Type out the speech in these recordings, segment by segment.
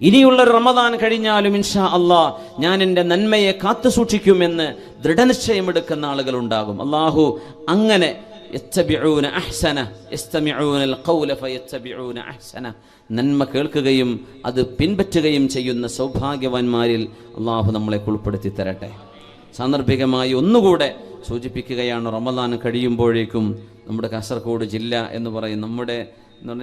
ഇനിയുള്ള റമദാൻ കഴിഞ്ഞാലും ഇൻഷാ അല്ലാഹ് ഞാൻ എൻ്റെ നന്മയെ കാത്തു സൂക്ഷിക്കുമെന്ന് ദൃഢനിശ്ചയമെടുക്കുന്ന ആളുകളുണ്ടാകും. അള്ളാഹു അങ്ങനെ നന്മ കേൾക്കുകയും അത് പിൻപറ്റുകയും ചെയ്യുന്ന സൗഭാഗ്യവാന്മാരിൽ അള്ളാഹു നമ്മളെ ഉൾപ്പെടുത്തി തരട്ടെ. സാന്ദർഭികമായി ഒന്നുകൂടെ സൂചിപ്പിക്കുകയാണ്, റമദാൻ കഴിയുമ്പോഴേക്കും നമ്മുടെ കാസർഗോഡ് ജില്ല എന്ന് പറയും, നമ്മുടെ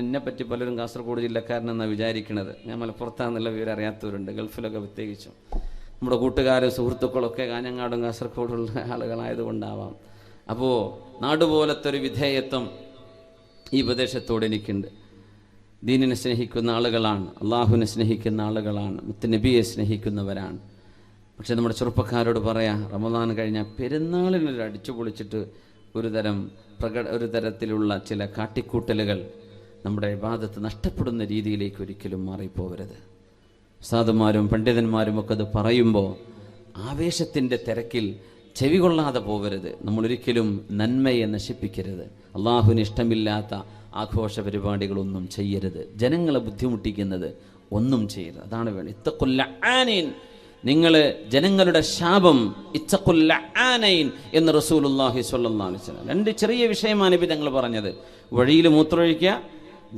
എന്നെപ്പറ്റി പലരും കാസർഗോഡ് ജില്ലക്കാരനെന്നാണ് വിചാരിക്കുന്നത്. ഞാൻ മലപ്പുറത്താണെന്നുള്ള വിവരം അറിയാത്തവരുണ്ട്, ഗൾഫിലൊക്കെ പ്രത്യേകിച്ചും. നമ്മുടെ കൂട്ടുകാരും സുഹൃത്തുക്കളൊക്കെ കാഞ്ഞങ്ങാടും കാസർഗോഡുള്ള ആളുകളായതുകൊണ്ടാവാം. അപ്പോൾ നാടുപോലത്തെ ഒരു വിധേയത്വം ഈ പ്രദേശത്തോട് എനിക്കുണ്ട്. ദീനിനെ സ്നേഹിക്കുന്ന ആളുകളാണ്, അള്ളാഹുവിനെ സ്നേഹിക്കുന്ന ആളുകളാണ്, മുത്തുനബിയെ സ്നേഹിക്കുന്നവരാണ്. പക്ഷെ നമ്മുടെ ചെറുപ്പക്കാരോട് പറയാം, റമദാൻ കഴിഞ്ഞാൽ പെരുന്നാളിനൊരു അടിച്ചു പൊളിച്ചിട്ട് ഒരു തരത്തിലുള്ള ചില കാട്ടിക്കൂട്ടലുകൾ നമ്മുടെ ഇബാദത്ത് നഷ്ടപ്പെടുന്ന രീതിയിലേക്ക് ഒരിക്കലും മാറിപ്പോവരുത്. ഉസ്താദുമാരും പണ്ഡിതന്മാരും ഒക്കെ അത് പറയുമ്പോൾ ആവേശത്തിൻ്റെ തിരക്കിൽ ചെവി കൊള്ളാതെ പോവരുത്. നമ്മളൊരിക്കലും നന്മയെ നശിപ്പിക്കരുത്. അള്ളാഹുവിന് ഇഷ്ടമില്ലാത്ത ആഘോഷ പരിപാടികളൊന്നും ചെയ്യരുത്. ജനങ്ങളെ ബുദ്ധിമുട്ടിക്കുന്നത് ഒന്നും ചെയ്യരുത്. അതാണ് വേണം. ഇത്തഖുല്ലആനീൻ, നിങ്ങൾ ജനങ്ങളുടെ ശാപം, ഇത്തഖുല്ലആനൈൻ എന്ന് റസൂലുള്ളാഹി സ്വല്ലല്ലാഹു അലൈഹി വസല്ലം. രണ്ട് ചെറിയ വിഷയമാണ് നബി തങ്ങൾ പറഞ്ഞത്. വഴിയിൽ മൂത്രമൊഴിക്കുക,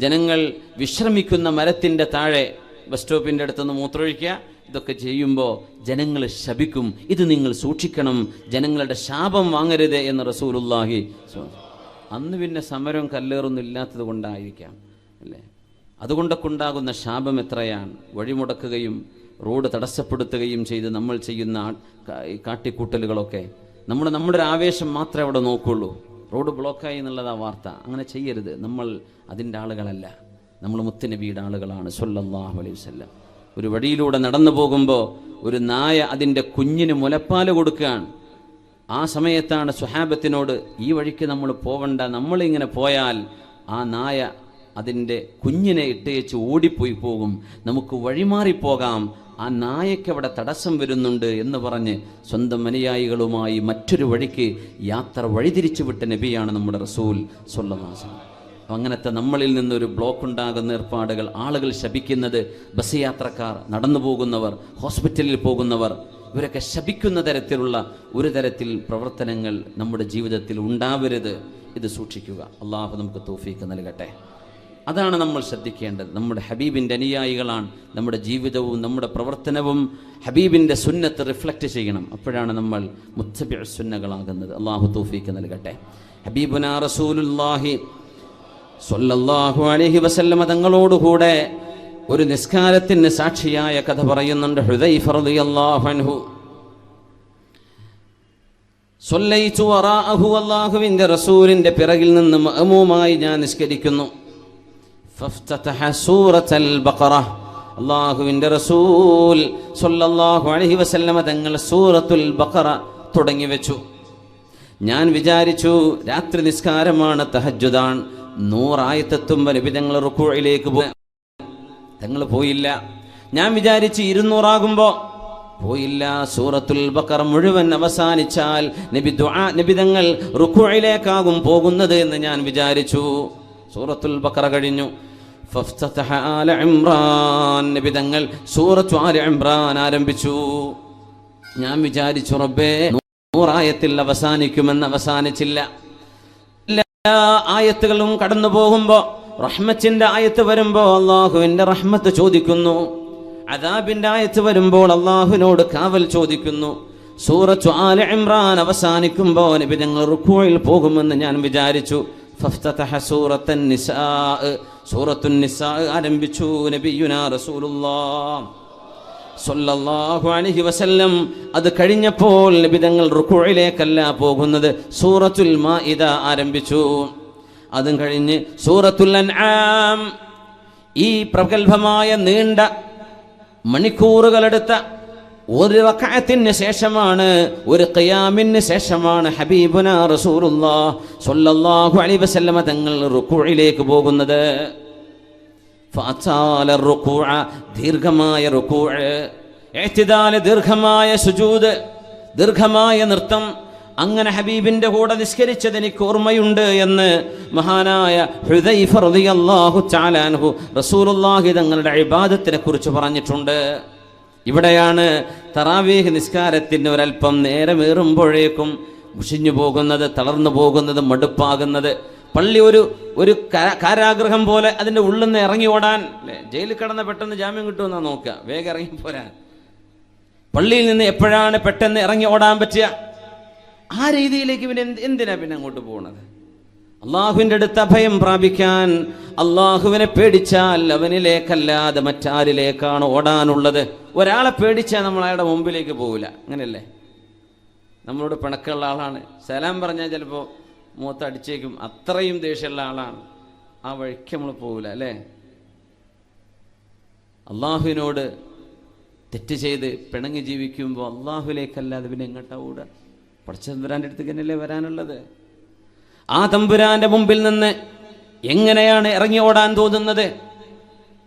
ജനങ്ങൾ വിശ്രമിക്കുന്ന മരത്തിൻ്റെ താഴെ ബസ് സ്റ്റോപ്പിൻ്റെ അടുത്തുനിന്ന് മൂത്രമൊഴിക്കുക. ഇതൊക്കെ ചെയ്യുമ്പോൾ ജനങ്ങൾ ശപിക്കും, ഇത് നിങ്ങൾ സൂക്ഷിക്കണം, ജനങ്ങളുടെ ശാപം വാങ്ങരുത് എന്ന് റസൂലുള്ളാഹി. അന്ന് പിന്നെ സമരം കല്ലേറൊന്നും ഇല്ലാത്തത് കൊണ്ടായിരിക്കാം അല്ലേ? അതുകൊണ്ടൊക്കെ ഉണ്ടാകുന്ന ശാപം എത്രയാണ്. വഴിമുടക്കുകയും റോഡ് തടസ്സപ്പെടുത്തുകയും ചെയ്ത് നമ്മൾ ചെയ്യുന്ന കാട്ടിക്കൂട്ടലുകളൊക്കെ നമ്മുടെ ഒരു ആവേശം മാത്രമേ അവിടെ നോക്കുള്ളൂ. റോഡ് ബ്ലോക്കായി എന്നുള്ളതാ വാർത്ത. അങ്ങനെ ചെയ്യരുത്. നമ്മൾ അതിൻ്റെ ആളുകളല്ല, നമ്മൾ മുത്തുനബിയുടെ ആളുകളാണ് സ്വല്ലല്ലാഹു അലൈഹി വസല്ലം. ഒരു വഴിയിലൂടെ നടന്നു പോകുമ്പോൾ ഒരു നായ അതിൻ്റെ കുഞ്ഞിന് മുലപ്പാല് കൊടുക്കുകയാണ്. ആ സമയത്താണ് സ്വഹാബത്തിനോട്, ഈ വഴിക്ക് നമ്മൾ പോവണ്ട, നമ്മളിങ്ങനെ പോയാൽ ആ നായ അതിൻ്റെ കുഞ്ഞിനെ ഇട്ടേച്ച് ഓടിപ്പോയി പോകും, നമുക്ക് വഴിമാറിപ്പോകാം, ആ നായയ്ക്ക് അവിടെ തടസ്സം വരുന്നുണ്ട് എന്ന് പറഞ്ഞ് സ്വന്തം അനുയായികളുമായി മറ്റൊരു വഴിക്ക് യാത്ര വഴിതിരിച്ചു വിട്ട നബിയാണ് നമ്മുടെ റസൂൽ സ്വല്ലല്ലാഹു അലൈഹി വസല്ലം. അങ്ങനത്തെ നമ്മളിൽ നിന്നൊരു ബ്ലോക്ക് ഉണ്ടാകുന്ന ഏർപ്പാടുകൾ, ആളുകൾ ശപിക്കുന്നത്, ബസ് യാത്രക്കാർ, നടന്നു പോകുന്നവർ, ഹോസ്പിറ്റലിൽ പോകുന്നവർ, ഇവരൊക്കെ ശപിക്കുന്ന തരത്തിലുള്ള ഒരു തരത്തിൽ പ്രവർത്തനങ്ങൾ നമ്മുടെ ജീവിതത്തിൽ ഉണ്ടാവരുത്. ഇത് സൂക്ഷിക്കുക. അള്ളാഹു നമുക്ക് തൗഫീഖ് നൽകട്ടെ. അതാണ് നമ്മൾ ശ്രദ്ധിക്കേണ്ടത്. നമ്മുടെ ഹബീബിൻ്റെ അനുയായികളാണ്. നമ്മുടെ ജീവിതവും നമ്മുടെ പ്രവർത്തനവും ഹബീബിൻ്റെ സുന്നത്ത് റിഫ്ലക്റ്റ് ചെയ്യണം. അപ്പോഴാണ് നമ്മൾ മുത്തബിഉ സുന്നകളാകുന്നത്. അള്ളാഹു തൗഫീഖ് നൽകട്ടെ. ഹബീബുനാ റസൂലുള്ളാഹി സ്വല്ലല്ലാഹു അലൈഹി വസല്ലം തങ്ങളോടുകൂടെ ഒരു നിസ്കാരത്തിന് സാക്ഷിയായ കഥ പറയുന്നുണ്ട് ഹുദൈഫ റളിയല്ലാഹു അൻഹു. സ്വല്ലൈതു വറാഅഹു, അല്ലാഹുവിൻ്റെ റസൂലിൻ്റെ പിറകിൽ നിന്ന് മഅമൂമായി ഞാൻ നിസ്കരിക്കുന്നു. ഫഫ്തതഹ സൂറത്തുൽ ബഖറ, അല്ലാഹുവിൻ്റെ റസൂൽ സ്വല്ലല്ലാഹു അലൈഹി വസല്ലം തങ്ങൾ സൂറത്തുൽ ബഖറ തുടങ്ങി വെച്ചു. ഞാൻ വിചാരിച്ചു രാത്രി നിസ്കാരമാണ്, തഹജ്ജുദാണ്, 100 ആയത്തെത്തുമ്പോൾ നബി തങ്ങൾ റുക്കൂഇലേക്ക് തങ്ങൾ പോയില്ല. ഞാൻ വിചാരിച്ച് 200 ആകുമ്പോൾ പോയില്ല. സൂറത്തുൽ ബഖറ മുഴുവൻ അവസാനിച്ചാൽ നബി തങ്ങൾ റുക്കൂഇലേക്കാകും പോകുന്നത് എന്ന് ഞാൻ വിചാരിച്ചു. സൂറത്തുൽ ബഖറ കഴിഞ്ഞു. ഫഫ്തതഹ ആല ഇംറാൻ, നബി തങ്ങൾ സൂറത്തു ആല ഇംറാൻ ആരംഭിച്ചു. ഞാൻ വിചാരിച്ചു റബ്ബേ 100 ആയത്തിൽ അവസാനിക്കുമെന്ന്. അവസാനിച്ചില്ല. എല്ലാ ആയത്തുകളും കടന്നു പോകുമ്പോൾ റഹ്മത്തിന്റെ ആയത്ത് വരുമ്പോൾ അള്ളാഹുവിന്റെ റഹ്മത്ത് ചോദിക്കുന്നു, അദാബിന്റെ ആയത്ത് വരുമ്പോൾ അള്ളാഹുവിനോട് കാവൽ ചോദിക്കുന്നു. സൂറത്തു ആല ഇംറാൻ അവസാനിക്കുമ്പോൾ നബി തങ്ങൾ റുക്കൂഇൽ പോകുമെന്ന് ഞാൻ വിചാരിച്ചു. ഫഫ്തതഹ സൂറത്തുൻ നിസാ, സൂറത്തുൻ നിസാ ആരംഭിച്ചു. നബിയുനാ റസൂലുള്ളാഹ് സ്വല്ലല്ലാഹു അലൈഹി വസല്ലം അത് കഴിഞ്ഞപ്പോൾ നബി തങ്ങൾ റുക്കൂഇലേക്കല്ല പോകുന്നത്, സൂറത്തുൽ മാഇദ ആരംഭിച്ചു. അതും കഴിഞ്ഞ് സൂറത്തുൽ അൻആം. ഈ പ്രഗൽഭമായ നീണ്ട മണിക്കൂറുകളെടുത്ത ഒരു റക്അത്തിന് ശേഷമാണ്, ഒരു ഖിയാമിന് ശേഷമാണ് ഹബീബുനാ റസൂലുള്ളാഹി സ്വല്ലല്ലാഹു അലൈഹി വസല്ലം തങ്ങൾ റുക്കൂഇലേക്ക് പോകുന്നത്. ഫഅതാല റുക്കൂഅ, ദീർഘമായ റുക്കൂഅ്, ഇഅ്തിദാൽ ദീർഘമായ സുജൂദ്, ദീർഘമായ നൃത്തം, അങ്ങനെ ഹബീബിന്റെ കൂടെ നിസ്കരിച്ചത് എനിക്ക് ഓർമ്മയുണ്ട് എന്ന് മഹാനായ ഹുദൈഫ റളിയല്ലാഹു തആല അൻഹു റസൂലുള്ളാഹി തങ്ങളുടെ ഇബാദത്തിനെ കുറിച്ച് പറഞ്ഞിട്ടുണ്ട്. ഇവിടെയാണ് തറാവീഹ് നിസ്കാരത്തിന് ഒരല്പം നേരമേറുമ്പോഴേക്കും മുഷിഞ്ഞു പോകുന്നത്, തളർന്നു പോകുന്നത്, മടുപ്പാകുന്നത്. പള്ളി ഒരു കാരാഗ്രഹം പോലെ അതിൻ്റെ ഉള്ളിൽ നിന്ന് ഇറങ്ങി ഓടാൻ, അല്ലേ? ജയിലിൽ കിടന്ന് പെട്ടെന്ന് ജാമ്യം കിട്ടുമെന്നാ നോക്കുക, വേഗം ഇറങ്ങി പോരാൻ. പള്ളിയിൽ നിന്ന് എപ്പോഴാണ് പെട്ടെന്ന് ഇറങ്ങി ഓടാൻ പറ്റുക? ആ രീതിയിലേക്ക് പിന്നെ എന്തിനാ പിന്നെ അങ്ങോട്ട് പോകുന്നത്? അള്ളാഹുവിൻ്റെ അടുത്ത് അഭയം പ്രാപിക്കാൻ അള്ളാഹുവിനെ പേടിച്ചാൽ അവനിലേക്കല്ലാതെ മറ്റാരിലേക്കാണ് ഓടാനുള്ളത്. ഒരാളെ പേടിച്ചാൽ നമ്മൾ അയാളുടെ മുമ്പിലേക്ക് പോകില്ല, അങ്ങനെയല്ലേ? നമ്മളോട് പിണക്കമുള്ള ആളാണ്, സലാം പറഞ്ഞാൽ ചിലപ്പോൾ മുഖത്തടിച്ചേക്കും, അത്രയും ദേഷ്യമുള്ള ആളാണ്, ആ വഴിക്ക് നമ്മൾ പോകില്ല, അല്ലേ? അള്ളാഹുവിനോട് തെറ്റ് ചെയ്ത് പിണങ്ങി ജീവിക്കുമ്പോൾ അള്ളാഹുലേക്കല്ലാതെ പിന്നെ എങ്ങോട്ടാ ഓടുക? പടച്ച തമ്പുരാൻ്റെ അടുത്ത് തന്നെയല്ലേ വരാനുള്ളത്. ആ തമ്പുരാന്റെ മുമ്പിൽ നിന്ന് എങ്ങനെയാണ് ഇറങ്ങി ഓടാൻ തോന്നുന്നത്?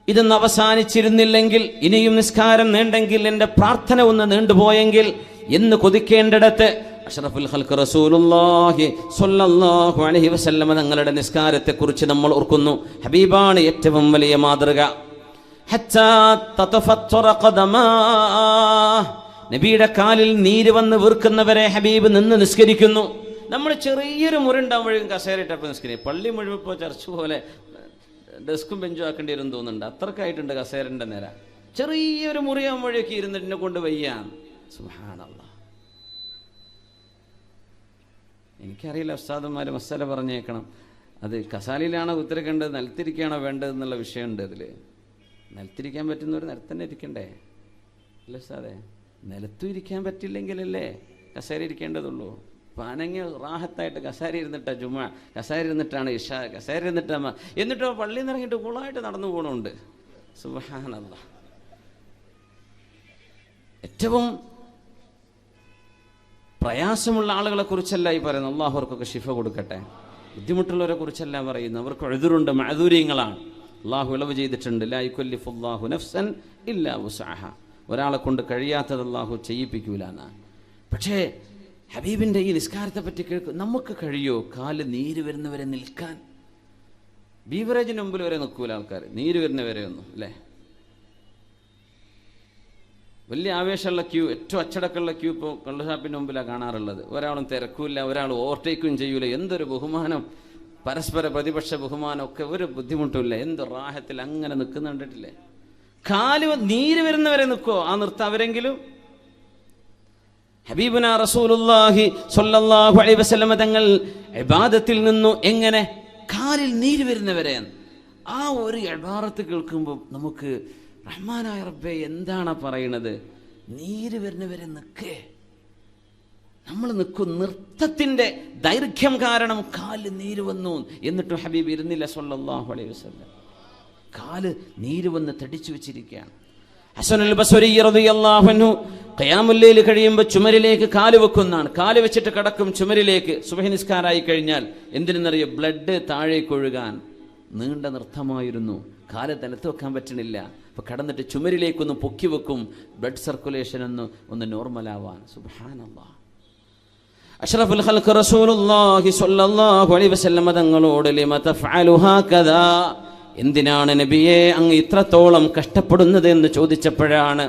ഇതൊന്ന് അവസാനിച്ചിരുന്നില്ലെങ്കിൽ, ഇനിയും നിസ്കാരം നീണ്ടെങ്കിൽ, എൻ്റെ പ്രാർത്ഥന ഒന്ന് നീണ്ടുപോയെങ്കിൽ എന്ന് കൊതിക്കേണ്ടിടത്ത് അഷ്റഫുൽ ഖൽഖ് റസൂലുള്ളാഹി സ്വല്ലല്ലാഹു അലൈഹി വസല്ലം തങ്ങളുടെ നിസ്കാരത്തെക്കുറിച്ച് നമ്മൾ ഓർക്കുന്നു. ഹബീബാണ് ഏറ്റവും വലിയ മാതൃക. ഹത്താ തതഫത്തറ ഖദമാ, നബിയുടെ കാലിൽ നീര് വന്ന് വീർക്കുന്നവരെ ഹബീബ് നിന്ന് നിസ്കരിക്കുന്നു. നമ്മൾ ചെറിയൊരു മുറിണ്ടാകുമ്പോഴേക്കും കസേരയിട്ടപ്പോൾ നിസ്കരിക്കും. പള്ളി മുഴുവൻ ഇപ്പോൾ ചർച്ച പോലെ ഡെസ്കും ബെഞ്ചും ആക്കേണ്ടി വരും തോന്നുന്നുണ്ട്, അത്രക്കായിട്ടുണ്ട് കസേരൻ്റെ നേര. ചെറിയൊരു മുറിയാകുമ്പോഴേക്കും ഇരുന്നിട്ടിനെ കൊണ്ട് വയ്യാൻ. സുബ്ഹാനല്ലാഹ്. എനിക്കറിയില്ല, ഉസ്താദന്മാർ മസാല പറഞ്ഞേക്കണം, അത് കസാലയിലാണോ ഉത്തരക്കേണ്ടത്, നിലത്തിരിക്കുകയാണോ വേണ്ടത് എന്നുള്ള വിഷയമുണ്ട്. അതിൽ നിലത്തിരിക്കാൻ പറ്റുന്നവർ നിലത്തന്നെ ഇരിക്കണ്ടേ, അല്ലേ ഉസ്താദേ? നിലത്തും ഇരിക്കാൻ പറ്റില്ലെങ്കിലല്ലേ കസേര ഇരിക്കേണ്ടതുള്ളൂ. പാനങ്ങി റാഹത്തായിട്ട് കസേര ഇരുന്നിട്ടാ ജുമ, കസേര ഇരുന്നിട്ടാണ് ഇഷ, കസേര ഇരുന്നിട്ടാ, എന്നിട്ടോ പള്ളിയിൽ നിന്ന് ഇറങ്ങിയിട്ട് കൂളായിട്ട് നടന്നു പോകണമുണ്ട്. സുബ്ഹാനല്ലാഹ്. ഏറ്റവും പ്രയാസമുള്ള ആളുകളെ കുറിച്ചല്ല ഈ പറയുന്നത്. അള്ളാഹു അവർക്കൊക്കെ ശിഫ കൊടുക്കട്ടെ. ബുദ്ധിമുട്ടുള്ളവരെ കുറിച്ചല്ല പറയുന്നത്. അവർക്ക് എഴുതുറുണ്ട്, മഅദൂര്യങ്ങളാണ്. അള്ളാഹു ഇളവ് ചെയ്തിട്ടുണ്ട്. ലാ യുകല്ലിഫുല്ലാഹു നഫ്സൻ ഇല്ലാ വുസ്അഹ. ഒരാളെ കൊണ്ട് കഴിയാത്തത് അള്ളാഹു ചെയ്യിപ്പിക്കൂല എന്നാണ്. പക്ഷേ ഹബീബിൻ്റെ ഈ നിസ്കാരത്തെ പറ്റി കേൾക്കും. നമുക്ക് കഴിയോ കാല് നീര് വരുന്നവരെ നിൽക്കാൻ? ബീവറേജിന് മുമ്പിൽ വരെ നിൽക്കൂല ആൾക്കാർ, നീര് വരുന്നവരെ ഒന്നും, അല്ലേ? വലിയ ആവേശമുള്ള ക്യൂ, ഏറ്റവും അച്ചടക്കമുള്ള ക്യൂ ഇപ്പോൾ കള്ളുഷാപ്പിൻ്റെ മുമ്പിലാണ് കാണാറുള്ളത്. ഒരാളും തിരക്കൂല, ഒരാൾ ഓവർടേക്കും ചെയ്യൂല. എന്തൊരു ബഹുമാനം, പരസ്പര പ്രതിപക്ഷ ബഹുമാനം ഒക്കെ, ഒരു ബുദ്ധിമുട്ടുമില്ല. എന്ത് റാഹത്തിൽ അങ്ങനെ നിൽക്കുന്ന കണ്ടിട്ടില്ലേ? കാല് നീര് വരുന്നവരെ നിൽക്കുമോ? ആ നിർത്താം അവരെങ്കിലും. ഹബീബുന റസൂലുള്ളാഹി സ്വല്ലല്ലാഹു അലൈഹി വസല്ലം തങ്ങൾ ഇബാദത്തിൽ നിന്നു എങ്ങനെ കാലിൽ നീര് വരുന്നവരെ, ആ ഒരു ഇബാറത്ത് കേൾക്കുമ്പോൾ നമുക്ക് റഹ്മാനായ റബ്ബേ എന്താണ് പറയണത്? നീര് വരുന്നവരെ നിൽക്കേ, നമ്മൾ നിൽക്കും. നൃത്തത്തിൻ്റെ ദൈർഘ്യം കാരണം കാല് നീര് വന്നു. എന്നിട്ടും ഹബീബ് ഇരുന്നില്ല സ്വല്ലല്ലാഹു അലൈഹി വസല്ലം. കാല് നീര് വന്ന് തടിച്ചു വെച്ചിരിക്കുകയാണ്. ഹസനുൽ ബസ്രി റളിയല്ലാഹു അൻഹു ഖിയാമുൽ ലൈൽ കഴിയുമ്പോൾ ചുമരിലേക്ക് കാല് വെക്കുന്നതാണ്. കാല് വെച്ചിട്ട് കിടക്കും ചുമരിലേക്ക്. സുബ്ഹി നിസ്കാരമായി കഴിഞ്ഞാൽ എന്തിനെന്നറിയോ? ബ്ലഡ് താഴേക്ക് ഒഴുകാൻ. നീണ്ട നൃത്തമായിരുന്നു. കാല് നിലത്ത് വെക്കാൻ പറ്റണില്ല. അപ്പോൾ കടന്നിട്ട് ചുമരിലേക്കൊന്ന് പൊക്കി വെക്കും, ബ്ലഡ് സർക്കുലേഷൻ ഒന്ന് നോർമലാവാൻ. സുബ്ഹാനല്ലാഹ്. അഷ്റഫുൽ ഖൽഖ് റസൂലുള്ളാഹി സ്വല്ലല്ലാഹു അലൈഹി വസല്ലം തങ്ങളോട് ലിമ തഫഅലു ഹാകദാ, എന്തിനാണ് നബിയെ അങ്ങ് ഇത്രത്തോളം കഷ്ടപ്പെടുന്നത് എന്ന് ചോദിച്ചപ്പോഴാണ്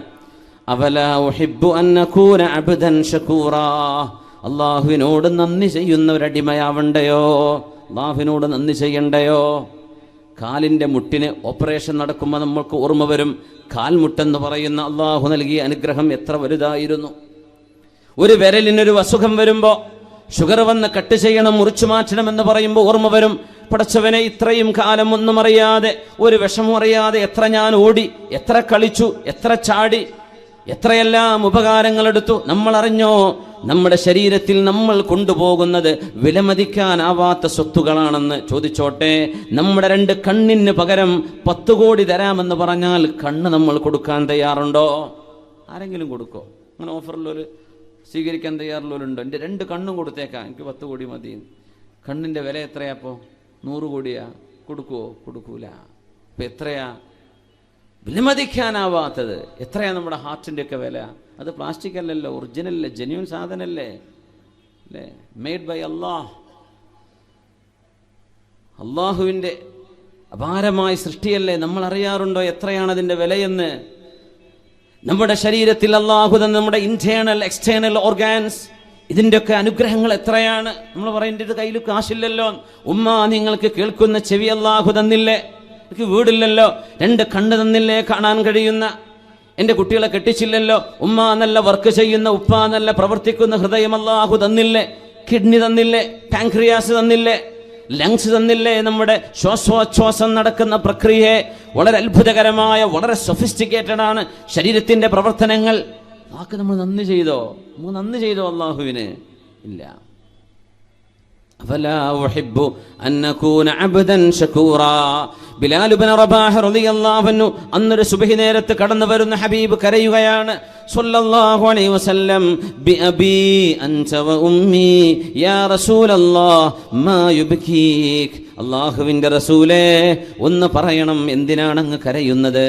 അവലാ ഉഹിബ്ബു അൻ നകൂന അബ്ദൻ ശകൂറാ, അള്ളാഹുവിനോട് നന്ദി ചെയ്യുന്ന ഒരടിമയാവണ്ടയോ? അള്ളാഹുവിനോട് നന്ദി ചെയ്യണ്ടയോ? കാലിൻ്റെ മുട്ടിന് ഓപ്പറേഷൻ നടക്കുമ്പോൾ നമ്മൾക്ക് ഓർമ്മ വരും, കാൽമുട്ടെന്ന് പറയുന്ന അള്ളാഹു നൽകിയ അനുഗ്രഹം എത്ര വലുതായിരുന്നു. ഒരു വിരലിനൊരു അസുഖം വരുമ്പോൾ, ഷുഗർ വന്ന് കട്ട് ചെയ്യണം, മുറിച്ചു മാറ്റണമെന്ന് പറയുമ്പോൾ ഓർമ്മ വരും, പടച്ചവനെ ഇത്രയും കാലം ഒന്നും അറിയാതെ, ഒരു വിഷമം അറിയാതെ എത്ര ഞാൻ ഓടി, എത്ര കളിച്ചു, എത്ര ചാടി, എത്രയെല്ലാം ഉപകാരങ്ങളെടുത്തു. നമ്മൾ അറിഞ്ഞോ നമ്മുടെ ശരീരത്തിൽ നമ്മൾ കൊണ്ടുപോകുന്നത് വിലമതിക്കാനാവാത്ത സ്വത്തുകളാണെന്ന്? ചോദിച്ചോട്ടെ, നമ്മുടെ 2 കണ്ണിന് പകരം 10 കോടി തരാമെന്ന് പറഞ്ഞാൽ കണ്ണ് നമ്മൾ കൊടുക്കാൻ തയ്യാറുണ്ടോ? ആരെങ്കിലും കൊടുക്കോ? അങ്ങനെ ഓഫറിലൊരു സ്വീകരിക്കാൻ തയ്യാറുള്ളവരുണ്ടോ? എൻ്റെ 2 കണ്ണും കൊടുത്തേക്കാം, എനിക്ക് 10 കോടി മതി. കണ്ണിൻ്റെ വില എത്രയാപ്പോൾ? 100 കോടിയാ? കൊടുക്കുവോ? കൊടുക്കൂല. അപ്പം എത്രയാ വിലമതിക്കാനാവാത്തത്? എത്രയാ നമ്മുടെ ഹാർട്ടിൻ്റെ ഒക്കെ വില? അത് പ്ലാസ്റ്റിക് അല്ലല്ലോ, ഒറിജിനലല്ലേ, ജെന്യൂൻ സാധനല്ലേ. അല്ലേ? മെയ്ഡ് ബൈ അല്ലാഹ്. അള്ളാഹുവിൻ്റെ അപാരമായ സൃഷ്ടിയല്ലേ? നമ്മൾ അറിയാറുണ്ടോ എത്രയാണ് അതിൻ്റെ വിലയെന്ന്? നമ്മുടെ ശരീരത്തിൽ അള്ളാഹു തന്ന നമ്മുടെ ഇന്റേണൽ എക്സ്റ്റേണൽ ഓർഗാൻസ്, ഇതിൻ്റെയൊക്കെ അനുഗ്രഹങ്ങൾ എത്രയാണ്? നമ്മൾ പറയുന്നത് കയ്യിൽ കാശില്ലല്ലോ. ഉമ്മ, നിങ്ങൾക്ക് കേൾക്കുന്ന ചെവി അള്ളാഹു തന്നില്ലേ? എനിക്ക് വീടില്ലല്ലോ. 2 കണ്ണ് തന്നില്ലേ കാണാൻ കഴിയുന്ന? എൻ്റെ കുട്ടികളെ കെട്ടിച്ചില്ലല്ലോ. ഉമ്മ നല്ല വർക്ക് ചെയ്യുന്ന, ഉപ്പ നല്ല പ്രവർത്തിക്കുന്ന ഹൃദയം അള്ളാഹു തന്നില്ലേ? കിഡ്നി തന്നില്ലേ? പാൻക്രിയാസ് തന്നില്ലേ? ലങ്സ് തന്നില്ലേ? നമ്മുടെ ശ്വാസോച്ഛ്വാസം നടക്കുന്ന പ്രക്രിയയെ വളരെ അത്ഭുതകരമായ, വളരെ സൊഫിസ്റ്റിക്കേറ്റഡ് ആണ് ശരീരത്തിന്റെ പ്രവർത്തനങ്ങൾ. വാക്ക് നമ്മൾ നന്ദി ചെയ്തോ? നമ്മൾ നന്ദി ചെയ്തോ അള്ളാഹുവിന്? ഇല്ല. അഫലാ ഉഹിബ്ബു അൻ നകൂന അബ്ദൻ ശകൂറാ. ബിലാൽ ഇബ്നു റബാഹ് റളിയല്ലാഹു അൻഹു അന്നൊരു സുബ്ഹി നേരത്ത് കടന്നു വരുന്ന ഹബീബ് കരയുകയാണ്. സ്വല്ലല്ലാഹു അലൈഹി വസല്ലം, ബി അബി അൻത വ ഉമ്മി യാ റസൂലല്ലാഹ് മാ യുബ്കീക്. അല്ലാഹുവിൻ്റെ റസൂലേ, ഒന്ന് പറയണം, എന്തിനാണ് അങ്ങ് കരയുന്നത്?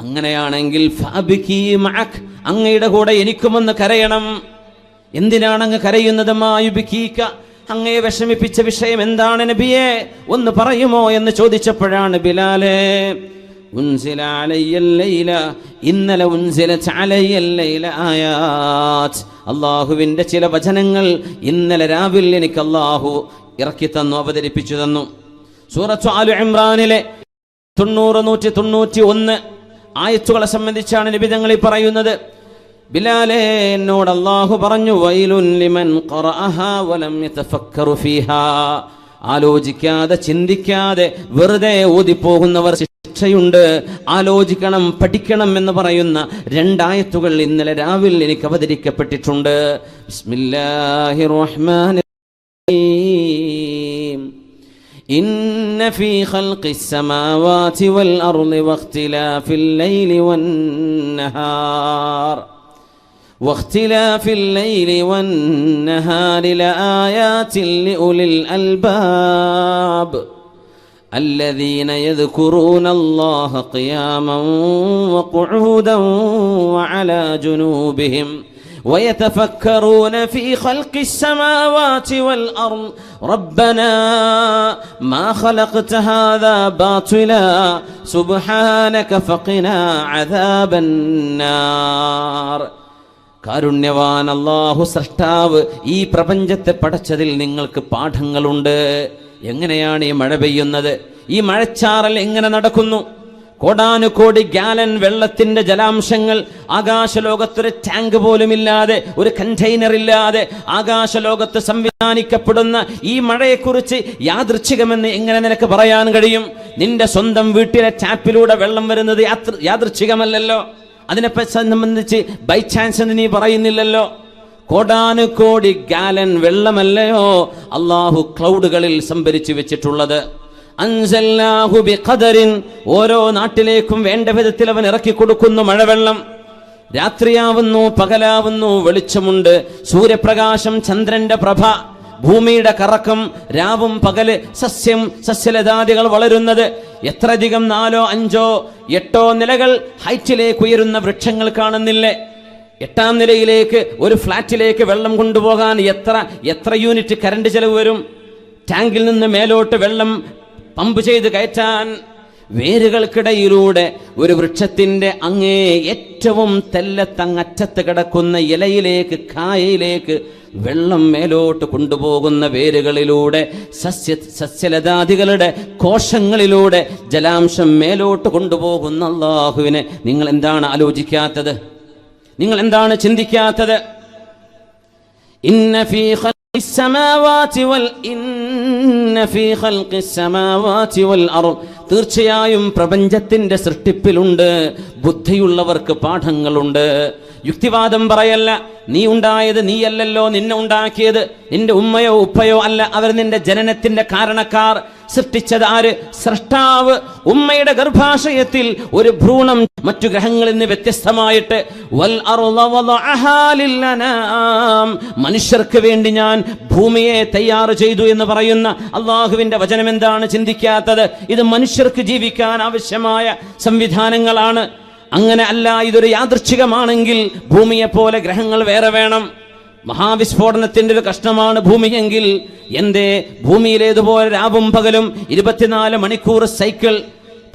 അങ്ങനെയാണെങ്കിൽ ഫഅബ്കി മഅക്, അങ്ങയുടെ കൂടെ എനിക്കുമൊന്ന് കരയണം. എന്തിനാണ് അങ്ങ് കരയുന്നത്? മാ യുബ്കീക, അങ്ങയെ വിഷമിപ്പിച്ച വിഷയം എന്താണ് നബിയെ, ഒന്ന് പറയുമോ എന്ന് ചോദിച്ചപ്പോഴാണ് ബിലാലേ, ഉൻസില അലയ്യൽ ലൈല, ഇന്നലെ ഉൻസിലത് അലയ്യൽ ലൈല ആയാത്ത്, അല്ലാഹുവിൻ്റെ ചില വചനങ്ങൾ ഇന്നലെ രാവിൽ എനിക്ക് അല്ലാഹു ഇറക്കി തന്നു, അവതരിപ്പിച്ചു തന്നു. സൂറത്ത് ആലു ഇംറാനിലെ 90, 191 ആയത്തുകളെ സംബന്ധിച്ചാണ് നബി തങ്ങൾ പറയുന്നത്. ബിലാലേ, എന്നോട് അല്ലാഹു പറഞ്ഞു, വൈലുൻ ലിമൻ ഖറഅഹാ വലം യതഫക്കറു ഫീഹാ, ആലോചിക്കാതെ ചിന്തിക്കാതെ വെറുതെ ഓതിപ്പോകുന്നവർ ശിക്ഷയുണ്ട്. ആലോചിക്കണം, പഠിക്കണം എന്ന് പറയുന്ന 2 ആയത്തുകൾ ഇന്നലെ രാവിലെ എനിക്ക് അവതരിക്കപ്പെട്ടിട്ടുണ്ട്. ബിസ്മില്ലാഹിർ റഹ്മാനിർ റഹീം. ഇന്ന ഫീ ഖൽഖിസ് സമാവാതി വൽ അർളി വഖ്തിലാഫിൽ ലൈലി വൻ നഹാർ واختلاف الليل والنهار لآيات لأولي الألباب الذين يذكرون الله قياما وقعودا وعلى جنوبهم ويتفكرون في خلق السماوات والأرض ربنا ما خلقت هذا باطلا سبحانك فقنا عذاب النار. കാരുണ്യവാൻ അല്ലാഹു സൃഷ്ടാവ് ഈ പ്രപഞ്ചത്തെ പടച്ചതിൽ നിങ്ങൾക്ക് പാഠങ്ങളുണ്ട്. എങ്ങനെയാണ് ഈ മഴ പെയ്യുന്നത്? ഈ മഴച്ചാറൽ എങ്ങനെ നടക്കുന്നു? കോടാനുകോടി ഗാലൻ വെള്ളത്തിന്റെ ജലാംശങ്ങൾ ആകാശലോകത്തൊരു ടാങ്ക് പോലും ഇല്ലാതെ, ഒരു കണ്ടെയ്നർ ഇല്ലാതെ ആകാശലോകത്ത് സംവിധാനിക്കപ്പെടുന്ന ഈ മഴയെക്കുറിച്ച് യാദൃച്ഛികമെന്ന് എങ്ങനെ നിനക്ക് പറയാൻ കഴിയും? നിന്റെ സ്വന്തം വീട്ടിലെ ടാപ്പിലൂടെ വെള്ളം വരുന്നത് യാദൃച്ഛികമല്ലല്ലോ. അതിനെ സംബന്ധിച്ച് ബൈ ചാൻസ് എന്ന് നീ പറയുന്നില്ലല്ലോ. കോടാനുകോടി ഗാലൻ വെള്ളമല്ലയോ അള്ളാഹു ക്ലൗഡുകളിൽ സംഭരിച്ചു വെച്ചിട്ടുള്ളത്. അൻസൽനാഹു ബിഖദറിൻ, ഓരോ നാട്ടിലേക്കും വേണ്ട വിധത്തിൽ അവൻ ഇറക്കി കൊടുക്കുന്നു മഴവെള്ളം. രാത്രിയാവുന്നു, പകലാവുന്നു, വെളിച്ചമുണ്ട്, സൂര്യപ്രകാശം, ചന്ദ്രന്റെ പ്രഭ, ഭൂമിയുടെ കറക്കം, രാവും പകല്, സസ്യലതാദികൾ വളരുന്നത്. എത്രയധികം 4, 5, 8 നിലകൾ ഹൈറ്റിലേക്ക് ഉയരുന്ന വൃക്ഷങ്ങൾ കാണുന്നില്ലേ? 8ാം നിലയിലേക്ക്, ഒരു ഫ്ലാറ്റിലേക്ക് വെള്ളം കൊണ്ടുപോകാൻ എത്ര യൂണിറ്റ് കറണ്ട് ചെലവ് വരും? ടാങ്കിൽ നിന്ന് മേലോട്ട് വെള്ളം പമ്പ് ചെയ്ത് കയറ്റാൻ. വേരുകൾക്കിടയിലൂടെ ഒരു വൃക്ഷത്തിന്റെ അങ്ങേ ഏറ്റവും തെല്ലത്തങ്ങറ്റത്ത് കിടക്കുന്ന ഇലയിലേക്ക്, കായയിലേക്ക് വെള്ളം മേലോട്ട് കൊണ്ടുപോകുന്ന വേരുകളിലൂടെ, സസ്യലതാദികളുടെ കോശങ്ങളിലൂടെ ജലാംശം മേലോട്ട് കൊണ്ടുപോകുന്ന അല്ലാഹുവിനെ നിങ്ങൾ എന്താണ് ആലോചിക്കാത്തത്? നിങ്ങൾ എന്താണ് ചിന്തിക്കാത്തത്? ഇന്ന ഫീ ഖൽഖിസ് സമാവാതി വൽ അർള്, തീർച്ചയായും പ്രപഞ്ചത്തിന്റെ സൃഷ്ടിപ്പിലുണ്ട് ബുദ്ധിയുള്ളവർക്ക് പാഠങ്ങളുണ്ട്. യുക്തിവാദം പറയല്ല. നീ ഉണ്ടായത് നീയല്ലല്ലോ, നിന്നെ ഉണ്ടാക്കിയത് നിന്റെ ഉമ്മയോ ഉപ്പയോ അല്ല, അവർ നിന്റെ ജനനത്തിന്റെ കാരണക്കാർ. സൃഷ്ടിച്ചത് ആര്? സൃഷ്ടാവ്. ഉമ്മയുടെ ഗർഭാശയത്തിൽ ഒരു ഭ്രൂണം മറ്റു ഗ്രഹങ്ങളിൽ നിന്ന് വ്യത്യസ്തമായിട്ട്, വൽ അർള വദഅഹാ ലിൽഅനാം, മനുഷ്യർക്ക് വേണ്ടി ഞാൻ ഭൂമിയെ തയ്യാർ ചെയ്തു എന്ന് പറയുന്ന അള്ളാഹുവിന്റെ വചനം എന്താണ് ചിന്തിക്കാത്തത്? ഇത് മനുഷ്യർക്ക് ജീവിക്കാൻ ആവശ്യമായ സംവിധാനങ്ങളാണ്. അങ്ങനെ അല്ല, ഇതൊരു യാദൃച്ഛികമാണെങ്കിൽ ഭൂമിയെ പോലെ ഗ്രഹങ്ങൾ വേറെ വേണം. മഹാവിസ്ഫോടനത്തിന്റെ ഒരു കഷ്ണമാണ് ഭൂമിയെങ്കിൽ എന്തേ ഭൂമിയിലേതുപോലെ രാവും പകലും 24 മണിക്കൂർ സൈക്കിൾ,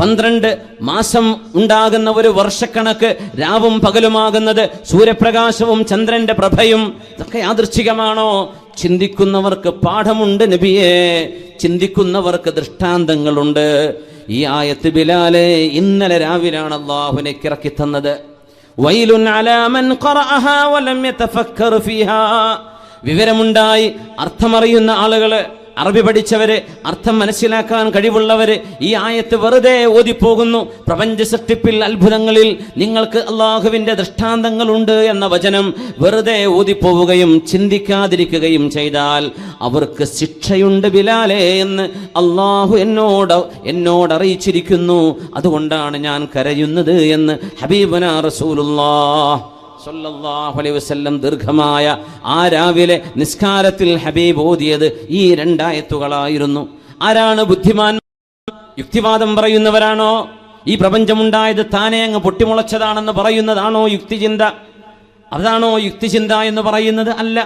12 മാസം ഉണ്ടാകുന്ന ഒരു വർഷക്കണക്ക് രാവും പകലുമാകുന്നത്, സൂര്യപ്രകാശവും ചന്ദ്രന്റെ പ്രഭയും, ഇതൊക്കെ യാദൃച്ഛികമാണോ? ചിന്തിക്കുന്നവർക്ക് പാഠമുണ്ട് നബിയേ, ചിന്തിക്കുന്നവർക്ക് ദൃഷ്ടാന്തങ്ങളുണ്ട്. ഈ ആയത്ത് ബിലാലെ ഇന്നലെ രാവിലാണ് അല്ലാഹു ഇറക്കി തന്നത്. വൈലുൻ അലാ മൻ ഖറഅഹാ വലം യതഫക്കർ ഫീഹാ. വിവരമുണ്ടായി അർത്ഥമറിയുന്ന ആളുകള്, അറബി പഠിച്ചവര്, അർത്ഥം മനസ്സിലാക്കാൻ കഴിവുള്ളവര് ഈ ആയത്ത് വെറുതെ ഓതിപ്പോകുന്നു. പ്രപഞ്ച സൃഷ്ടിപ്പിൽ, അത്ഭുതങ്ങളിൽ നിങ്ങൾക്ക് അള്ളാഹുവിന്റെ ദൃഷ്ടാന്തങ്ങളുണ്ട് എന്ന വചനം വെറുതെ ഓതിപ്പോവുകയും ചിന്തിക്കാതിരിക്കുകയും ചെയ്താൽ അവർക്ക് ശിക്ഷയുണ്ട് ബിലാലേ എന്ന് അള്ളാഹു എന്നോട് അറിയിച്ചിരിക്കുന്നു. അതുകൊണ്ടാണ് ഞാൻ കരയുന്നത് എന്ന് ഹബീബുനാ റസൂലുള്ളാഹ് സല്ലല്ലാഹു അലൈഹി വസല്ലം ദീർഘമായ ആ രാവിലെ നിസ്കാരത്തിൽ ഹബീബ് ഓതിയത് ഈ 2 ആയത്തുകളായിരുന്നു. ആരാണ് ബുദ്ധിമാൻ? യുക്തിവാദം പറയുന്നവരാണോ? ഈ പ്രപഞ്ചമുണ്ടായത് താനെ അങ്ങ് പൊട്ടിമുളച്ചതാണെന്ന് പറയുന്നതാണോ യുക്തിചിന്ത? അതാണോ യുക്തിചിന്ത എന്ന് പറയുന്നത്? അല്ല.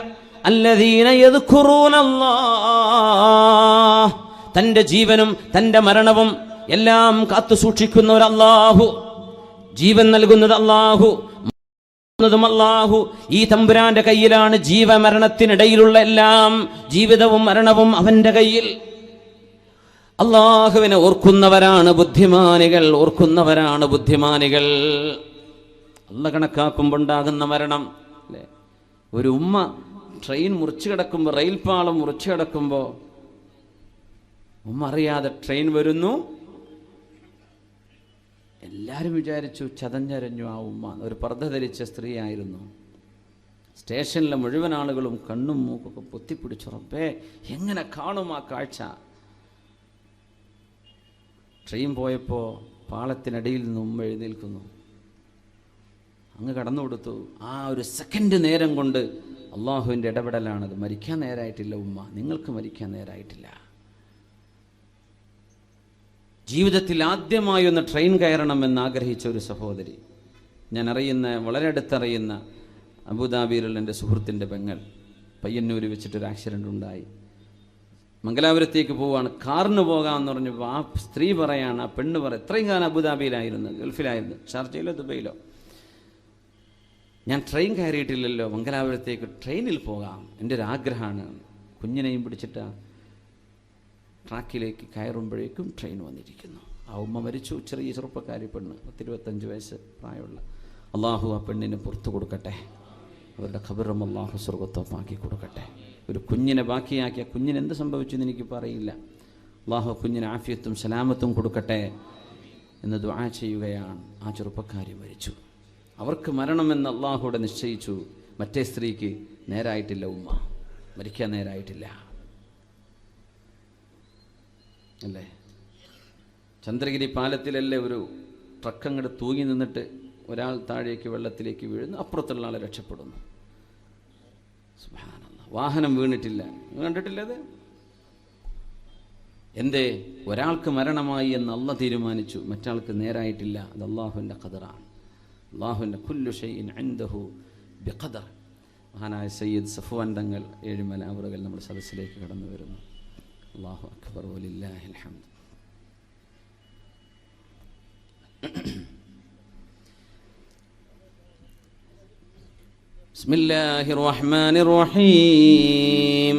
അല്ലദീന യദ്കുറൂനല്ലാഹ്, തന്റെ ജീവനും തന്റെ മരണവും എല്ലാം കാത്തു സൂക്ഷിക്കുന്ന ഒരു അല്ലാഹു, ജീവൻ നൽകുന്നത് അല്ലാഹു, അല്ലാഹു. ഈ തമ്പുരാന്റെ കയ്യിലാണ് ജീവമരണത്തിനിടയിലുള്ള എല്ലാം. ജീവിതവും മരണവും അവന്റെ കയ്യിൽ. അല്ലാഹുവിനെ ഓർക്കുന്നവരാണ് ബുദ്ധിമാനികൾ, ഓർക്കുന്നവരാണ് ബുദ്ധിമാനികൾ. അല്ലാഹ് കണക്കാക്കുമ്പോണ്ടാകുന്ന മരണം അല്ലേ? ഒരു ഉമ്മ ട്രെയിൻ മുറിച്ചു കിടക്കുമ്പോൾ, റെയിൽപാളം മുറിച്ചു കിടക്കുമ്പോൾ ഉമ്മ അറിയാതെ ട്രെയിൻ വരുന്നു. എല്ലാവരും വിചാരിച്ചു ചതഞ്ഞരഞ്ഞു ആ ഉമ്മ. ഒരു പർദ്ദ ധരിച്ച സ്ത്രീ ആയിരുന്നു. സ്റ്റേഷനിലെ മുഴുവൻ ആളുകളും കണ്ണും മൂക്കൊക്കെ പൊത്തിപ്പിടിച്ചു. റബ്ബേ, എങ്ങനെ കാണും ആ കാഴ്ച? ട്രെയിൻ പോയപ്പോൾ പാളത്തിനടിയിൽ നിന്ന് ഉമ്മ എഴുന്നേൽക്കുന്നു. അങ്ങ് കടന്നു കൊടുത്തു. ആ ഒരു സെക്കൻഡ് നേരം കൊണ്ട് അള്ളാഹുവിൻ്റെ ഇടപെടലാണത്. മരിക്കാൻ നേരായിട്ടില്ല ഉമ്മ, നിങ്ങൾക്ക് മരിക്കാൻ നേരായിട്ടില്ല. ജീവിതത്തിൽ ആദ്യമായി ഒന്ന് ട്രെയിൻ കയറണമെന്ന് ആഗ്രഹിച്ച ഒരു സഹോദരി, ഞാൻ അറിയുന്ന, വളരെ അടുത്തറിയുന്ന അബുദാബിയിലുള്ള എൻ്റെ സുഹൃത്തിൻ്റെ പെങ്ങൾ, പയ്യന്നൂർ വെച്ചിട്ടൊരു ആക്സിഡൻ്റ് ഉണ്ടായി. മംഗലാപുരത്തേക്ക് പോവുകയാണ്. കാറിന് പോകാമെന്ന് പറഞ്ഞപ്പോൾ ആ സ്ത്രീ പറയാണ്, ആ പെണ്ണ് പറയും, ഇത്രയും കാലം അബുദാബിയിലായിരുന്നു, ഗൾഫിലായിരുന്നു, ഷാർജയിലോ ദുബൈയിലോ, ഞാൻ ട്രെയിൻ കയറിയിട്ടില്ലല്ലോ, മംഗലാപുരത്തേക്ക് ട്രെയിനിൽ പോകാം, എൻ്റെ ഒരു ആഗ്രഹമാണ്. കുഞ്ഞിനെയും പിടിച്ചിട്ട് ട്രാക്കിലേക്ക് കയറുമ്പോഴേക്കും ട്രെയിൻ വന്നിരിക്കുന്നു. ആ ഉമ്മ മരിച്ചു. ചെറിയ ചെറുപ്പക്കാരി പെണ്ണ്, 25 വയസ്സ് പ്രായമുള്ള. അള്ളാഹു ആ പെണ്ണിന് പുറത്തു കൊടുക്കട്ടെ, അവരുടെ ഖബറും അള്ളാഹു സ്വർഗത്തോപ്പാക്കി കൊടുക്കട്ടെ. ഒരു കുഞ്ഞിനെ ബാക്കിയാക്കിയ കുഞ്ഞിന് എന്ത് സംഭവിച്ചെന്ന് എനിക്കിപ്പോൾ അറിയില്ല. അള്ളാഹു കുഞ്ഞിന് ആഫിയത്തും സലാമത്തും കൊടുക്കട്ടെ എന്ന് ദുആ ചെയ്യുകയാണ്. ആ ചെറുപ്പക്കാരി മരിച്ചു. അവർക്ക് മരണമെന്ന് അള്ളാഹുവിടെ നിശ്ചയിച്ചു. മറ്റേ സ്ത്രീക്ക് നേരായിട്ടില്ല, ഉമ്മ മരിക്കാൻ നേരായിട്ടില്ല അല്ലേ? ചന്ദ്രഗിരി പാലത്തിലല്ലേ ഒരു ട്രക്ക് അങ്ങോട്ട് തൂങ്ങി നിന്നിട്ട് ഒരാൾ താഴേക്ക് വെള്ളത്തിലേക്ക് വീഴുന്നു, അപ്പുറത്തുള്ള ആളെ രക്ഷപ്പെടുന്നു. സുബ്ഹാനല്ലാഹ്, വാഹനം വീണിട്ടില്ല. കണ്ടിട്ടില്ല അത്? എന്തേ? ഒരാൾക്ക് മരണമായി എന്ന് അള്ളാഹ് തീരുമാനിച്ചു, മറ്റാൾക്ക് നേരായിട്ടില്ല. അത് അള്ളാഹുവിൻ്റെ ഖദറാണ്. അള്ളാഹുവിൻ്റെ കുല്ലു ഷൈഇൻ ഇൻദഹു ബിഖദർ. മഹാനായ സയ്യിദ് സഫ്വാൻ തങ്ങൾ ഏഴുമല അവറുകൾ നമ്മുടെ സദസ്സിലേക്ക് കടന്നു വരുന്നു. അല്ലാഹു അക്ബർ വലില്ലാഹിൽ ഹംദ്. ബിസ്മില്ലാഹിർ റഹ്മാനിർ റഹീം.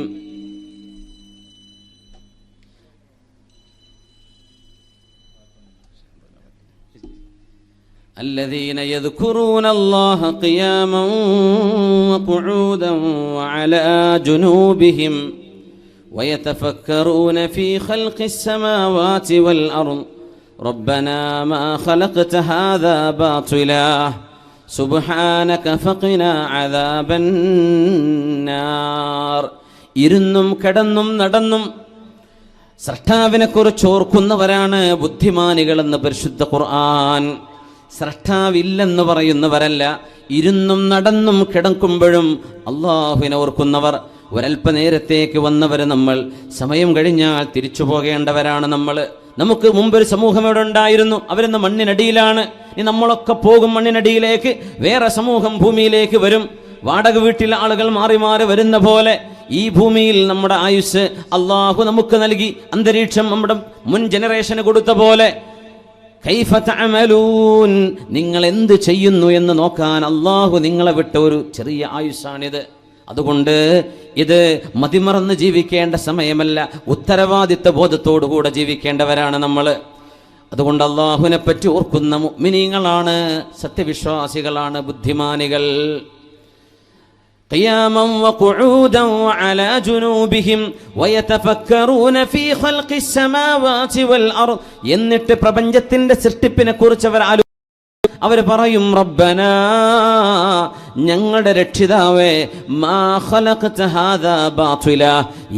الذين يذكرون الله قياما وقعودا وعلى جنوبهم ويتفكرون في خلق السماوات والأرض ربنا ما خلقت هذا باطلا سبحانك فقنا عذاب النار. ഇരുന്നും കിടന്നും നടന്നും സ്രഷ്ടാവിനെ കുറിച്ച് ഓർക്കുന്നവരാണ് ബുദ്ധിമാനികളെന്ന് പരിശുദ്ധ ഖുർആൻ. സ്രഷ്ടാവില്ലെന്ന് പറയുന്നവരല്ല, ഇരുന്നും നടന്നും കിടക്കുമ്പോഴും അള്ളാഹുവിനെ ഓർക്കുന്നവർ. ഒരല്പനേരത്തേക്ക് വന്നവർ നമ്മൾ, സമയം കഴിഞ്ഞാൽ തിരിച്ചു പോകേണ്ടവരാണ് നമ്മൾ. നമുക്ക് മുമ്പൊരു സമൂഹം ഇവിടെ ഉണ്ടായിരുന്നു, അവരെന്ന് മണ്ണിനടിയിലാണ്. ഇനി നമ്മളൊക്കെ പോകും മണ്ണിനടിയിലേക്ക്. വേറെ സമൂഹം ഭൂമിയിലേക്ക് വരും. വാടക വീട്ടിലെ ആളുകൾ മാറി മാറി വരുന്ന പോലെ ഈ ഭൂമിയിൽ നമ്മുടെ ആയുസ് അള്ളാഹു നമുക്ക് നൽകി, അന്തരീക്ഷം നമ്മുടെ മുൻ ജനറേഷന് കൊടുത്ത പോലെ കൈഫ തഅമലൂൻ, നിങ്ങൾ എന്ത് ചെയ്യുന്നു എന്ന് നോക്കാൻ അള്ളാഹു നിങ്ങളെ വിട്ട ഒരു ചെറിയ ആയുസ്സാണിത്. അതുകൊണ്ട് ഇത് മതിമറന്ന് ജീവിക്കേണ്ട സമയമല്ല, ഉത്തരവാദിത്വ ബോധത്തോടുകൂടെ ജീവിക്കേണ്ടവരാണ് നമ്മൾ. അതുകൊണ്ട് അള്ളാഹുവിനെ പറ്റി ഓർക്കുന്ന മുഅ്മിനീങ്ങളാണ്, സത്യവിശ്വാസികളാണ്, ബുദ്ധിമാനികൾ. قياما وقعودا وعلى جنوبهم ويتفكرون في خلق السماوات والأرض, എന്നിട്ട് പ്രപഞ്ചത്തിന്റെ സൃഷ്ടിപ്പിനെ കുറിച്ച് അവർ പറയും, റബ്ബനാ, ഞങ്ങളുടെ രക്ഷിതാവേ, മാ ഖലഖത ഹാദാ ബാതില,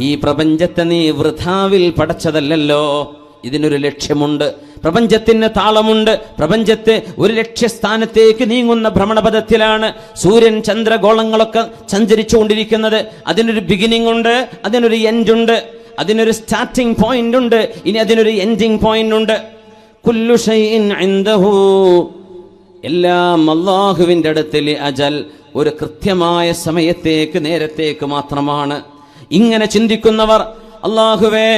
ഈ പ്രപഞ്ചത്തെ നീ വൃഥാവിൽ പടച്ചതല്ലല്ലോ, ഇതിനൊരു ലക്ഷ്യമുണ്ട്, പ്രപഞ്ചത്തിന് താളമുണ്ട്, പ്രപഞ്ചത്തെ ഒരു ലക്ഷ്യസ്ഥാനത്തേക്ക് നീങ്ങുന്ന ഭ്രമണപഥത്തിലാണ് സൂര്യൻ ചന്ദ്രഗോളങ്ങളൊക്കെ സഞ്ചരിച്ചു കൊണ്ടിരിക്കുന്നത്. അതിനൊരു ബിഗിനിങ് ഉണ്ട്, അതിനൊരു എൻഡ് ഉണ്ട്, അതിനൊരു സ്റ്റാർട്ടിംഗ് പോയിന്റ് ഉണ്ട്, ഇനി അതിനൊരു എൻഡിങ് പോയിന്റ് ഉണ്ട്. കുല്ലു ഷൈഇൻ ഇൻദഹു, എല്ലാം അല്ലാഹുവിൻ്റെ അടുത്തിൽ അജൽ, ഒരു കൃത്യമായ സമയത്തേക്ക് നേരത്തേക്ക് മാത്രമാണ്. ഇങ്ങനെ ചിന്തിക്കുന്നവർ അല്ലാഹുവേ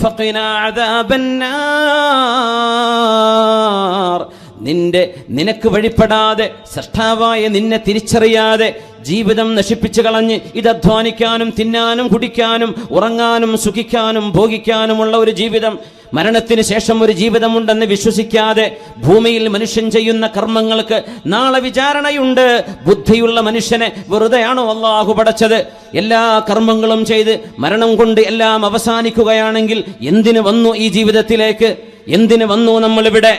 ഫഖിനാ അദാബന്നാർ, നിനക്ക് വഴിപ്പെടാതെ, സൃഷ്ടാവായ നിന്നെ തിരിച്ചറിയാതെ ജീവിതം നശിപ്പിച്ചു കളഞ്ഞ് ഇത് അധ്വാനിക്കാനും തിന്നാനും കുടിക്കാനും ഉറങ്ങാനും സുഖിക്കാനും ഭോഗിക്കാനുമുള്ള ഒരു ജീവിതം, മരണത്തിന് ശേഷം ഒരു ജീവിതമുണ്ടെന്ന് വിശ്വസിക്കാതെ ഭൂമിയിൽ മനുഷ്യൻ ചെയ്യുന്ന കർമ്മങ്ങൾക്ക് നാളെ വിചാരണയുണ്ട്. ബുദ്ധിയുള്ള മനുഷ്യനെ വെറുതെയാണോ അല്ലാഹു പടച്ചത്? എല്ലാ കർമ്മങ്ങളും ചെയ്ത് മരണം കൊണ്ട് എല്ലാം അവസാനിക്കുകയാണെങ്കിൽ എന്തിനു വന്നു ഈ ജീവിതത്തിലേക്ക്? എന്തിനു വന്നു നമ്മളിവിടെ?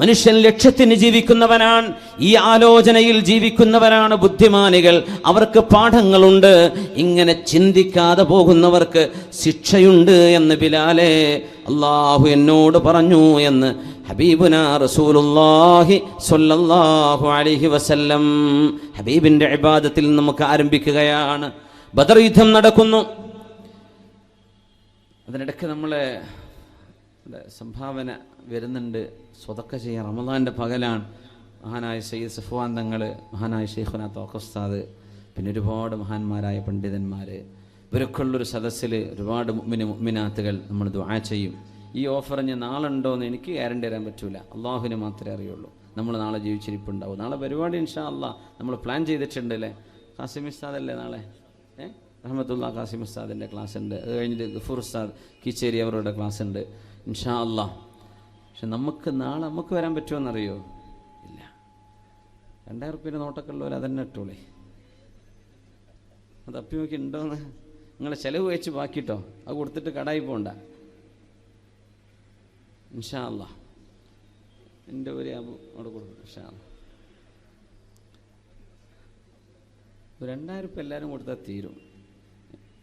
മനുഷ്യൻ ലക്ഷ്യത്തിന് ജീവിക്കുന്നവനാണ്, ഈ ആലോചനയിൽ ജീവിക്കുന്നവരാണ് ബുദ്ധിമാനികൾ. അവർക്ക് പാഠങ്ങളുണ്ട്. ഇങ്ങനെ ചിന്തിക്കാതെ പോകുന്നവർക്ക് ശിക്ഷയുണ്ട് എന്ന് ബിലാലെ അല്ലാഹു എന്നോട് പറഞ്ഞു എന്ന് ഹബീബുനാ റസൂലുള്ളാഹി സ്വല്ലല്ലാഹു അലൈഹി വസല്ലം. ഹബീബിന്റെ ഇബാദത്തിൽ നമുക്ക് ആരംഭിക്കുകയാണ്. ബദർ യുദ്ധം നടക്കുന്നു. അതിനിടയ്ക്ക് നമ്മളെ സംഭാവന വരുന്നുണ്ട്, സ്വതക്ക ചെയ്യാൻ. റമദാൻ്റെ പകലാണ്. മഹാനായ സയ്യിദ് സഫ്വാൻ തങ്ങൾ, മഹാനായ ശൈഖുനാ തോഖഫ് ഉസ്താദ്, പിന്നെ ഒരുപാട് മഹാന്മാരായ പണ്ഡിതന്മാർ, ഇവരൊക്കെ ഉള്ളൊരു സദസ്സിൽ ഒരുപാട് മുഅ്മിനാത്തുകൾ നമ്മൾ ദുആ ചെയ്യും. ഈ ഓഫർ ഞാൻ നാളെ ഉണ്ടോയെന്ന് എനിക്ക് ഗ്യാരണ്ടി തരാൻ പറ്റൂല, അള്ളാഹുവിന് മാത്രമേ അറിയുള്ളൂ. നമ്മൾ നാളെ ജീവിച്ചിരിപ്പുണ്ടാവും. നാളെ പരിപാടി ഇൻഷാ അല്ലാഹ് നമ്മൾ പ്ലാൻ ചെയ്തിട്ടുണ്ട് അല്ലേ? ഖാസിം ഉസ്താദല്ലേ നാളെ? റഹ്മത്തുള്ള ഖാസിം ഉസ്താദിൻ്റെ ക്ലാസ് ഉണ്ട്. അത് കഴിഞ്ഞിട്ട് ഗഫൂർ ഉസ്താദ് കീച്ചേരി അവരുടെ ക്ലാസ് ഉണ്ട് ഇൻഷാ അല്ലാഹ്. പക്ഷെ നമുക്ക് നാളെ നമുക്ക് വരാൻ പറ്റുമോയെന്നറിയോ? ഇല്ല. 2000 റുപ്യേൻ്റെ നോട്ടൊക്കെ ഉള്ളവർ അതന്നെ ഇട്ടോളേ. അത് തപ്പി നോക്കി ഉണ്ടോയെന്ന് നിങ്ങളെ ചിലവ് വെച്ച് ബാക്കിട്ടോ, അത് കൊടുത്തിട്ട് കടായി പോകണ്ട ഇൻഷാ അല്ലാഹ്. എൻ്റെ ഒരു അവിടെ കൊടുക്കും ഇൻഷാ അല്ലാഹ്. 2000 റുപ്യ എല്ലാവരും കൊടുത്താൽ തീരും.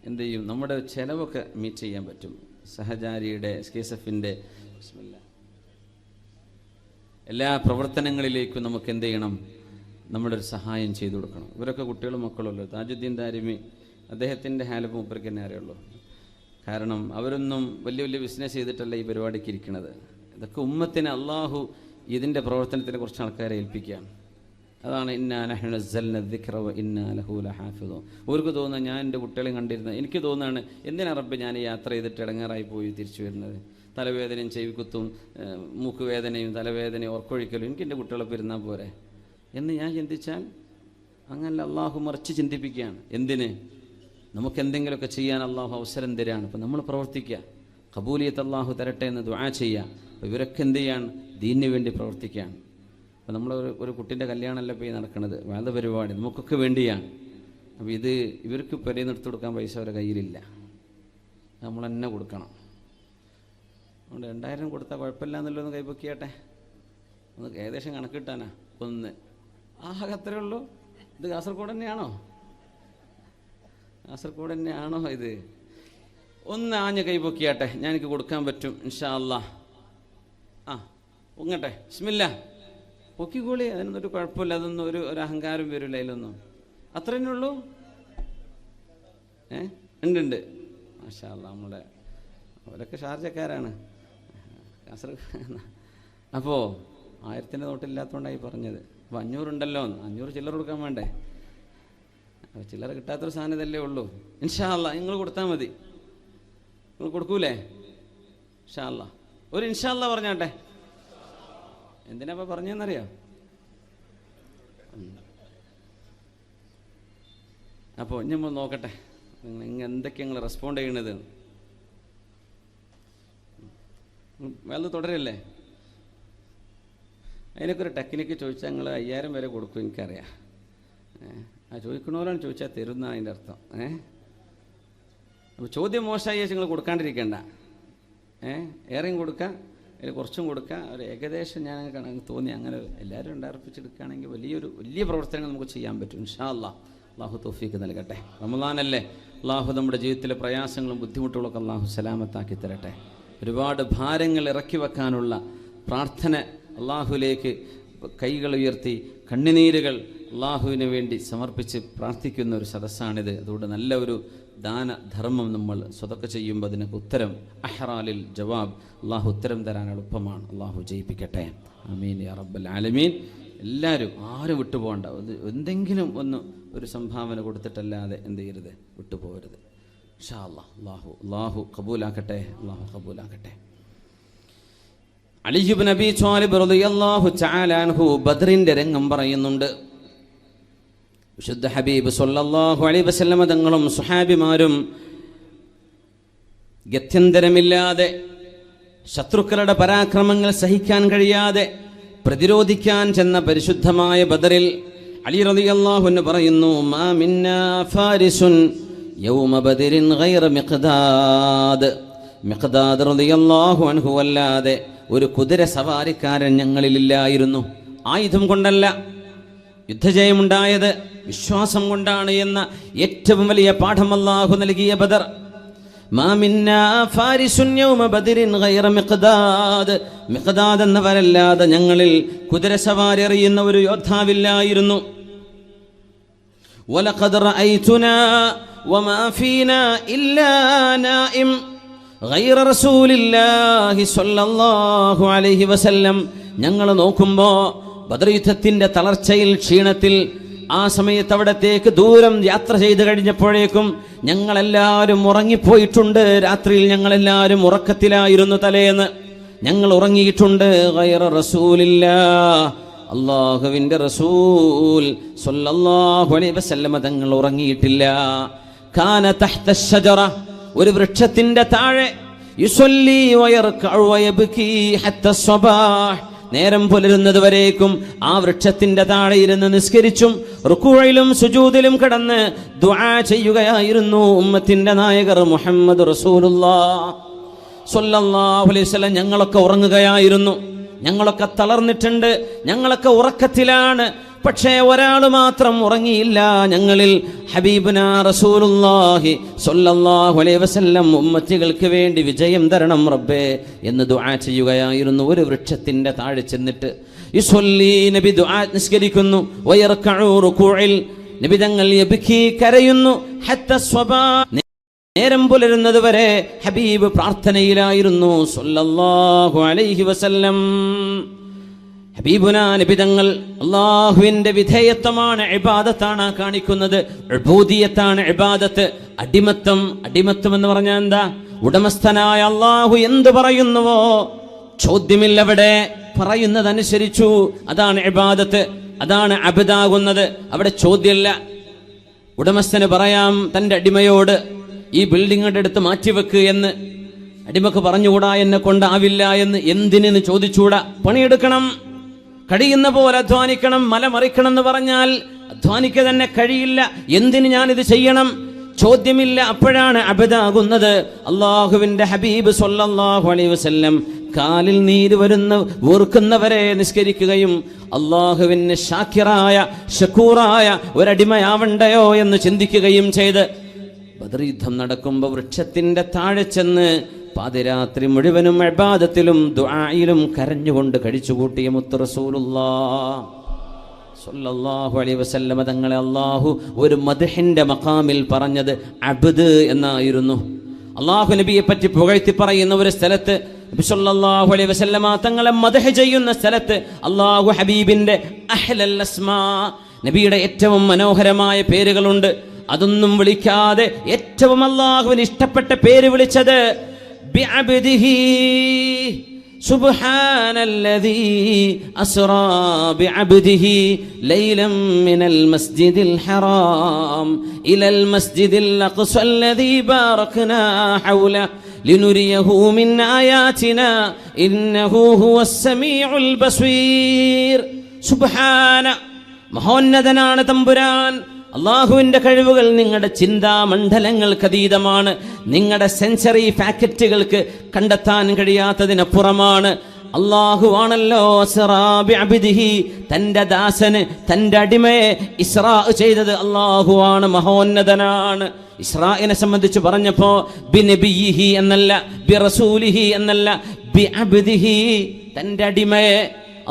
എന്ത് ചെയ്യും? നമ്മുടെ ചിലവൊക്കെ മീറ്റ് ചെയ്യാൻ പറ്റും. സഹചാരിയുടെ SKSF-ൻ്റെ എല്ലാ പ്രവർത്തനങ്ങളിലേക്കും നമുക്ക് എന്ത് ചെയ്യണം? നമ്മുടെ ഒരു സഹായം ചെയ്തു കൊടുക്കണം. ഇവരൊക്കെ കുട്ടികളും മക്കളുമല്ലോ. താജുദ്ദീൻ ദാരിമി, അദ്ദേഹത്തിൻ്റെ ഹാലപ്പ് മൂപ്പർക്ക് തന്നെ അറിയുള്ളൂ. കാരണം അവരൊന്നും വലിയ വലിയ ബിസിനസ് ചെയ്തിട്ടല്ല ഈ പരിപാടിക്ക് ഇരിക്കുന്നത്. ഇതൊക്കെ ഉമ്മത്തിന് അള്ളാഹു ഇതിൻ്റെ പ്രവർത്തനത്തിനെ കുറച്ച് ആൾക്കാരെ ഏൽപ്പിക്കുകയാണ്. അതാണ് ഇന്നാ നഹ്നു നസ്സൽന ദിക്റ വ ഇന്നാ ലഹു ലഹാഫിദൂൻ. അവർക്ക് തോന്നുന്നത് ഞാൻ എൻ്റെ കുട്ടികളെ കണ്ടിരുന്നത്, എനിക്ക് തോന്നുകയാണ് എന്തിനാ റബ്ബ് ഞാൻ ഈ യാത്ര ചെയ്തിട്ട് ഇടങ്ങാറായി പോയി തിരിച്ചു വരുന്നത്? തലവേദനയും ചെവിക്കുത്തും മൂക്കുവേദനയും തലവേദനയും ഓർക്കൊഴിക്കലും എനിക്ക് എൻ്റെ കുട്ടികളെ ഇരുന്നാൽ പോരെ എന്ന് ഞാൻ ചിന്തിച്ചാൽ അങ്ങനെ അള്ളാഹു മറിച്ച് ചിന്തിപ്പിക്കുകയാണ്. എന്തിന്? നമുക്ക് എന്തെങ്കിലുമൊക്കെ ചെയ്യാൻ അള്ളാഹു അവസരം തരാണ്. അപ്പോൾ നമ്മൾ പ്രവർത്തിക്കുക, ഖബൂലിയത്ത് അള്ളാഹു തരട്ടെ എന്ന് ദുആ ചെയ്യുക. അപ്പോൾ ഇവരൊക്കെ എന്ത് ചെയ്യാണ്? ദീനിന് വേണ്ടി പ്രവർത്തിക്കുകയാണ്. അപ്പോൾ നമ്മൾ ഒരു കുട്ടീൻ്റെ കല്യാണമല്ല പോയി നടക്കുന്നത്, വേണ്ട പരിപാടി നമുക്കൊക്കെ വേണ്ടിയാണ്. അപ്പോൾ ഇത് ഇവർക്ക് പെരയിൽ നിർത്തി കൊടുക്കാൻ പൈസ അവരുടെ കയ്യിലില്ല, നമ്മൾ തന്നെ കൊടുക്കണം. അതുകൊണ്ട് 2000 കൊടുത്താൽ കുഴപ്പമില്ല എന്നുള്ളതൊന്ന് കൈപ്പൊക്കിയാട്ടെ. ഒന്ന് ഏകദേശം കണക്ക് കിട്ടാനാ ഒന്ന്. ആകെ അത്രേ ഉള്ളൂ. ഇത് കാസർഗോഡ് തന്നെയാണോ? കാസർഗോഡ് തന്നെയാണോ ഇത്? ഒന്ന് ആഞ്ഞ് കൈപ്പൊക്കിയാട്ടെ, ഞാൻ എനിക്ക് കൊടുക്കാൻ പറ്റും ഇൻഷാ അല്ലാഹ്. പൊങ്ങട്ടെ, ബിസ്മില്ലാ. പൊക്കിക്കോളി, അതിനൊന്നൊരു കുഴപ്പമില്ല. അതൊന്നും ഒരു അഹങ്കാരം വരില്ല അതിലൊന്നും. അത്ര തന്നെ ഉള്ളൂ. ഉണ്ട് മാഷാ അല്ലാഹ്. നമ്മുടെ അവരൊക്കെ ഷാർജക്കാരാണ്, കാസർഗോഡ്. അപ്പോൾ 1000-ൻ്റെ നോട്ടില്ലാത്തതുകൊണ്ടായി പറഞ്ഞത്. അപ്പോൾ 500 ഉണ്ടല്ലോ, 500 ചില്ലറ കൊടുക്കാൻ വേണ്ടേ? ചില്ലറ കിട്ടാത്തൊരു സാധനം ഇതല്ലേ ഉള്ളൂ. ഇൻഷാ അല്ലാ നിങ്ങൾ കൊടുത്താൽ മതി. നിങ്ങൾ കൊടുക്കൂലേ? ഇൻഷാ അല്ലാ ഒരു ഇൻഷാ അല്ലാ പറഞ്ഞാട്ടെ. എന്തിനാ ഇപ്പം പറഞ്ഞതെന്നറിയാം? അപ്പോൾ ഇനി നമ്മൾ നോക്കട്ടെ നിങ്ങൾ എന്തൊക്കെ നിങ്ങൾ റെസ്പോണ്ട് ചെയ്യണത്. വേറെ തുടരല്ലേ? അതിനൊക്കെ ഒരു ടെക്നിക്ക് ചോദിച്ചാൽ ഞങ്ങൾ 5000 വരെ കൊടുക്കും, എനിക്കറിയാം. ആ ചോദിക്കണോരാണ് ചോദിച്ചാൽ തരുന്ന അതിൻ്റെ അർത്ഥം. അപ്പോൾ ചോദ്യം മോശമായി നിങ്ങൾ കൊടുക്കാണ്ടിരിക്കേണ്ട. ഏറെയും കൊടുക്കുക, അതിൽ കുറച്ചും കൊടുക്കുക. ഒരു ഏകദേശം ഞാൻ തോന്നി അങ്ങനെ എല്ലാവരും ഉണ്ടാർപ്പിച്ചെടുക്കുകയാണെങ്കിൽ വലിയ പ്രവർത്തനങ്ങൾ നമുക്ക് ചെയ്യാൻ പറ്റും. ഇൻഷാ അല്ലാ അള്ളാഹു തൗഫീക്ക് നൽകട്ടെ. റമളാനല്ലേ, അള്ളാഹു നമ്മുടെ ജീവിതത്തിലെ പ്രയാസങ്ങളും ബുദ്ധിമുട്ടുകളൊക്കെ അള്ളാഹു സലാമത്താക്കി തരട്ടെ. ഒരുപാട് ഭാരങ്ങൾ ഇറക്കി വെക്കാനുള്ള പ്രാർത്ഥന അള്ളാഹുലേക്ക് കൈകൾ ഉയർത്തി കണ്ണുനീരുകൾ അള്ളാഹുവിന് വേണ്ടി സമർപ്പിച്ച് പ്രാർത്ഥിക്കുന്ന ഒരു സദസ്സാണിത്. അതുകൊണ്ട് നല്ല ഒരു ദാനധർമ്മം നമ്മൾ സ്വതക്ക ചെയ്യുമ്പോൾ അതിനൊക്കെ ഉത്തരം അഹ്റാലിൽ ജവാബ്, അള്ളാഹു ഉത്തരം തരാൻ എളുപ്പമാണ്. അള്ളാഹു ജയിപ്പിക്കട്ടെ. ആമീൻ യാ റബ്ബൽ ആലമീൻ. എല്ലാവരും ആരും വിട്ടുപോകണ്ട. എന്തെങ്കിലും ഒരു സംഭാവന കൊടുത്തിട്ടല്ലാതെ എന്ത് ചെയ്യരുത്, വിട്ടുപോകരുത്. ഇൻഷാ അല്ലാഹ് അള്ളാഹു കബൂലാക്കട്ടെ. അള്ളാഹു കബൂലാക്കട്ടെ. അലി ഇബ്നു അബീ ത്വാലിബ് റളിയല്ലാഹു തആല അൻഹു ബദ്റിന്റെ രംഗം പറയുന്നുണ്ട്. വിശുദ്ധ ഹബീബ് സല്ലല്ലാഹു അലൈഹി വസല്ലം തങ്ങളും സുഹാബിമാരും ഗത്യന്തരമില്ലാതെ ശത്രുക്കളുടെ പരാക്രമങ്ങൾ സഹിക്കാൻ കഴിയാതെ പ്രതിരോധിക്കാൻ ചെന്ന പരിശുദ്ധമായ ബദറിൽ അലി റളിയല്ലാഹു അൻഹു പറയുന്നു, മാ മിന്നാ ഫാരിസുൻ യൗമ ബദരിൻ ഗൈറ മിഖ്ദാദ്. മിഖ്ദാദ് റളിയല്ലാഹു അൻഹു അല്ലാതെ ഒരു കുതിര സവാരിക്കാരൻ ഞങ്ങളിലില്ലായിരുന്നു. ആയുധം കൊണ്ടല്ല യുദ്ധജയമുണ്ടായത്, വിശ്വാസം കൊണ്ടാണ് എന്ന ഏറ്റവും വലിയ പാഠം അല്ലാഹു നൽകിയ ബദർ. മാ മിന്നാ ഫാരിസുൻ യൗമ ബദരിൻ ഗൈറ മിഖ്ദാദ്. മിഖ്ദാദ് എന്നവരല്ലാതെ ഞങ്ങളിൽ കുതിര സവാരി അറിയുന്ന ഒരു യോദ്ധാവില്ലായിരുന്നു. വലഖദ് റഅയ്തുനാ വമാ ഫീനാ ഇല്ലാ നായിം ഗൈറ റസൂലില്ലാഹി സ്വല്ലല്ലാഹു അലൈഹി വസല്ലം. ഞങ്ങൾ നോക്കുമ്പോൾ ബദർ യുദ്ധത്തിന്റെ തളർച്ചയിൽ, ക്ഷീണത്തിൽ, ആ സമയത്ത് അവിടത്തേക്ക് ദൂരം യാത്ര ചെയ്ത് കഴിഞ്ഞപ്പോഴേക്കും ഞങ്ങളെല്ലാവരും ഉറങ്ങിപ്പോയിട്ടുണ്ട്. രാത്രിയിൽ ഞങ്ങളെല്ലാവരും ഉറക്കത്തിലായിരുന്നു. തലേന്ന് ഞങ്ങൾ ഉറങ്ങിയിട്ടുണ്ട്. ഗൈറ റസൂലില്ലാഹ്, അല്ലാഹുവിന്റെ റസൂൽ സ്വല്ലല്ലാഹു അലൈഹി വസല്ലം തങ്ങൾ ഉറങ്ങിയിട്ടില്ല. കാന തഹ്ത അശ്ശജറ, ഒരു വൃക്ഷത്തിന്റെ താഴെ, യുസല്ലി വയർകഉ വയബ്കി ഹത്ത സ്വബാഹ്, നേരം പുലരുന്നത് വരേക്കും ആ വൃക്ഷത്തിന്റെ താഴെ ഇരുന്ന് നിസ്കരിച്ചും റുകൂഇലും സുജൂദിലും കിടന്ന് ദുആ ചെയ്യുകയായിരുന്നു ഉമ്മത്തിന്റെ നായകർ മുഹമ്മദ് റസൂലുള്ളാഹ് സ്വല്ലല്ലാഹു അലൈഹി വസല്ലം. ഞങ്ങളൊക്കെ ഉറങ്ങുകയായിരുന്നു, ഞങ്ങളൊക്കെ തളർന്നിട്ടുണ്ട്, ഞങ്ങളൊക്കെ ഉറക്കത്തിലാണ്. പക്ഷേ ഒരാൾ മാത്രം ഉറങ്ങിയില്ല. ഞങ്ങളിൽ ഹബീബുനാ റസൂലുള്ളാഹി സ്വല്ലല്ലാഹു അലൈഹി വസല്ലം ഉമ്മത്തികൾക്ക് വേണ്ടി വിജയം തരണം റബ്ബേ എന്ന് ദുആ ചെയ്യുകയായിരുന്നു. ഒരു വൃക്ഷത്തിന്റെ താഴെ ചെന്നിട്ട് യുസല്ലി, നബി ദുആ നിസ്കരിക്കുന്നു. വയർകഉ റുകൂഇൽ, നബി തങ്ങൾ യബ്കി, കരയുന്നു. ഹത്ത സ്വബാ, നേരം പുലരുന്നത് വരെ ഹബീബ് പ്രാർത്ഥനയിലായിരുന്നു സ്വല്ലല്ലാഹു അലൈഹി വസല്ലം. ഹബീബുനാ നബി തങ്ങൾ അല്ലാഹുവിന്റെ വിധേയത്വമാണ്, ഇബാദത്താണ് കാണിക്കുന്നത്. ഉബൂദിയത്താണ് ഇബാദത്ത്. അടിമത്തം എന്ന് പറഞ്ഞാൽ എന്താ? ഉടമസ്ഥനായ അല്ലാഹു എന്ത് പറയുന്നുവോ ചോദ്യമില്ലവിടെ, പറയുന്നതനുസരിച്ചു. അതാണ് ഇബാദത്ത്, അതാണ് അബ്ദാകുന്നത്. അവിടെ ചോദ്യമല്ല. ഉടമസ്ഥന് പറയാം തൻ്റെ അടിമയോട് ഈ ബിൽഡിങ്ങിന്റെ അടുത്ത് മാറ്റിവെക്ക് എന്ന്. അടിമക്ക് പറഞ്ഞുകൂടാ, എന്നെ കൊണ്ടാവില്ല എന്ന്. എന്തിനെന്ന് ചോദിച്ചുകൂടാ. പണിയെടുക്കണം, കഴിയുന്ന പോലെ അധ്വാനിക്കണം. മലമറിക്കണം എന്ന് പറഞ്ഞാൽ അധ്വാനിക്കുക തന്നെ കഴിയില്ല. എന്തിന് ഞാനിത് ചെയ്യണം? ചോദ്യമില്ല. അപ്പോഴാണ് അബദാകുന്നത്. അള്ളാഹുവിന്റെ ഹബീബ് സ്വല്ലല്ലാഹു അലൈഹി വസല്ലം കാലിൽ നീര് വീർക്കുന്നവരെ നിസ്കരിക്കുകയും അള്ളാഹുവിന് ഷാക്കിറായ ഷക്കൂറായ ഒരടിമയാവണ്ടയോ എന്ന് ചിന്തിക്കുകയും ചെയ്ത് ബദർ യുദ്ധം നടക്കുമ്പോൾ വൃക്ഷത്തിന്റെ താഴെ ചെന്ന് പാതിരാത്രി മുഴുവനും ഇബാദത്തിലും ദുആയിലും കരഞ്ഞുകൊണ്ട് കഴിച്ചുകൂട്ടിയ മുത്ത് റസൂലുള്ളാഹ് സ്വല്ലല്ലാഹു അലൈഹി വസല്ലം തങ്ങളെ അല്ലാഹു ഒരു മദ്ഹിന്റെ മഖാമിൽ പറഞ്ഞത് അബ്ദ് എന്നായിരുന്നു. അല്ലാഹു നബിയെ പറ്റി പുകഴ്ത്തി പറയുന്ന ഒരു സ്ഥലത്ത് നബി സല്ലല്ലാഹു അലൈഹി വസല്ലമ തങ്ങളെ മദ്ഹ് ചെയ്യുന്ന സ്ഥലത്ത് അല്ലാഹു ഹബീബിന്റെ അഹ്ലൽ അസ്മാ, നബിയുടെ ഏറ്റവും മനോഹരമായ പേരുകളുണ്ട്. അതൊന്നും വിളിക്കാതെ ഏറ്റവും അല്ലാഹുവിന് ഇഷ്ടപ്പെട്ട പേര് വിളിച്ചത് ബിഅബ്ദിഹി സുബ്ഹാനല്ലദീ അസ്റാ ബിഅബ്ദിഹി ലൈലൻ മിനൽ മസ്ജിദിൽ ഹറാം ഇലൽ മസ്ജിദിൽ അഖ്സല്ലദീ ബാറക്നാ ഹൗല ലിനുരിയഹു മിൻ ആയാതിനാ ഇന്നഹു ഹുവസ് സമീഉൽ ബസീർ. സുബ്ഹാന, മഹോന്നതനാണ് തമ്പുരാൻ. അള്ളാഹുവിൻ്റെ കഴിവുകൾ നിങ്ങളുടെ ചിന്താമണ്ഡലങ്ങൾക്ക് അതീതമാണ്. നിങ്ങളുടെ സെൻസറി ഫാക്കറ്റുകൾക്ക് കണ്ടെത്താൻ കഴിയാത്തതിനപ്പുറമാണ്. അള്ളാഹുവാണല്ലോ ഇസ്റാ ബിഅബ്ദിഹി, തൻ്റെ ദാസന്, തൻ്റെ അടിമയെ ഇസ്റാ ചെയ്തത് അള്ളാഹുവാണ്, മഹോന്നതനാണ്. ഇസ്രായിനെ സംബന്ധിച്ച് പറഞ്ഞപ്പോ ബിനബിയിഹി എന്നല്ല, ബിറസൂലിഹി എന്നല്ല, ബിഅബ്ദിഹി, തൻ്റെ അടിമയെ,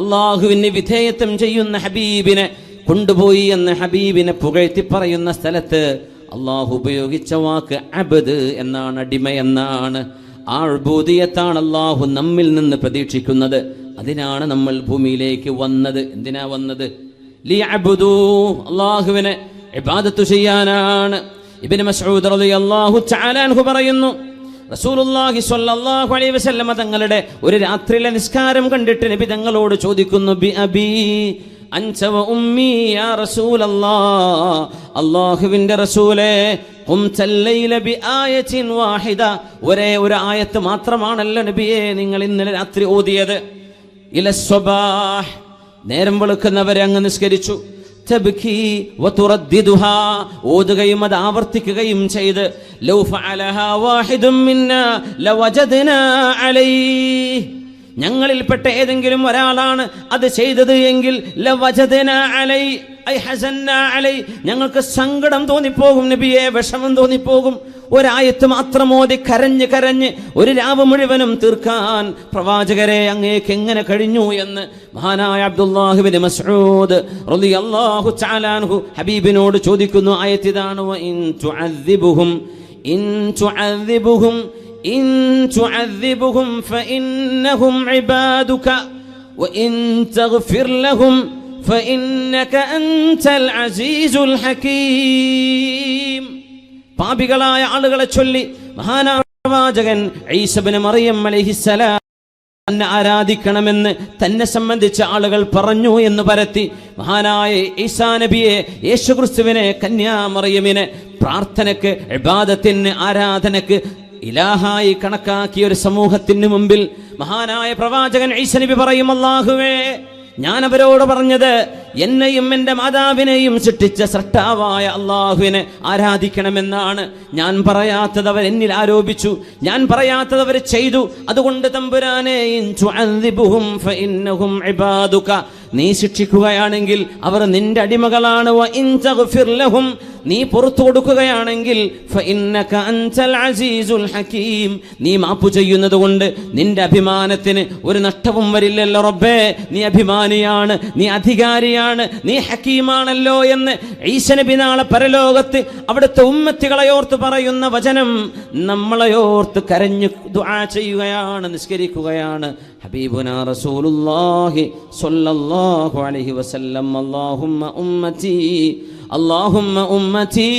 അള്ളാഹുവിന് വിധേയത്വം ചെയ്യുന്ന ഹബീബിനെ കൊണ്ടുപോയി എന്ന് ഹബീബിനെ പുകഴ്ത്തി പറയുന്ന സ്ഥലത്ത് അള്ളാഹു ഉപയോഗിച്ച വാക്ക് അബ്ദ് എന്നാണ്, അടിമ എന്നാണ്. ആ ഉബൂദിയത്താണ് അള്ളാഹു നമ്മിൽ നിന്ന് പ്രതീക്ഷിക്കുന്നത്. അതിനാണ് നമ്മൾ ഭൂമിയിലേക്ക് വന്നത്. എന്തിനാ വന്നത്? ലിയഅബ്ദൂ, അള്ളാഹുവിനെ ഇബാദത്ത് ചെയ്യാനാണ്. ഇബ്നു മസ്ഊദ് റളിയല്ലാഹു തആല അൻഹു പറയുന്നു, റസൂലുള്ളാഹി സ്വല്ലല്ലാഹു അലൈഹി വസല്ലമ തങ്ങളുടെ ഒരു രാത്രിയിലെ നിസ്കാരം കണ്ടിട്ട് നബി തങ്ങളോട് ചോദിക്കുന്നു, ബി അബി അൻത വ ഉമ്മി യാ റസൂലല്ലാഹ്, അല്ലാഹുവിൻ്റെ റസൂലേ, ഖുംതൽ ലൈല ബി ആയത്തിൻ വാഹിദ, ഒരേ ഒരു ആയത്ത് മാത്രമാണല്ലോ നബിയെ നിങ്ങൾ ഇന്നലെ രാത്രി ഓതിയത്. ഇലസ്വബാഹ്, നേരം വെളുക്കുന്നവരെ അങ്ങ് നിസ്കരിച്ചു. തബ്കി വതുറദ്ദിദുഹാ, ഓതുകയും അത് ആവർത്തിക്കുകയും ചെയ്ത്. ലൗ ഫഅലഹാ വാഹിദും മിന്നാ ലവജദ്നാ അലൈഹി, ഞങ്ങളിൽപ്പെട്ട ഏതെങ്കിലും ഒരാളാണ് അത് ചെയ്തത് എങ്കിൽ ലവജദ്നാ അലൈഹി ഐ ഹസന്നാ അലൈഹി, ഞങ്ങൾക്ക് സങ്കടം തോന്നിപ്പോകും നബിയെ, വിഷമം തോന്നിപ്പോകും. ഒരായത്ത് മാത്രം ഓതി കരഞ്ഞ് കരഞ്ഞ് ഒരു രാവ് മുഴുവനും തീർക്കാൻ പ്രവാചകരെ അങ്ങേക്ക് എങ്ങനെ കഴിഞ്ഞു എന്ന് മഹാനായ അബ്ദുല്ലാഹ് ഇബ്നു മസ്ഊദ് റളിയല്ലാഹു തആല അൻഹു ഹബീബിനോട് ചോദിക്കുന്നു. ആയത്ത് ഇതാണ്, ഇൻ തുഅദ്ദിബുഹും ഫഇന്നഹും ഇബാദുക വഇൻ തഗ്ഫിർ ലഹും ഫഇന്നക അൻതൽ അസീസുൽ ഹകീം. പാപികളായ ആളുകളെ ചൊല്ലി മഹാനായ പ്രവാചകൻ ഈസ ഇബ്നു മറിയം അലൈഹിസ്സലാം തന്നെ ആരാധിക്കണമെന്ന് തന്നെ സംബന്ധിച്ച ആളുകൾ പറഞ്ഞു എന്ന് പരത്തി മഹാനായ ഈസാ നബിയെ, യേശുക്രിസ്തുവിനെ, കന്യാമറിയമിനെ പ്രാർത്ഥനയ്ക്ക്, ഇബാദത്തിന്, ആരാധനയ്ക്ക് ഇലാഹായി കണക്കാക്കിയ ഒരു സമൂഹത്തിന് മുമ്പിൽ മഹാനായ പ്രവാചകൻ ഈസ നബി പറയും, അല്ലാഹുവേ, ഞാൻ അവരോട് പറഞ്ഞത് എന്നെയും എൻ്റെ മാതാവിനെയും സൃഷ്ടിച്ച സൃഷ്ടാവായ അള്ളാഹുവിനെ ആരാധിക്കണമെന്നാണ്. ഞാൻ പറയാത്തത് അവർ എന്നിൽ ആരോപിച്ചു, ഞാൻ പറയാത്തത് അവർ ചെയ്തു. അതുകൊണ്ട് തമ്പുരാനെ, ഇൻ തുഅദ്ദിബുഹും ഫഇന്നഹും ഇബാദുക, നീ ശിക്ഷിക്കുകയാണെങ്കിൽ അവർ നിന്റെ അടിമകളാണ്. വ ഇൻ തഗ്ഫിർ ലഹും, നീ പുറത്തു കൊടുക്കുകയാണെങ്കിൽ ഫഇന്നക അൻതൽ അസീസുൽ ഹകീം, നീ മാപ്പ് ചെയ്യുന്നത് കൊണ്ട് നിന്റെ അഭിമാനത്തിന് ഒരു നഷ്ടവും വരില്ലല്ലോ റബ്ബേ. നീ അഭിമാനിയാണ്, നീ അധികാരിയാണ്, നീ ഹക്കീമാണല്ലോ എന്ന് ഈസ നബി നാളെ പരലോകത്ത് അവിടുത്തെ ഉമ്മത്തികളെ ഓർത്ത് പറയുന്ന വചനം നമ്മളെയോർത്ത് കരഞ്ഞു ദുആ ചെയ്യുകയാണ്, നിസ്കരിക്കുകയാണ് ഹബീബുനാ റസൂലുള്ളാഹി സ്വല്ലല്ലാഹു അലൈഹി വസല്ലം. അല്ലാഹുമ്മ ഉമ്മത്തി, അല്ലാഹുമ്മ ഉമ്മത്തി,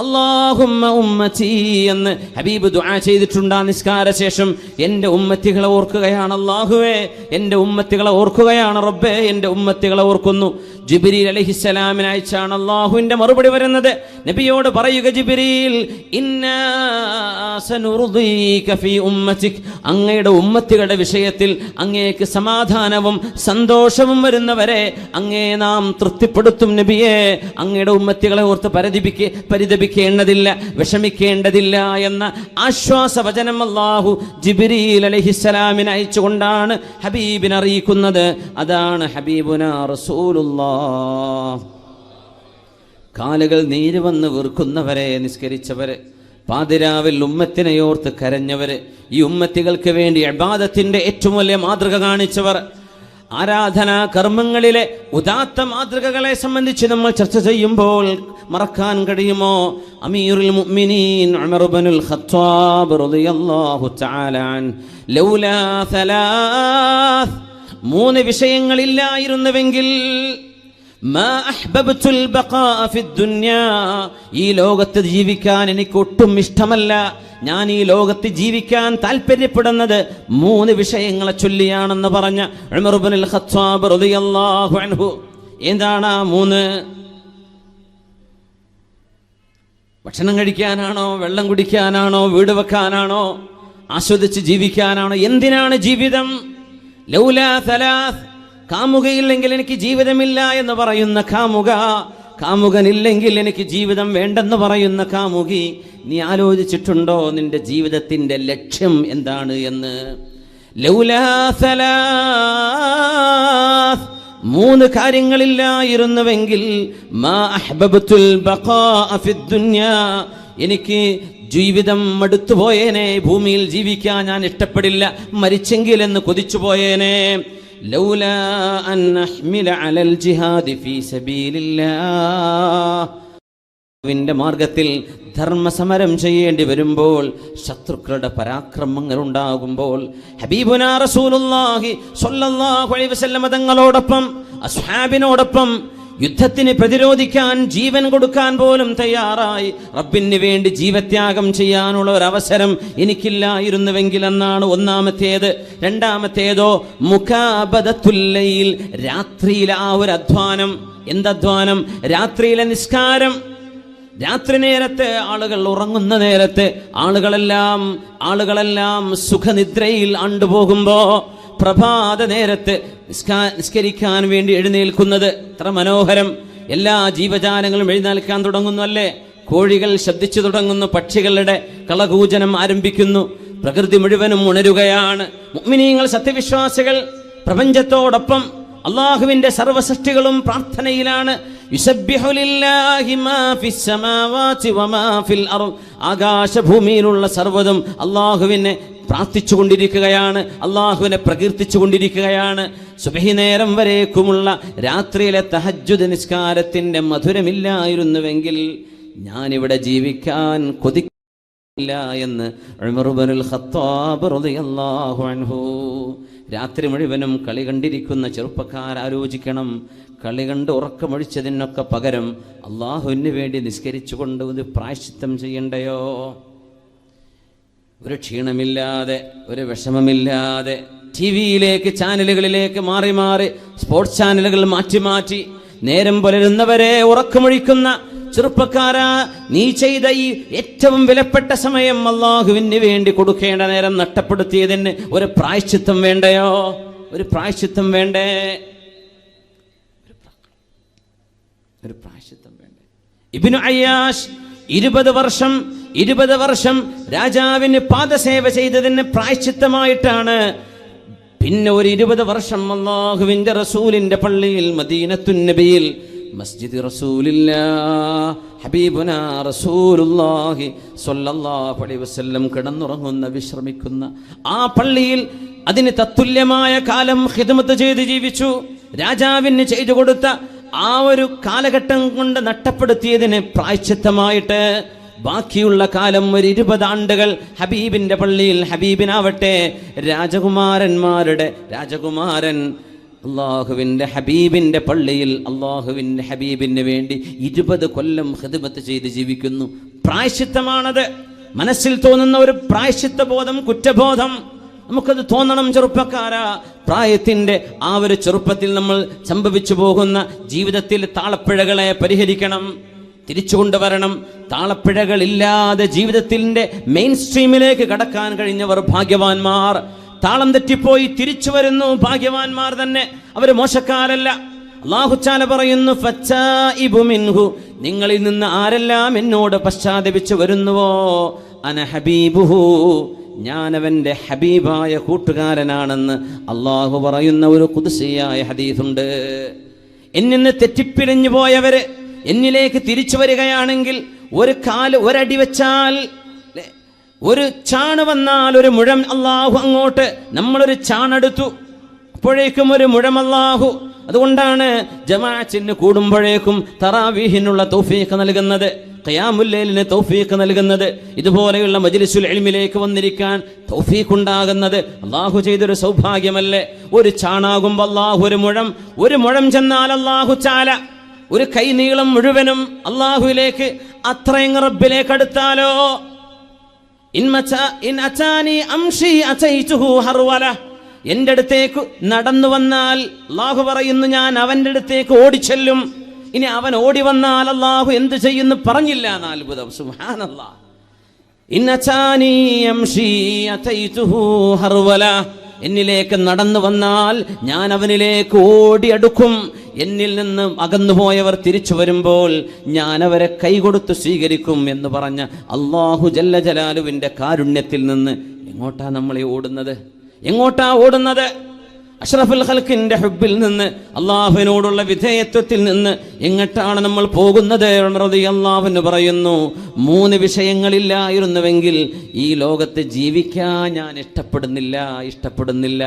അല്ലാഹുമ്മ ഉമ്മത്തി എന്ന് ഹബീബ് ദുആ ചെയ്തിട്ടുണ്ട്. ആ നിസ്കാര ശേഷം എൻ്റെ ഉമ്മത്തികളെ ഓർക്കുകയാണ് അല്ലാഹുവേ, എൻ്റെ ഉമ്മത്തികളെ ഓർക്കുകയാണ് റബ്ബേ, എൻ്റെ ഉമ്മത്തികളെ ഓർക്കുന്നു. ജിബ്രീൽ അലൈഹിസ്സലാമിനെ അയച്ചാണ് അല്ലാഹുവിൻ്റെ മറുപടി വരുന്നത്. നബിയോട് പറയുക, ജിബ്രീൽ, ഇന്നാ സനുർദീക ഫീ ഉമ്മതിക്, അങ്ങയുടെ ഉമ്മത്തികളുടെ വിഷയത്തിൽ അങ്ങേക്ക് സമാധാനവും സന്തോഷവും വരുന്നവരെ അങ്ങേ നാം തൃപ്തിപ്പെടുത്തും നബിയെ. അങ്ങയുടെ ഉമ്മത്തികളെ ഓർത്ത് പരിതപിക്കേണ്ടതില്ല, വിഷമിക്കേണ്ടതില്ല എന്ന ആശ്വാസവചനം അല്ലാഹു ജിബ്രീൽ അലൈഹിസ്സലാമിനെ അയച്ചുകൊണ്ടാണ് ഹബീബിനെ അറിയിക്കുന്നത്. അതാണ് ഹബീബുനാ റസൂലുള്ളാഹ്. കാലുകൾ നീര് വന്ന് വീർക്കുന്നവരെ നിസ്കരിച്ചവര്, പാതിരാവിൽ ഉമ്മത്തിനെയോർത്ത് കരഞ്ഞവര്, ഈ ഉമ്മത്തികൾക്ക് വേണ്ടി ഇബാദത്തിന്റെ ഏറ്റവും വലിയ മാതൃക കാണിച്ചവർ, ആരാധനാ കർമ്മങ്ങളിലെ ഉദാത്ത മാതൃകകളെ സംബന്ധിച്ച് നമ്മൾ ചർച്ച ചെയ്യുമ്പോൾ മറക്കാൻ കഴിയുമോ? അമീറുൽ മുഅ്മിനീൻ ഉമർ ഇബ്നുൽ ഖത്താബ് റളിയല്ലാഹു തആല അൻ ലൗലാ സലാസ്, 3 വിഷയങ്ങളില്ലായിരുന്നുവെങ്കിൽ മാ അഹ്ബബ്തുൽ ബഖാഅ ഫിദ്ദുനിയാ, ഈ ലോകത്ത് ജീവിക്കാൻ എനിക്ക് ഒട്ടും ഇഷ്ടമല്ല, ഞാൻ ഈ ലോകത്ത് ജീവിക്കാൻ താല്പര്യപ്പെടുന്നത് 3 വിഷയങ്ങളെ ചൊല്ലിയാണെന്ന് പറഞ്ഞ ഉമർ ഇബ്നുൽ ഖത്താബ് റളിയല്ലാഹു അൻഹു. എന്താണ് ആ 3? ഭക്ഷണം കഴിക്കാനാണോ, വെള്ളം കുടിക്കാനാണോ, വീട് വെക്കാനാണോ, ആസ്വദിച്ച് ജീവിക്കാനാണോ? എന്തിനാണ് ജീവിതം? ലൗലാ സലാസ്, കാമുകയില്ലെങ്കിൽ എനിക്ക് ജീവിതമില്ല എന്ന് പറയുന്ന കാമുക, കാമുകനില്ലെങ്കിൽ എനിക്ക് ജീവിതം വേണ്ടെന്ന് പറയുന്ന കാമുകി, നീ ആലോചിച്ചിട്ടുണ്ടോ നിന്റെ ജീവിതത്തിന്റെ ലക്ഷ്യം എന്താണ് എന്ന്? ലൗലാ സലാസ്, 3 കാര്യങ്ങളില്ലായിരുന്നുവെങ്കിൽ മാ അഹ്ബബ്തുൽ ബഖാഅ ഫിദ്ദുനിയാ, എനിക്ക് ജീവിതം മടുത്തുപോയേനെ, ഭൂമിയിൽ ജീവിക്കാൻ ഞാൻ ഇഷ്ടപ്പെടില്ല, മരിച്ചെങ്കിൽ എന്ന് കൊതിച്ചു പോയേനെ. ലൗലാ അൻ അഹ്മില അലൽ ജിഹാദി ഫീ സബീലില്ലാഹ്, ന്റെ മാർഗത്തിൽ ധർമ്മസമരം ചെയ്യേണ്ടി വരുമ്പോൾ, ശത്രുക്കളുടെ പരാക്രമങ്ങൾ ഉണ്ടാകുമ്പോൾ, ഹബീബുനാ റസൂലുള്ളാഹി സ്വല്ലല്ലാഹു അലൈഹി വസല്ലം തങ്ങളോടൊപ്പം അസ്ഹാബിനോടൊപ്പം യുദ്ധത്തിന് പ്രതിരോധിക്കാൻ ജീവൻ കൊടുക്കാൻ പോലും തയ്യാറായി റബ്ബിന് വേണ്ടി ജീവത്യാഗം ചെയ്യാനുള്ള ഒരു അവസരം എനിക്കില്ലായിരുന്നുവെങ്കിൽ എന്നാണ് ഒന്നാമത്തേത്. രണ്ടാമത്തേതോ മുകാബദത്തുൽ ലൈൽ, രാത്രിയിലെ ആ ഒരു അധ്വാനം. എന്തധ്വാനം? രാത്രിയിലെ നിസ്കാരം. രാത്രി നേരത്തെ, ആളുകൾ ഉറങ്ങുന്ന നേരത്തെ, ആളുകളെല്ലാം സുഖനിദ്രയിൽ ആണ്ടുപോകുമ്പോ പ്രഭാത നേരത്ത് നിസ്കരിക്കാൻ വേണ്ടി എഴുന്നേൽക്കുന്നത് എത്ര മനോഹരം! എല്ലാ ജീവജാലങ്ങളും എഴുന്നേൽക്കാൻ തുടങ്ങുന്നു അല്ലേ? കോഴികൾ ശബ്ദിച്ചു തുടങ്ങുന്നു, പക്ഷികളുടെ കളകൂജനം ആരംഭിക്കുന്നു, പ്രകൃതി മുഴുവനും ഉണരുകയാണ്. മുഅ്മിനീങ്ങൾ, സത്യവിശ്വാസികൾ പ്രപഞ്ചത്തോടൊപ്പം അള്ളാഹുവിന്റെ സർവ്വസൃഷ്ടികളും പ്രാർത്ഥനയിലാണ്. യുസബ്ബിഹു ലില്ലാഹി മാ ഫിസ് സമാവാതി വമാ ഫിൽ അർദ്, ആകാശഭൂമിയിലുള്ള സർവ്വതും അള്ളാഹുവിനെ പ്രാർത്ഥിച്ചുകൊണ്ടിരിക്കുകയാണ്, അള്ളാഹുവിനെ പ്രകീർത്തിച്ചുകൊണ്ടിരിക്കുകയാണ്. സുബ്ഹി നേരം വരേക്കുമുള്ള രാത്രിയിലെ തഹജ്ജുദ് നിസ്കാരത്തിന്റെ മധുരമില്ലായിരുന്നുവെങ്കിൽ ഞാനിവിടെ ജീവിക്കാൻ കൊതിക്കില്ല എന്ന് ഉമർ ഇബ്നുൽ ഖത്താബ് റളിയല്ലാഹു അൻഹു. രാത്രി മുഴുവനും കളി കണ്ടിരിക്കുന്ന ചെറുപ്പക്കാർ ആലോചിക്കണം, കളി കണ്ട് ഉറക്കമൊഴിച്ചതിനൊക്കെ പകരം അള്ളാഹുവിന് വേണ്ടി നിസ്കരിച്ചുകൊണ്ട് ഒരു പ്രായശ്ചിത്തം ചെയ്യണ്ടയോ? ഒരു ക്ഷീണമില്ലാതെ, ഒരു വിഷമമില്ലാതെ, ടിവിയിലേക്ക്, ചാനലുകളിലേക്ക് മാറി മാറി, സ്പോർട്സ് ചാനലുകൾ മാറ്റി മാറ്റി നേരം പുലരുന്നവരെ ഉറക്കമൊഴിക്കുന്ന ചെറുപ്പക്കാരാ, നീ ചെയ്ത ഈ ഏറ്റവും വിലപ്പെട്ട സമയം അള്ളാഹുവിന് വേണ്ടി കൊടുക്കേണ്ട നേരം നഷ്ടപ്പെടുത്തിയതിന് ഒരു പ്രായശ്ചിത്തം വേണ്ടയോ? ഒരു പ്രായശ്ചിത്തം വേണ്ടേ? ഒരു പ്രായശ്ചിത്തം വേണ്ടേ? ഇബ്നു അയ്യാഷ് 20 വർഷം രാജാവിന് പാദസേവ ചെയ്തതിന് പ്രായശ്ചിത്തമായിട്ടാണ് പിന്നെ ഒരു 20 വർഷം അല്ലാഹുവിന്റെ റസൂലിന്റെ പള്ളിയിൽ, മദീനത്തുൻ നബിയിൽ, മസ്ജിദ് റസൂലില്ലാഹ് ഹബീബുനാ റസൂലുള്ളാഹി സ്വല്ലല്ലാഹു അലൈഹി വസല്ലം കിടന്നുറങ്ങുന്ന, വിശ്രമിക്കുന്ന ആ പള്ളിയിൽ അതിന് തത്തുല്യമായ കാലം ഖിദ്മത്ത് ചെയ്ത് ജീവിച്ചു. രാജാവിന് ചെയ്തു കൊടുത്ത ആ ഒരു കാലഘട്ടം കൊണ്ട് നഷ്ടപ്പെടുത്തിയതിന് പ്രായശ്ചിത്തമായിട്ട് ബാക്കിയുള്ള കാലം ഒരു 20 ആണ്ടുകൾ ഹബീബിന്റെ പള്ളിയിൽ, ഹബീബിനാവട്ടെ രാജകുമാരൻ അള്ളാഹുവിന്റെ ഹബീബിന്റെ പള്ളിയിൽ അള്ളാഹുവിന്റെ ഹബീബിന് വേണ്ടി 20 കൊല്ലം ഖിദ്മത്ത് ചെയ്ത് ജീവിക്കുന്നു. പ്രായശ്ചിത്തമാണത്. മനസ്സിൽ തോന്നുന്ന ഒരു പ്രായശ്ചിത്ത ബോധം, കുറ്റബോധം നമുക്കത് തോന്നണം. ചെറുപ്പക്കാരാ, പ്രായത്തിന്റെ ആ ഒരു ചെറുപ്പത്തിൽ നമ്മൾ സംഭവിച്ചു പോകുന്ന ജീവിതത്തിൽ താളപ്പിഴകളെ പരിഹരിക്കണം, തിരിച്ചുകൊണ്ടുവരണം. താളപ്പിഴകളില്ലാതെ ജീവിതത്തിന്റെ മെയിൻ സ്ട്രീമിലേക്ക് കടക്കാൻ കഴിഞ്ഞവർ ഭാഗ്യവാന്മാർ. താളം തെറ്റിപ്പോയി തിരിച്ചു വരുന്നു, ഭാഗ്യവാന്മാർ തന്നെ, അവർ മോശക്കാരല്ല. അല്ലാഹു തആല പറയുന്നു, ഫച്ചാഇബു മിൻഹു, നിങ്ങളിൽ നിന്ന് ആരെല്ലാം എന്നോട് പശ്ചാത്തപിച്ചു വരുന്നുവോ, അന ഹബീബുഹു, ഞാൻ അവന്റെ ഹബീബായ കൂട്ടുകാരനാണെന്ന് അള്ളാഹു പറയുന്ന ഒരു ഖുദ്സിയായ ഹദീസുണ്ട്. എന്നിൽ നിന്ന് തെറ്റിപ്പിരിഞ്ഞു പോയവര് എന്നിലേക്ക് തിരിച്ചു വരികയാണെങ്കിൽ, ഒരടി വെച്ചാൽ, ഒരു ചാണ് വന്നാൽ, ഒരു മുഴം, അള്ളാഹു അങ്ങോട്ട്, നമ്മളൊരു ചാണെടുത്തു, അപ്പോഴേക്കും ഒരു മുഴം അല്ലാഹു. അതുകൊണ്ടാണ് ജമാഅത്തിന് കൂടുമ്പോഴേക്കും തറാവീഹിനുള്ള തൗഫീഖ് നൽകുന്നത്, ഖിയാമുൽ ലൈലിന് തൗഫീഖ് നൽകുന്നത്, ഇതുപോലെയുള്ള മജ്ലിസുൽ ഇൽമിലേക്ക് വന്നിരിക്കാൻ തൗഫീഖ് ഉണ്ടാകുന്നത് അല്ലാഹു ചെയ്തൊരു സൗഭാഗ്യമല്ലേ? ഒരു ചാണാകുമ്പോൾ അല്ലാഹു ഒരു മുഴം ചെന്നാൽ അല്ലാഹു ചാല, ഒരു കൈ നീളം മുഴുവനും അല്ലാഹുവിലേക്ക് അത്രയും റബ്ബിലേക്ക് അടുത്താലോ. എന്റെ അടുത്തേക്ക് നടന്നു വന്നാൽ അല്ലാഹു പറയുന്നു ഞാൻ അവന്റെ അടുത്തേക്ക് ഓടിച്ചെല്ലും. ഇനി അവൻ ഓടി വന്നാൽ അല്ലാഹു എന്ത് ചെയ്യുന്നു പറഞ്ഞില്ല എന്ന് അത്ഭുതം. സുബ്ഹാനല്ലാഹ്. എന്നിലേക്ക് നടന്നു വന്നാൽ ഞാൻ അവനിലേക്ക് ഓടിയടുക്കും. എന്നിൽ നിന്ന് അകന്നുപോയവർ തിരിച്ചു വരുമ്പോൾ ഞാൻ അവരെ കൈകൊടുത്ത് സ്വീകരിക്കും എന്ന് പറഞ്ഞ അല്ലാഹു ജല്ല ജലാലുവിന്റെ കാരുണ്യത്തിൽ നിന്ന് എങ്ങോട്ടാ നമ്മളെ ഓടുന്നത്? എങ്ങോട്ടാ ഓടുന്നത്? അഷ്റഫുൽ ഖൽഖിന്റെ ഹുബ്ബിൽ നിന്ന്, അള്ളാഹുവിനോടുള്ള വിധേയത്വത്തിൽ നിന്ന് എങ്ങോട്ടാണ് നമ്മൾ പോകുന്നത്? റളിയല്ലാഹു അൻഹു പറയുന്നു, 3 വിഷയങ്ങളില്ലായിരുന്നുവെങ്കിൽ ഈ ലോകത്ത് ജീവിക്കാൻ ഞാൻ ഇഷ്ടപ്പെടുന്നില്ല.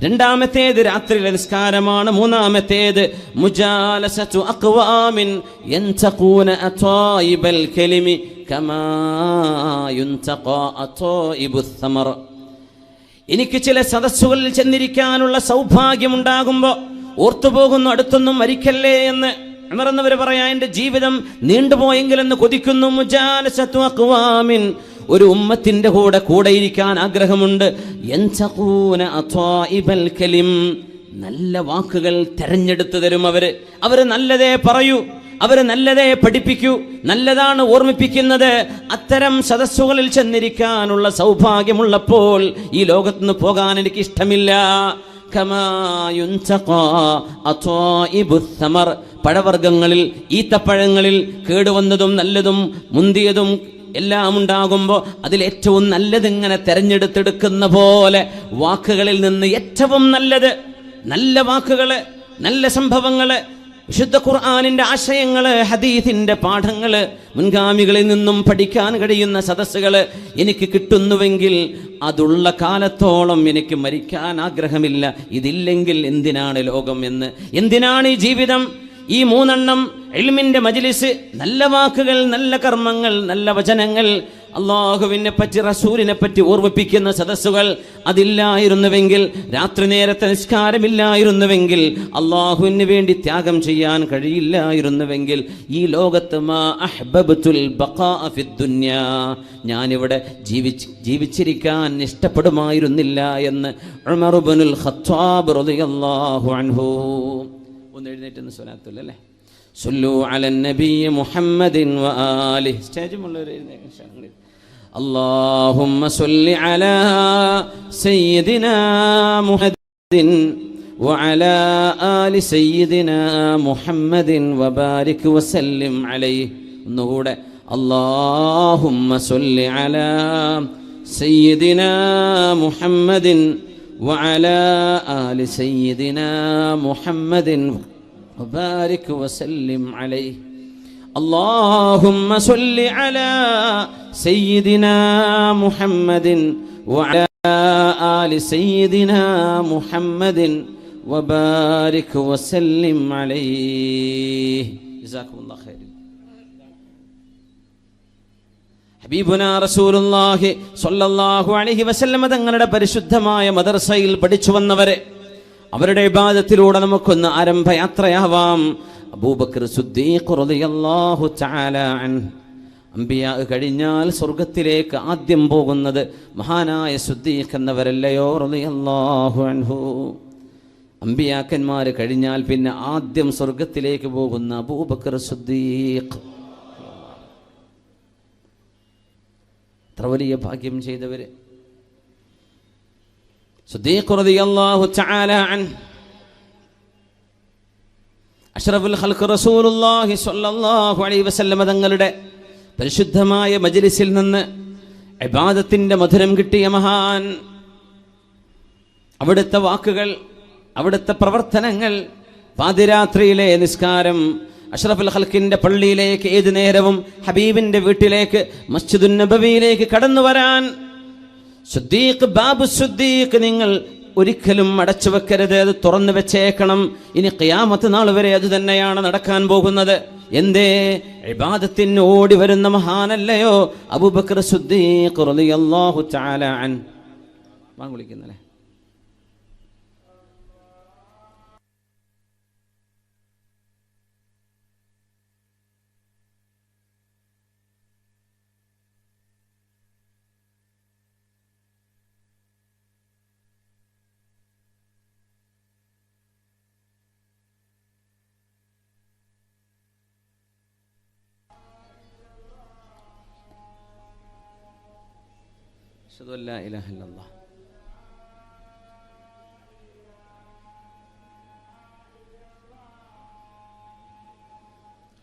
രണ്ടാമത്തേത് രാത്രിയിലെ നിസ്കാരമാണ്. മൂന്നാമത്തേത് മുജാലസതു അഖ്വാമിൻ യൻതഖൂന അതായിബൽ കലിമി കമാ യുൻതഖാ അതായിബുസ് സമർ. എനിക്ക് ചില സദസ്സുകളിൽ ചെന്നിരിക്കാനുള്ള സൗഭാഗ്യമുണ്ടാകുമ്പോൾ ഓർത്തുപോകുന്നു, അടുത്തൊന്നും മരിക്കല്ലേ എന്ന്. ഉമർ എന്നവർ പറയാ, എൻ്റെ ജീവിതം നീണ്ടുപോയെങ്കിലെന്ന് കൊതിക്കുന്നു. മുജാലസതു അഖ്വാമിൻ, ഒരു ഉമ്മത്തിന്റെ കൂടെ ഇരിക്കാൻ ആഗ്രഹമുണ്ട്. യൻതഖൂന അതായിബൽ കലിം, നല്ല വാക്കുകൾ തെരഞ്ഞെടുത്തു തരും അവര് നല്ലതേ പറയൂ, അവര് നല്ലതേ പഠിപ്പിക്കൂ, നല്ലതാണ് ഓർമ്മിപ്പിക്കുന്നത്. അത്തരം സദസ്സുകളിൽ ചെന്നിരിക്കാനുള്ള സൗഭാഗ്യമുള്ളപ്പോൾ ഈ ലോകത്തുനിന്ന് പോകാൻ എനിക്ക് ഇഷ്ടമില്ല. പഴവർഗ്ഗങ്ങളിൽ, ഈത്തപ്പഴങ്ങളിൽ കേടുവന്നതും നല്ലതും മുന്തിയതും എല്ലാം ഉണ്ടാകുമ്പോൾ അതിലേറ്റവും നല്ലതിങ്ങനെ തെരഞ്ഞെടുത്തെടുക്കുന്ന പോലെ വാക്കുകളിൽ നിന്ന് ഏറ്റവും നല്ലത്, നല്ല വാക്കുകള്, നല്ല സംഭവങ്ങള്, വിശുദ്ധ ഖുർആനിന്റെ ആശയങ്ങള്, ഹദീസിന്റെ പാഠങ്ങള്, മുൻഗാമികളിൽ നിന്നും പഠിക്കാൻ കഴിയുന്ന സദസ്സുകള് എനിക്ക് കിട്ടുന്നുവെങ്കിൽ അതുള്ള കാലത്തോളം എനിക്ക് മരിക്കാൻ ആഗ്രഹമില്ല. ഇതില്ലെങ്കിൽ എന്തിനാണ് ലോകം എന്ന്, എന്തിനാണ് ഈ ജീവിതം? ഈ 3 ഇൽമിന്റെ മജ്ലിസ്, നല്ല വാക്കുകൾ, നല്ല കർമ്മങ്ങൾ, നല്ല വചനങ്ങൾ, അള്ളാഹുവിനെ പറ്റി റസൂലിനെ പറ്റി ഓർമ്മിപ്പിക്കുന്ന സദസ്സുകൾ അതില്ലായിരുന്നുവെങ്കിൽ, രാത്രി നേരത്തെ നിസ്കാരമില്ലായിരുന്നുവെങ്കിൽ, അള്ളാഹുവിന് വേണ്ടി ത്യാഗം ചെയ്യാൻ കഴിയില്ലായിരുന്നുവെങ്കിൽ ഈ ലോകത്ത് മാ അഹ്ബബ്തുൽ ബഖാഅ ഫിദ് ദുനിയാ, ഞാനിവിടെ ജീവിച്ചിരിക്കാൻ ഇഷ്ടപ്പെടുമായിരുന്നില്ല എന്ന് ഉമർ ഇബ്നുൽ ഖത്താബ് റളിയല്ലാഹു അൻഹു. ഒന്ന് എഴുന്നേറ്റ് സ്വലാത്തുൽ അല്ലേ, സല്ലു അലൻ നബി മുഹമ്മദിൻ വആലിഹി. സ്റ്റേജുമുള്ളവർ എഴുന്നേൽക്കണം. اللهم صل على سيدنا محمد وعلى آل سيدنا محمد وبارك وسلم عليه. ഒന്നുകൂടെ اللهم صل على سيدنا محمد وعلى آل سيدنا محمد وبارك وسلم عليه. اللهم صل على سيدنا محمد وعلى آل سيدنا محمد وبارك وسلم عليه. جزاكم الله خير. ഹബീബുനാ റസൂലുള്ളാഹി സ്വല്ലല്ലാഹു അലൈഹി വസല്ലം തങ്ങളുടെ പരിശുദ്ധമായ മദ്രസയിൽ പഠിച്ചു വന്നവരെ, അവരുടെ ഇബാദത്തിലൂടെ നമുക്കൊന്ന് ആരംഭയാത്രയാവാം. അബൂബക്കർ സിദ്ദീഖ് റളിയല്ലാഹു തആല അൻഹു, അംബിയാ കഴിഞ്ഞാൽ സ്വർഗത്തിലേക്ക് ആദ്യം പോകുന്നത് മഹാനായ സിദ്ദീഖ് എന്നവരല്ലയോ റളിയല്ലാഹു അൻഹു. അംബിയാക്കന്മാർ കഴിഞ്ഞാൽ പിന്നെ ആദ്യം സ്വർഗത്തിലേക്ക് പോകുന്ന അബൂബക്കർ സിദ്ദീഖ്. എത്ര വലിയ ഭാഗ്യം ചെയ്തവര്. സിദ്ദീഖ് റളിയല്ലാഹു തആല അൻഹു അഷ്റഫുൽ ഖൽഖ് റസൂലുള്ളാഹി സ്വല്ലല്ലാഹു അലൈഹി വസല്ലം തങ്ങളുടെ പരിശുദ്ധമായ മജ്ലിസിൽ നിന്ന് ഇബാദത്തിന്റെ മധുരം കിട്ടിയ മഹാൻ. അവിടുത്തെ വാക്കുകൾ, അവിടുത്തെ പ്രവർത്തനങ്ങൾ, പാതിരാത്രിയിലെ നിസ്കാരം, അഷ്റഫുൽ ഖൽഖിന്റെ പള്ളിയിലേക്ക് ഏത് നേരവും ഹബീബിന്റെ വീട്ടിലേക്ക് മസ്ജിദുൻ നബവിയിലേക്ക് കടന്നു വരാൻ. സിദ്ദീഖ് ബാബു സിദ്ദീഖ്, നിങ്ങൾ ഒരിക്കലും അടച്ചു വെക്കരുത്, അത് തുറന്നു വെച്ചേക്കണം. ഇനി ഖിയാമത്ത് നാൾ വരെ അത് തന്നെയാണ് നടക്കാൻ പോകുന്നത്. എന്തേ? ഇബാദത്തിന് ഓടി വരുന്ന മഹാനല്ലയോ അബൂബക്കർ സിദ്ദീഖ് റളിയല്ലാഹു തആല അൻ. വിളിക്കുന്നല്ലേ? أشهد أن لا إله إلا الله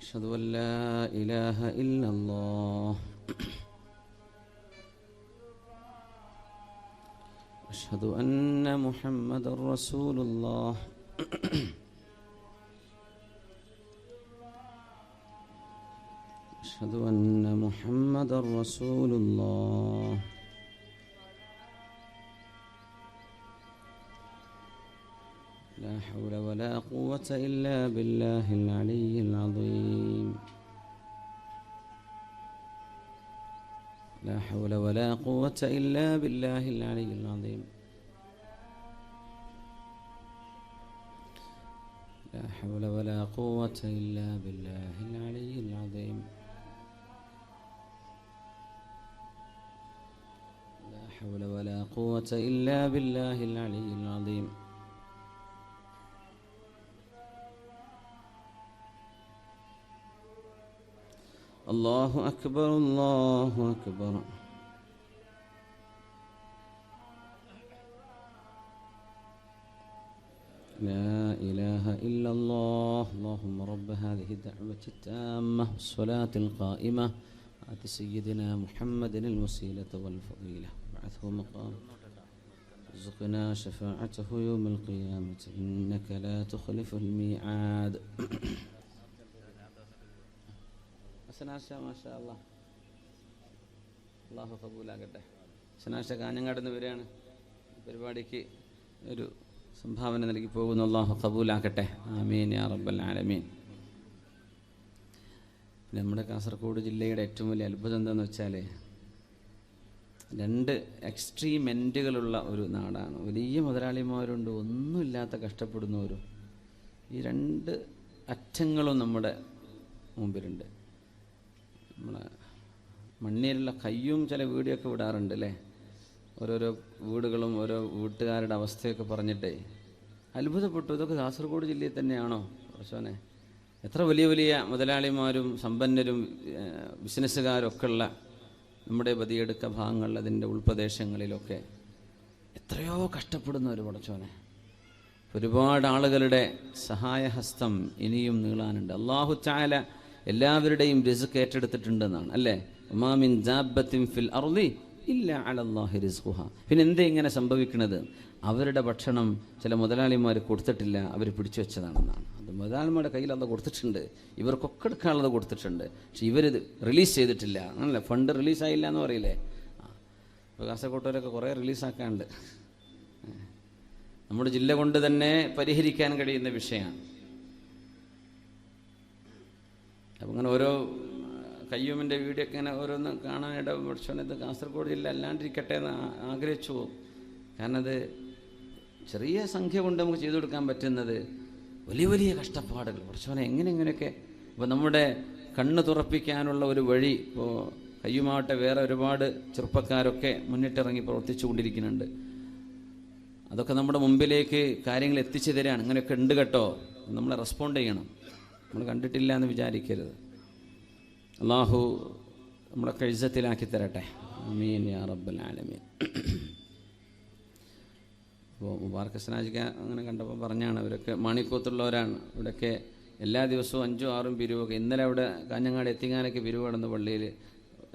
أشهد أن لا إله إلا الله أشهد أن محمد رسول الله أشهد أن محمد رسول الله لا حول ولا قوة إلا بالله العلي العظيم لا حول ولا قوة إلا بالله العلي العظيم لا حول ولا قوة إلا بالله العلي العظيم لا حول ولا قوة إلا بالله العلي العظيم الله أكبر الله أكبر لا إله إلا الله اللهم رب هذه الدعوة التامة والصلاة القائمة آت سيدنا محمد الوسيلة والفضيلة وابعثه مقام ارزقنا شفاعته يوم القيامة إنك لا تخلف الميعاد മാഷാ അല്ലാഹ് അല്ലാഹു ഖബൂലാകട്ടെ. സനാശ കാഞ്ഞങ്ങാട് നിന്ന് വരികയാണ്, പരിപാടിക്ക് ഒരു സംഭാവന നൽകി പോകുന്നു. അല്ലാഹു ഖബൂലാക്കട്ടെ. ആമീൻ യാ റബ്ബൽ ആലമീൻ. നമ്മുടെ കാസർഗോഡ് ജില്ലയുടെ ഏറ്റവും വലിയ അത്ഭുതം എന്താണെന്ന് വെച്ചാൽ, രണ്ട് എക്സ്ട്രീം എൻഡുകളുള്ള ഒരു നാടാണ്. വലിയ മുതലാളിമാരുണ്ട്, ഒന്നുമില്ലാത്ത കഷ്ടപ്പെടുന്നവരും. ഈ രണ്ട് അറ്റങ്ങളും നമ്മുടെ മുമ്പിലുണ്ട്. നമ്മളെ മണ്ണിലുള്ള കയ്യും ചില വീഡിയോ ഒക്കെ വിടാറുണ്ട് അല്ലേ, ഓരോരോ വീടുകളും ഓരോ വീട്ടുകാരുടെ അവസ്ഥയൊക്കെ പറഞ്ഞിട്ടേ അത്ഭുതപ്പെട്ടു. ഇതൊക്കെ കാസർഗോഡ് ജില്ലയിൽ തന്നെയാണോ പ്രശ്നെ? എത്ര വലിയ വലിയ മുതലാളിമാരും സമ്പന്നരും ബിസിനസ്സുകാരും ഒക്കെ ഉള്ള നമ്മുടെ ബദിയെടുക്ക ഭാഗങ്ങളിൽ, അതിൻ്റെ ഉൾപ്രദേശങ്ങളിലൊക്കെ എത്രയോ കഷ്ടപ്പെടുന്ന ഒരു പടച്ചോനെ. ഒരുപാട് ആളുകളുടെ സഹായഹസ്തം ഇനിയും നീളാനുണ്ട്. അല്ലാഹു തആല എല്ലാവരുടെയും റിസ്ക് ഏറ്റെടുത്തിട്ടുണ്ടെന്നാണ് അല്ലേ. മാമിൻ ദാബത്തിൻ ഫിൽ അർളി ഇല്ലാ അലല്ലാഹി റിസ്ഖുഹാ. പിന്നെ എന്തേ ഇങ്ങനെ സംഭവിക്കുന്നത്? അവരുടെ ഭക്ഷണം ചില മുതലാളിമാർ കൊടുത്തിട്ടില്ല, അവർ പിടിച്ചു വെച്ചതാണെന്നാണ്. അത് മുതലാളിമാരുടെ കയ്യിൽ അത് കൊടുത്തിട്ടുണ്ട്, ഇവർക്കൊക്കെ എടുക്കാനുള്ളത് കൊടുത്തിട്ടുണ്ട്, പക്ഷെ ഇവരിത് റിലീസ് ചെയ്തിട്ടില്ല. അങ്ങനല്ലേ, ഫണ്ട് റിലീസായില്ല എന്ന് പറയില്ലേ. ഇപ്പോൾ കാസർകോട്ടവരൊക്കെ കുറേ റിലീസാക്കാണ്ട്. നമ്മുടെ ജില്ല കൊണ്ട് തന്നെ പരിഹരിക്കാൻ കഴിയുന്ന വിഷയമാണ്. അപ്പം അങ്ങനെ ഓരോ കയ്യൂമിൻ്റെ വീഡിയോ ഒക്കെ ഇങ്ങനെ ഓരോന്ന് കാണാനിട പഠിച്ചോണത് കാസർഗോഡ് ജില്ല അല്ലാണ്ടിരിക്കട്ടെ എന്ന് ആഗ്രഹിച്ചു പോകും. കാരണം അത് ചെറിയ സംഖ്യ കൊണ്ട് നമുക്ക് ചെയ്തു കൊടുക്കാൻ പറ്റുന്നത് വലിയ വലിയ കഷ്ടപ്പാടുകൾ. പഠിച്ചോനെ എങ്ങനെയൊക്കെ. ഇപ്പോൾ നമ്മുടെ കണ്ണ് തുറപ്പിക്കാനുള്ള ഒരു വഴി ഇപ്പോൾ കയ്യുമാവട്ടെ വേറെ ഒരുപാട് ചെറുപ്പക്കാരൊക്കെ മുന്നിട്ടിറങ്ങി പ്രവർത്തിച്ചു കൊണ്ടിരിക്കുന്നുണ്ട്. അതൊക്കെ നമ്മുടെ മുമ്പിലേക്ക് കാര്യങ്ങൾ എത്തിച്ചു തരാണ്. അങ്ങനെയൊക്കെ ഉണ്ട് കേട്ടോ, നമ്മളെ റെസ്പോണ്ട് ചെയ്യണം. നമ്മൾ കണ്ടിട്ടില്ല എന്ന് വിചാരിക്കരുത്. അല്ലാഹു നമ്മളൊക്കെ ഇസ്സത്തിലാക്കി തരട്ടെ. ആമീൻ യാ റബ്ബൽ ആലമീൻ. അപ്പോൾ മുബാറക് സനാജിക്ക അങ്ങനെ കണ്ടപ്പോൾ പറഞ്ഞാണ്, അവരൊക്കെ മാണിക്കോത്തുള്ളവരാണ്. ഇവിടെയൊക്കെ എല്ലാ ദിവസവും 5ഉം 6ഉം പിരിവൊക്കെ. ഇന്നലെ അവിടെ കാഞ്ഞങ്ങാട് എത്തിങ്ങാനൊക്കെ പിരിവ് കിടന്ന പള്ളിയിൽ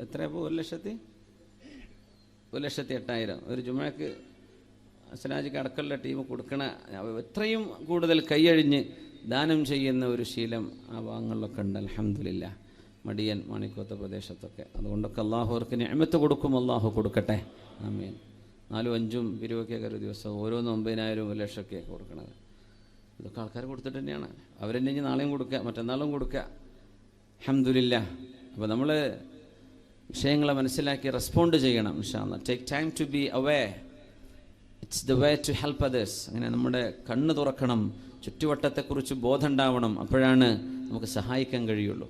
എത്രയപ്പോൾ 1,08,000 ഒരു ജുമയ്ക്ക് സനാജിക്ക് അടക്കമുള്ള ടീം കൊടുക്കണ. എത്രയും കൂടുതൽ കൈയഴിഞ്ഞ് ദാനം ചെയ്യുന്ന ഒരു ശീലം ആ ഭാഗങ്ങളിലൊക്കെ ഉണ്ട്. അൽഹംദുലില്ലാ. മടിയൻ മാണിക്കോത്ത പ്രദേശത്തൊക്കെ. അതുകൊണ്ടൊക്കെ അള്ളാഹു അവർക്ക് നിഅമത്ത് കൊടുക്കും. അള്ളാഹു കൊടുക്കട്ടെ. ആമീൻ. 4, 5 പിരിവൊക്കെയൊക്കെ ഒരു ദിവസം ഓരോന്ന് 9,000 1 ലക്ഷമൊക്കെ കൊടുക്കണത്. ഇതൊക്കെ ആൾക്കാർ കൊടുത്തിട്ട് തന്നെയാണ്. അവരെന്നെ ഇനി നാളെയും കൊടുക്കുക, മറ്റന്നാളും കൊടുക്കുക. അൽഹംദുലില്ലാഹ്. അപ്പോൾ നമ്മൾ വിഷയങ്ങളെ മനസ്സിലാക്കി റെസ്പോണ്ട് ചെയ്യണം. ഇൻഷാ അല്ലാഹ്. Take time to be aware. It's the way to help others. അങ്ങനെ നമ്മുടെ കണ്ണ് തുറക്കണം, ചുറ്റുവട്ടത്തെക്കുറിച്ച് ബോധം ഉണ്ടാവണം. അപ്പോഴാണ് നമുക്ക് സഹായിക്കാൻ കഴിയുള്ളൂ.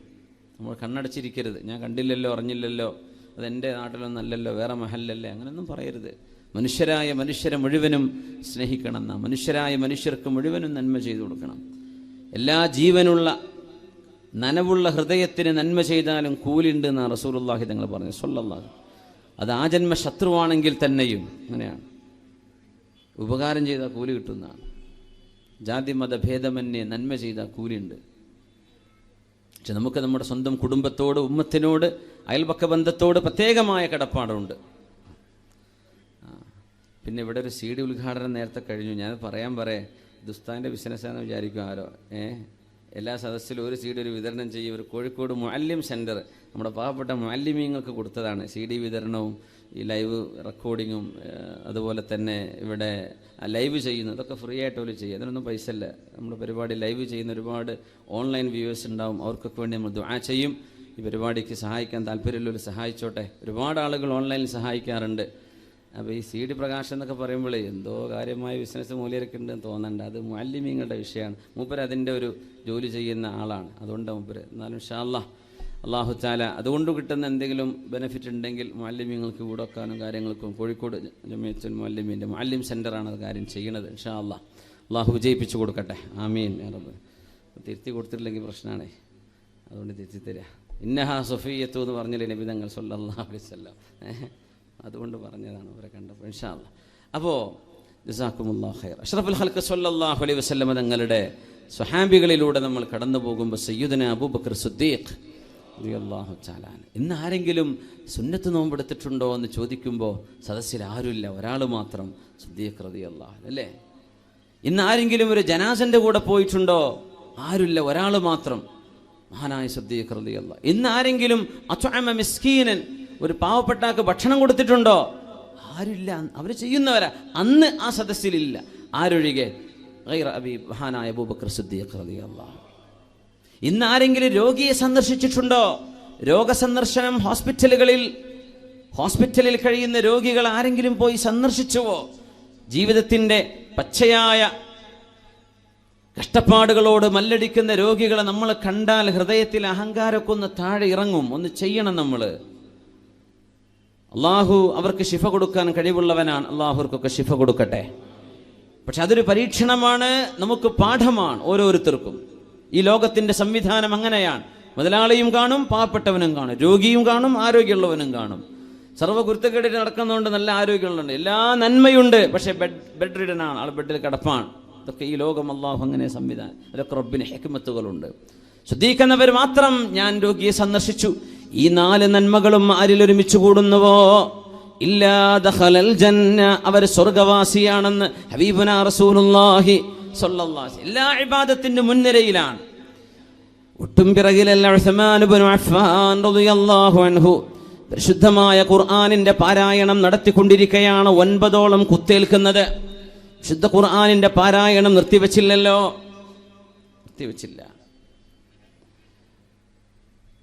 നമ്മൾ കണ്ണടച്ചിരിക്കരുത്. ഞാൻ കണ്ടില്ലല്ലോ, അറിഞ്ഞില്ലല്ലോ, അതെൻ്റെ നാട്ടിലൊന്നും അല്ലല്ലോ, വേറെ മഹല്ലല്ലേ, അങ്ങനെയൊന്നും പറയരുത്. മനുഷ്യരായ മനുഷ്യരെ മുഴുവനും സ്നേഹിക്കണം. നാം മനുഷ്യരായ മനുഷ്യർക്ക് മുഴുവനും നന്മ ചെയ്തു കൊടുക്കണം. എല്ലാ ജീവനുള്ള നനവുള്ള ഹൃദയത്തിന് നന്മ ചെയ്താലും കൂലിണ്ട് എന്നാണ് റസൂലുള്ളാഹി തങ്ങൾ പറഞ്ഞു സ്വല്ലല്ലാഹു. അത് ആജന്മ ശത്രുവാണെങ്കിൽ തന്നെയും അങ്ങനെയാണ്. ഉപകാരം ചെയ്താൽ കൂലി കിട്ടുന്നതാണ്. ജാതി മത ഭേദമന്യേ നന്മ ചെയ്താൽ കൂലിയുണ്ട്. പക്ഷെ നമുക്ക് നമ്മുടെ സ്വന്തം കുടുംബത്തോട്, ഉമ്മത്തിനോട്, അയൽപക്ക ബന്ധത്തോട് പ്രത്യേകമായ കടപ്പാടുണ്ട്. പിന്നെ ഇവിടെ ഒരു CD ഉദ്ഘാടനം നേരത്തെ കഴിഞ്ഞു. ഞാൻ പറയാൻ ദുസ്താൻ്റെ ബിസിനസ്സാണെന്ന് വിചാരിക്കും ആരോ. എല്ലാ സദസ്സിലും ഒരു CD ഒരു വിതരണം ചെയ്യും. ഒരു കോഴിക്കോട് മുഅല്ലിം സെൻറ്റർ നമ്മുടെ പാവപ്പെട്ട മുഅല്ലിമീങ്ങൾക്ക് കൊടുത്തതാണ്. CD വിതരണവും ഈ ലൈവ് റെക്കോർഡിങ്ങും അതുപോലെ തന്നെ ഇവിടെ ലൈവ് ചെയ്യുന്നു. ഇതൊക്കെ ഫ്രീ ആയിട്ട് അവർ ചെയ്യും. അതിനൊന്നും പൈസ ഇല്ല. നമ്മുടെ പരിപാടി ലൈവ് ചെയ്യുന്ന ഒരുപാട് ഓൺലൈൻ വ്യൂവേഴ്സ് ഉണ്ടാവും. അവർക്കൊക്കെ വേണ്ടി നമ്മൾ ദുആ ചെയ്യും. ഈ പരിപാടിക്ക് സഹായിക്കാൻ താല്പര്യമുള്ളവർ സഹായിച്ചോട്ടെ. ഒരുപാട് ആളുകൾ ഓൺലൈനിൽ സഹായിക്കാറുണ്ട്. അപ്പോൾ ഈ CD പ്രകാശനം എന്നൊക്കെ പറയുമ്പോൾ എന്തോ കാര്യമായ ബിസിനസ് മൂല്യമൊക്കെ ഉണ്ടെന്ന് തോന്നണ്ട. അത് മുഅല്ലിമീങ്ങളുടെ വിഷയമാണ്. മൂപ്പർ അതിൻ്റെ ഒരു ജോലി ചെയ്യുന്ന ആളാണ്. അതുകൊണ്ട് മൂപ്പർ എന്നാലും ഇൻഷാ അല്ലാഹ് അല്ലാഹു തആല അതുകൊണ്ട് കിട്ടുന്ന എന്തെങ്കിലും ബെനിഫിറ്റ് ഉണ്ടെങ്കിൽ മുഅല്ലിമീങ്ങൾക്ക് കൂടെ വെക്കാനും കാര്യങ്ങൾക്കും കോഴിക്കോട് ജമിയത്തുൽ മുഅല്ലിമീൻ്റെ മുഅല്ലിം സെൻ്ററാണ് അത് കാര്യം ചെയ്യണത്. ഇൻഷാ അല്ലാഹ് അല്ലാഹു വിജയിപ്പിച്ചു കൊടുക്കട്ടെ. ആമീൻ യാ റബ്ബ്. തിരുത്തി കൊടുത്തിട്ടില്ലെങ്കിൽ പ്രശ്നമാണേ, അതുകൊണ്ട് തിരുത്തി തരിക. ഇന്നഹാ സഫിയ്യത്തു എന്ന് പറഞ്ഞില്ലേ നബി തങ്ങൾ സല്ലല്ലാഹു അലൈഹി വസല്ലം. അതുകൊണ്ട് പറഞ്ഞതാണ് അവരെ കണ്ടപ്പോൾ. ഇൻഷാ അല്ലാഹ്. അപ്പോൾ ജസാക്കുമുല്ലാഹു ഖൈർ. അഷ്റഫുൽ ഖൽഖ് സല്ലല്ലാഹു അലൈഹി വസല്ലം തങ്ങളുടെ സ്വഹാബികളിലൂടെ നമ്മൾ കടന്നു പോകുമ്പോൾ സയ്യിദുന അബൂബക്കർ സിദ്ദീഖ് റളിയല്ലാഹു തആല ഇന്ന് ആരെങ്കിലും സുന്നത്ത് നോമ്പെടുത്തിട്ടുണ്ടോ എന്ന് ചോദിക്കുമ്പോൾ സദസ്സിൽ ആരുമില്ല, ഒരാൾ മാത്രം, സിദ്ദീഖ് റളിയല്ലാഹു അല്ലേ. ഇന്ന് ആരെങ്കിലും ഒരു ജനാസൻ്റെ കൂടെ പോയിട്ടുണ്ടോ? ആരുമില്ല, ഒരാൾ മാത്രം, മഹാനായ സിദ്ദീഖ് റളിയല്ലാഹു. ഇന്ന് ആരെങ്കിലും അത്അമ മിസ്കീനൻ, ഒരു പാവപ്പെട്ടാക്ക് ഭക്ഷണം കൊടുത്തിട്ടുണ്ടോ? ആരുമില്ല, അവർ ചെയ്യുന്നവരാ. അന്ന് ആ സദസ്സിലില്ല. ആരൊഴികെ? ഗൈറ അബീ മഹാനായ അബൂബക്കർ സിദ്ദീഖ് റളിയല്ലാഹു. ഇന്ന് ആരെങ്കിലും രോഗിയെ സന്ദർശിച്ചിട്ടുണ്ടോ? രോഗസന്ദർശനം ഹോസ്പിറ്റലിൽ കഴിയുന്ന രോഗികൾ ആരെങ്കിലും പോയി സന്ദർശിച്ചുവോ? ജീവിതത്തിൻ്റെ പച്ചയായ കഷ്ടപ്പാടുകളോട് മല്ലടിക്കുന്ന രോഗികളെ നമ്മൾ കണ്ടാൽ ഹൃദയത്തിൽ അഹങ്കാരമൊക്കെ ഒന്ന് താഴെ ഇറങ്ങും. ഒന്ന് ചെയ്യണം നമ്മൾ. അള്ളാഹു അവർക്ക് ശിഫ കൊടുക്കാൻ കഴിവുള്ളവനാണ്. അള്ളാഹു അവർക്കൊക്കെ ശിഫ കൊടുക്കട്ടെ. പക്ഷെ അതൊരു പരീക്ഷണമാണ്, നമുക്ക് പാഠമാണ് ഓരോരുത്തർക്കും. ഈ ലോകത്തിൻ്റെ സംവിധാനം അങ്ങനെയാണ്. മുതലാളിയും കാണും, പാവപ്പെട്ടവനും കാണും, രോഗിയും കാണും, ആരോഗ്യമുള്ളവനും കാണും. സർവ്വകുരുത്തക്കേടിൽ നടക്കുന്നതുകൊണ്ട് നല്ല ആരോഗ്യമുള്ളുണ്ട്, എല്ലാ നന്മയുണ്ട്. പക്ഷേ ബെഡ് റിഡനാണ്, ആൾ ബെഡിൽ കിടപ്പാണ്. ഇതൊക്കെ ഈ ലോകം അള്ളാഹു അങ്ങനെ സംവിധാനം. അതൊക്കെ റബ്ബിന് ഹിക്മത്തുകളുണ്ട്. ശ്രദ്ധിക്കുന്നവർ മാത്രം ഞാൻ രോഗിയെ സന്ദർശിച്ചു. ഈ 4 നന്മകളും ആരിൽ ഒരുമിച്ച് കൂടുന്നുവോ ഇല്ലാ ദഖലൽ ജന്ന, അവർ സ്വർഗവാസിയാണെന്ന് ഹബീബുനാ റസൂലുള്ളാഹി സ്വല്ലല്ലാഹു അലൈഹി വസല്ലം. എല്ലാ ഇബാദത്തിന്റെ മുൻനിരയിലാണ്. ഒട്ടും പിറകിലല്ല. ഉസ്മാൻ ഇബ്നു അഫ്ഫാൻ റളിയല്ലാഹു അൻഹു പരിശുദ്ധമായ ഖുർആനിന്റെ പാരായണം നടത്തിക്കൊണ്ടിരിക്കുകയാണ്. 9ഓളം കുത്തേൽക്കുന്നത്. വിശുദ്ധ ഖുർആനിന്റെ പാരായണം നിർത്തിവെച്ചില്ലല്ലോ, നിർത്തിവെച്ചില്ല.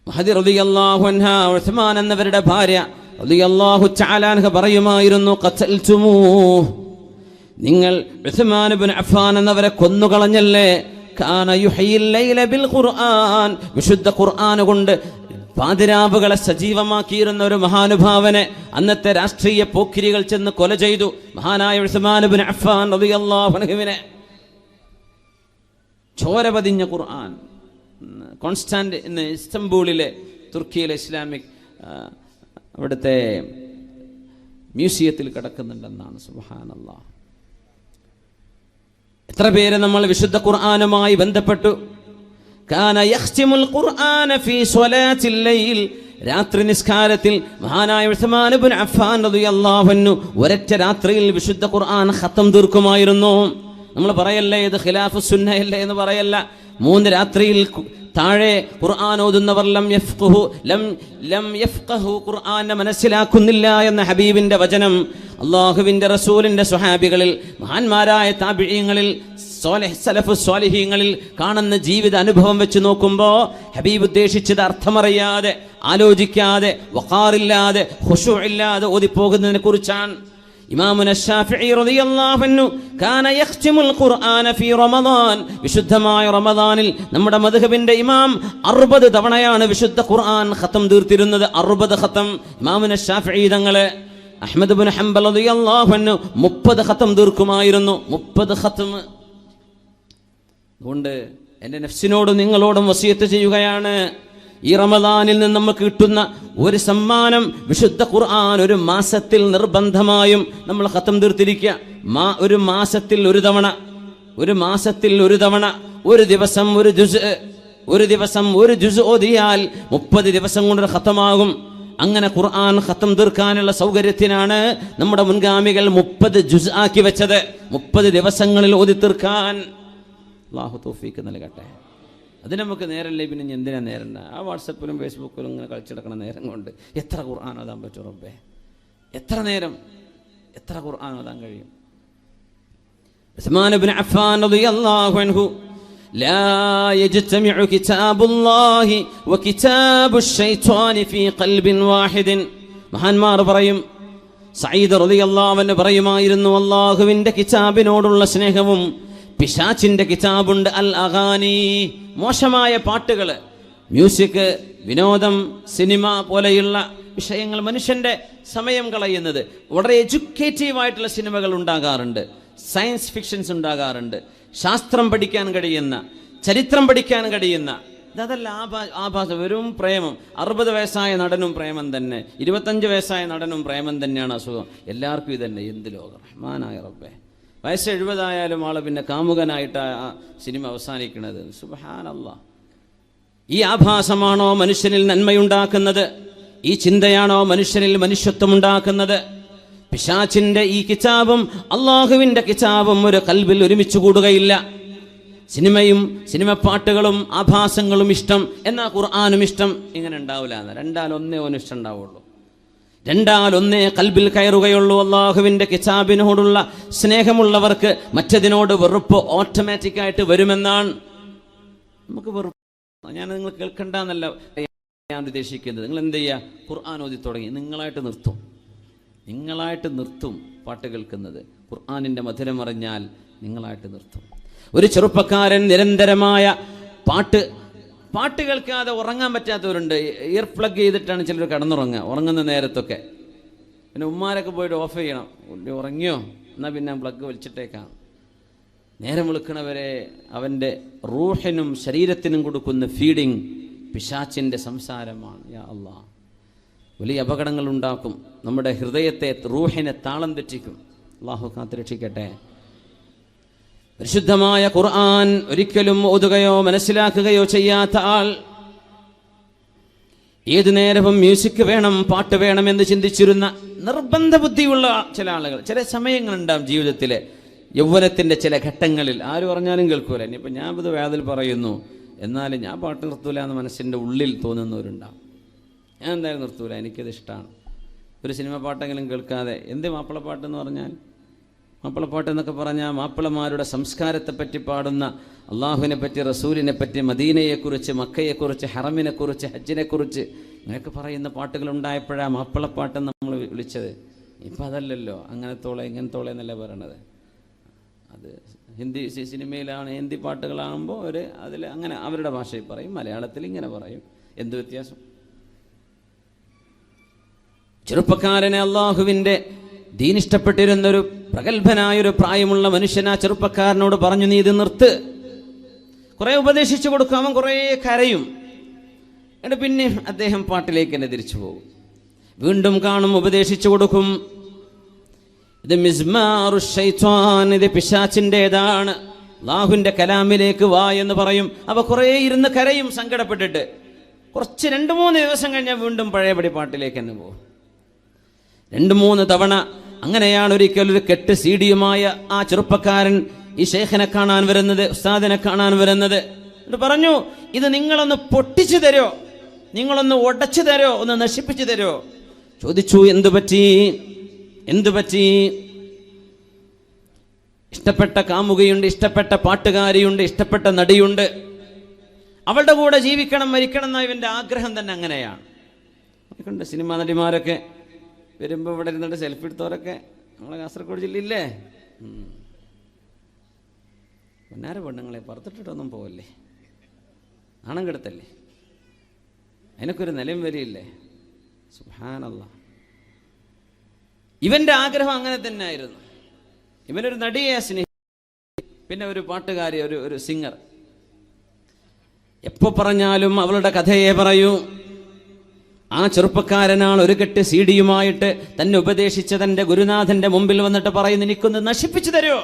മഹദി റളിയല്ലാഹു അൻഹ, ഉസ്മാൻ എന്നവരുടെ ഭാര്യ റളിയല്ലാഹു തആല അൻഹ പറയുമായിരുന്നു, ഖതൽതുമൂഹ്, നിങ്ങൾ ഉസ്മാൻ ഇബ്നു അഫ്ഫാൻ എന്നവരെ കൊന്നുകളഞ്ഞല്ലേ. കാന യുഹയിൽ ലൈല ബിൽ ഖുർആൻ, വിശുദ്ധ ഖുർആൻ കൊണ്ട് പാതിരാവുകളെ സജീവമാക്കിയിരുന്ന ഒരു മഹാനുഭാവനെ അന്നത്തെ രാഷ്ട്രീയ പോക്കിരികൾ ചെന്ന് കൊല ചെയ്തു. മഹാനായ ഉസ്മാൻ ഇബ്നു അഫ്ഫാൻ റളിയല്ലാഹു അൻഹുവിനെ. ചോര പതിഞ്ഞ ഖുർആൻ കോൺസ്റ്റാന്റ് ഇന്ന് ഇസ്തംബൂളിലെ തുർക്കിയിലെ ഇസ്ലാമിക് അവിടുത്തെ മ്യൂസിയത്തിൽ കിടക്കുന്നുണ്ടെന്നാണ്. സുബ്ഹാനല്ലാഹ്. എത്ര പേര് നമ്മൾ വിശുദ്ധ ഖുർആനുമായി ബന്ധപ്പെട്ടു. കാന യഖ്തിമുൽ ഖുർആന ഫീ സ്വലാത്തിൽ ലൈൽ, രാത്രി നിസ്കാരത്തിൽ മഹാനായ ഉസ്മാൻ ഇബ്നു അഫ്ഫാൻ റളിയല്ലാഹു അൻഹു ഒരൊറ്റ രാത്രിയിൽ വിശുദ്ധ ഖുർആൻ ഖത്തം തീർക്കുമായിരുന്നു. നമ്മൾ പറയല്ലേ ഇത് ഖിലാഫു സുന്നയല്ലേ എന്ന് പറയല്ല. 3 രാത്രിയിൽ താഴെ ഖുർആൻ ഓതുന്നവർ ലം യഫ്ഖഹു ഖുർആനെ മനസ്സിലാക്കുന്നില്ല എന്ന ഹബീബിന്റെ വചനം അള്ളാഹുവിൻ്റെ റസൂലിൻ്റെ സ്വഹാബികളിൽ മഹാന്മാരായ താബിഈങ്ങളിൽ സലഫ് സ്വാലിഹീങ്ങളിൽ കാണുന്ന ജീവിത അനുഭവം വെച്ച് നോക്കുമ്പോൾ ഹബീബ് ഉദ്ദേശിച്ചത് അർത്ഥമറിയാതെ, ആലോചിക്കാതെ, വഖാറില്ലാതെ, ഖുശൂഇല്ലാതെ ഓതിപ്പോകുന്നതിനെ കുറിച്ചാണ്. ഇമാമുന ശാഫിഈ റളിയല്ലാഹു അൻഹു കാന യഖ്തിമുൽ ഖുർആന ഫീ റമദാൻ. വിശുദ്ധമായ റമദാനിൽ നമ്മുടെ മദ്ഹബിന്റെ ഇമാം 60 തവണയാണ് വിശുദ്ധ ഖുർആൻ ഖതം തീർത്തിരുന്നത്. 60 ഖതം. ഇമാമുന ശാഫിഈ തങ്ങളെ അഹ്മദ് ഇബ്നു ഹംബൽ റളിയല്ലാഹു അൻഹു 30 ഖതം തീർക്കുമായിരുന്നു. 30 ഖതം. അതുകൊണ്ട് എൻ്റെ നഫ്സിനോടും നിങ്ങളോടും വസിയത്ത് ചെയ്യുകയാണ്, ഈ റമദാനിൽ നിന്ന് നമുക്ക് കിട്ടുന്ന ഒരു സമ്മാനം വിശുദ്ധ ഖുർആൻ ഒരു മാസത്തിൽ നിർബന്ധമായും നമ്മൾ ഖതം തീർത്തിരിക്കുക. ഒരു മാസത്തിൽ ഒരു തവണ, ഒരു ദിവസം ഒരു ജുസ് ഓതിയാൽ 30 ദിവസം കൊണ്ട് ഖതമാകും. അങ്ങനെ ഖുർആൻ ഖതം തീർക്കാനുള്ള സൗകര്യത്തിനാണ് നമ്മുടെ മുൻഗാമികൾ 30 ജുസ് ആക്കി വെച്ചത്. 30 ദിവസങ്ങളിൽ ഓതി തീർക്കാൻ അല്ലാഹു തൗഫീഖ് നൽകട്ടെ. അതിന് നമുക്ക് നേരല്ലേ, പിന്നെ എന്തിനാ നേരം? ആ വാട്സപ്പിലും ഫേസ്ബുക്കിലും ഇങ്ങനെ കളിച്ചെടുക്കണ നേരം കൊണ്ട് എത്ര ഖുർആൻ ഓതാൻ പറ്റും റബ്ബേ? എത്ര നേരം, എത്ര ഖുർആൻ ഓതാൻ കഴിയും? ഉസ്മാൻ ഇബ്നു അഫ്ഫാൻ റളിയല്ലാഹു അൻഹു ലാ യജ്തമിഉ കിതാബുല്ലാഹി വ കിതാബുശ് ശൈത്വാനി ഫീ ഖൽബിൻ വാഹിദിൻ. മഹാന്മാർ പറയും, സഈദ് റളിയല്ലാഹു അൻഹു പറയുമായിരുന്നു, അല്ലാഹുവിൻ്റെ കിതാബിനോടുള്ള സ്നേഹവും പിശാചിന്റെ കിതാബുണ്ട് അൽ അഗാനി, മോശമായ പാട്ടുകൾ, മ്യൂസിക്, വിനോദം, സിനിമ പോലെയുള്ള വിഷയങ്ങൾ, മനുഷ്യന്റെ സമയം കളയുന്നത്. വളരെ എഡ്യൂക്കേറ്റീവായിട്ടുള്ള സിനിമകൾ ഉണ്ടാകാറുണ്ട്, സയൻസ് ഫിക്ഷൻസ് ഉണ്ടാകാറുണ്ട്, ശാസ്ത്രം പഠിക്കാൻ കഴിയുന്ന, ചരിത്രം പഠിക്കാൻ കഴിയുന്ന. അതല്ല ആഭാസ, വെറും പ്രേമം. 60 വയസ്സായ നടനും പ്രേമം തന്നെ, 25 വയസ്സായ നടനും പ്രേമം തന്നെയാണ് അസുഖം. എല്ലാവർക്കും ഇതന്നെ. എന്ത് ലോകം! റഹ്മാനായ റബ്ബേ. വയസ്സ് 70 ആയാലും ആള് പിന്നെ കാമുകനായിട്ട് ആ സിനിമ അവസാനിക്കുന്നത്. സുബ്ഹാനല്ലാഹ്. ഈ ആഭാസമാണോ മനുഷ്യനിൽ നന്മയുണ്ടാക്കുന്നത്? ഈ ചിന്തയാണോ മനുഷ്യനിൽ മനുഷ്യത്വം ഉണ്ടാക്കുന്നത്? പിശാചിന്റെ ഈ കിതാബും അള്ളാഹുവിൻ്റെ കിതാബും ഒരു കൽബിൽ ഒരുമിച്ച് കൂടുകയില്ല. സിനിമയും സിനിമപ്പാട്ടുകളും ആഭാസങ്ങളും ഇഷ്ടം, എന്നാൽ ഖുർആനും ഇഷ്ടം, ഇങ്ങനെ ഉണ്ടാവില്ല. രണ്ടാലൊന്നേ ഇഷ്ടം ഉണ്ടാവുള്ളൂ. രണ്ടാലൊന്നേ കൽബിൽ കയറുകയുള്ളൂ. അള്ളാഹുവിൻ്റെ കിതാബിനോടുള്ള സ്നേഹമുള്ളവർക്ക് മറ്റതിനോട് വെറുപ്പ് ഓട്ടോമാറ്റിക്കായിട്ട് വരുമെന്നാണ്. നമുക്ക് വെറുപ്പ്, ഞാൻ നിങ്ങൾ കേൾക്കണ്ടെന്നല്ല ഞാൻ ഉദ്ദേശിക്കുന്നത്. നിങ്ങൾ എന്ത് ചെയ്യുക? ഖുർആൻ ഓതി തുടങ്ങി നിങ്ങളായിട്ട് നിർത്തും പാട്ട് കേൾക്കുന്നത്. ഖുർആനിൻ്റെ മധുരം അറിഞ്ഞാൽ നിങ്ങളായിട്ട് നിർത്തും. ഒരു ചെറുപ്പക്കാരൻ നിരന്തരമായ പാട്ട് കേൾക്കാതെ ഉറങ്ങാൻ പറ്റാത്തവരുണ്ട്. ഇയർ പ്ലഗ് ചെയ്തിട്ടാണ് ചിലർ ഉറങ്ങുന്ന നേരത്തൊക്കെ. പിന്നെ ഉമ്മാരൊക്കെ പോയിട്ട് ഓഫ് ചെയ്യണം. ഉറങ്ങിയോ എന്നാൽ പിന്നെ പ്ലഗ് വലിച്ചിട്ടേക്കാം. നേരം വെളുക്കണവരെ അവൻ്റെ റൂഹിനും ശരീരത്തിനും കൊടുക്കുന്ന ഫീഡിങ് പിശാചിൻ്റെ സംസാരമാണ്. യാ അല്ലാഹ്, വലിയ അപകടങ്ങൾ ഉണ്ടാക്കും. നമ്മുടെ ഹൃദയത്തെ, റൂഹിനെ താളം തെറ്റിക്കും. അല്ലാഹു കാത്തുരക്ഷിക്കട്ടെ. പരിശുദ്ധമായ ഖുർആൻ ഒരിക്കലും ഓതുകയോ മനസ്സിലാക്കുകയോ ചെയ്യാത്ത ആൾ ഏതു നേരവും മ്യൂസിക് വേണം, പാട്ട് വേണം എന്ന് ചിന്തിച്ചിരുന്ന നിർബന്ധ ബുദ്ധിയുള്ള ചില ആളുകൾ, ചില സമയങ്ങളുണ്ടാവും ജീവിതത്തിലെ, യൗവനത്തിൻ്റെ ചില ഘട്ടങ്ങളിൽ. ആര് പറഞ്ഞാലും കേൾക്കൂല. ഇനിയിപ്പോൾ ഞാൻ ഇത് വേദൽ പറയുന്നു, എന്നാലും ഞാൻ പാട്ട് നിർത്തൂല എന്ന് മനസ്സിൻ്റെ ഉള്ളിൽ തോന്നുന്നവരുണ്ടാവും. ഞാൻ എന്തായാലും നിർത്തൂല, എനിക്കത് ഇഷ്ടമാണ്. ഒരു സിനിമ പാട്ടെങ്കിലും കേൾക്കാതെ. എന്ത് മാപ്പിളപ്പാട്ടെന്ന് പറഞ്ഞാൽ? മാപ്പിളപ്പാട്ട് എന്നൊക്കെ പറഞ്ഞാൽ മാപ്പിളമാരുടെ സംസ്കാരത്തെപ്പറ്റി പാടുന്ന, അള്ളാഹുവിനെ പറ്റി, റസൂലിനെ പറ്റി, മദീനയെക്കുറിച്ച്, മക്കയെക്കുറിച്ച്, ഹറമിനെക്കുറിച്ച്, ഹജ്ജിനെക്കുറിച്ച് ഇങ്ങനെയൊക്കെ പറയുന്ന പാട്ടുകൾ ഉണ്ടായപ്പോഴാണ് മാപ്പിളപ്പാട്ടെന്ന് നമ്മൾ വിളിച്ചത്. ഇപ്പം അതല്ലല്ലോ. അങ്ങനത്തോളെ ഇങ്ങനത്തോളെ എന്നല്ല പറയണത്. അത് ഹിന്ദി സിനിമയിലാണ്, ഹിന്ദി പാട്ടുകളാകുമ്പോൾ അതിൽ അങ്ങനെ അവരുടെ ഭാഷയിൽ പറയും, മലയാളത്തിൽ ഇങ്ങനെ പറയും. എന്ത് വ്യത്യാസം? ചെറുപ്പക്കാരനെ അള്ളാഹുവിൻ്റെ ദീൻ ഇഷ്ടപ്പെട്ടിരുന്നൊരു പ്രഗത്ഭനായൊരു പ്രായമുള്ള മനുഷ്യൻ ആ ചെറുപ്പക്കാരനോട് പറഞ്ഞു, നീ ഇത് നിർത്ത്. കുറേ ഉപദേശിച്ചു കൊടുക്കും. അവൻ കുറേ കരയും. എന്നിട്ട് പിന്നെ അദ്ദേഹം പാട്ടിലേക്ക് തന്നെ തിരിച്ചു പോകും. വീണ്ടും കാണും, ഉപദേശിച്ചു കൊടുക്കും. ഇത് മിസ്മാറു ശൈത്വാൻ, ഇത് പിശാചിൻ്റെതാണ്. അല്ലാഹുവിൻ്റെ കലാമിലേക്ക് വാ എന്ന് പറയും. അവ കുറേ ഇരുന്ന് കരയും സങ്കടപ്പെട്ടിട്ട്. കുറച്ച് 2-3 ദിവസം കഴിഞ്ഞാൽ വീണ്ടും പഴയപടി പാട്ടിലേക്ക് തന്നെ പോകും. 2-3 തവണ. അങ്ങനെയാണ് ഒരിക്കൽ ഒരു കെട്ട് സീഡിയുമായ ആ ചെറുപ്പക്കാരൻ ഈ ഷേഖിനെ കാണാൻ വരുന്നത്, ഉസ്താദിനെ കാണാൻ വരുന്നത്. എന്നിട്ട് പറഞ്ഞു, ഇത് നിങ്ങളൊന്ന് പൊട്ടിച്ചു തരോ, നിങ്ങളൊന്ന് ഉടച്ചു തരോ, ഒന്ന് നശിപ്പിച്ചു തരോ? ചോദിച്ചു, എന്തു പറ്റി? എന്തു പറ്റി? ഇഷ്ടപ്പെട്ട കാമുകയുണ്ട്, ഇഷ്ടപ്പെട്ട പാട്ടുകാരിയുണ്ട്, ഇഷ്ടപ്പെട്ട നടിയുണ്ട്, അവളുടെ കൂടെ ജീവിക്കണം, മരിക്കണം എന്ന ഇവൻ്റെ ആഗ്രഹം തന്നെ അങ്ങനെയാണ്. ണ്ട് സിനിമാ നടിമാരൊക്കെ വരുമ്പോൾ ഇവിടെ ഇരുന്നിട്ട് സെൽഫി എടുത്തവരൊക്കെ നമ്മളെ കാസർഗോഡ് ജില്ലയില്ലേ? പൊന്നാര പെണ്ണുങ്ങളെ പുറത്തിട്ടിട്ടൊന്നും പോവല്ലേ, നാണം കെടുത്തല്ലേ, അതിനൊക്കെ ഒരു നിലയും വരിയില്ലേ? സുബ്ഹാനല്ലാഹ്. ഇവന്റെ ആഗ്രഹം അങ്ങനെ തന്നെ ആയിരുന്നു. ഇവനൊരു നടിയെ സ്നേഹിച്ചു, പിന്നെ ഒരു പാട്ടുകാരി, ഒരു സിംഗർ. എപ്പോ പറഞ്ഞാലും അവളുടെ കഥയെ പറയൂ. ആ ചെറുപ്പക്കാരനാണ് ഒരു കെട്ട് സീഡിയുമായിട്ട് തന്നെ ഉപദേശിച്ച തൻ്റെ ഗുരുനാഥന്റെ മുമ്പിൽ വന്നിട്ട് പറയുന്നു, എനിക്കൊന്ന് നശിപ്പിച്ചു തരുമോ?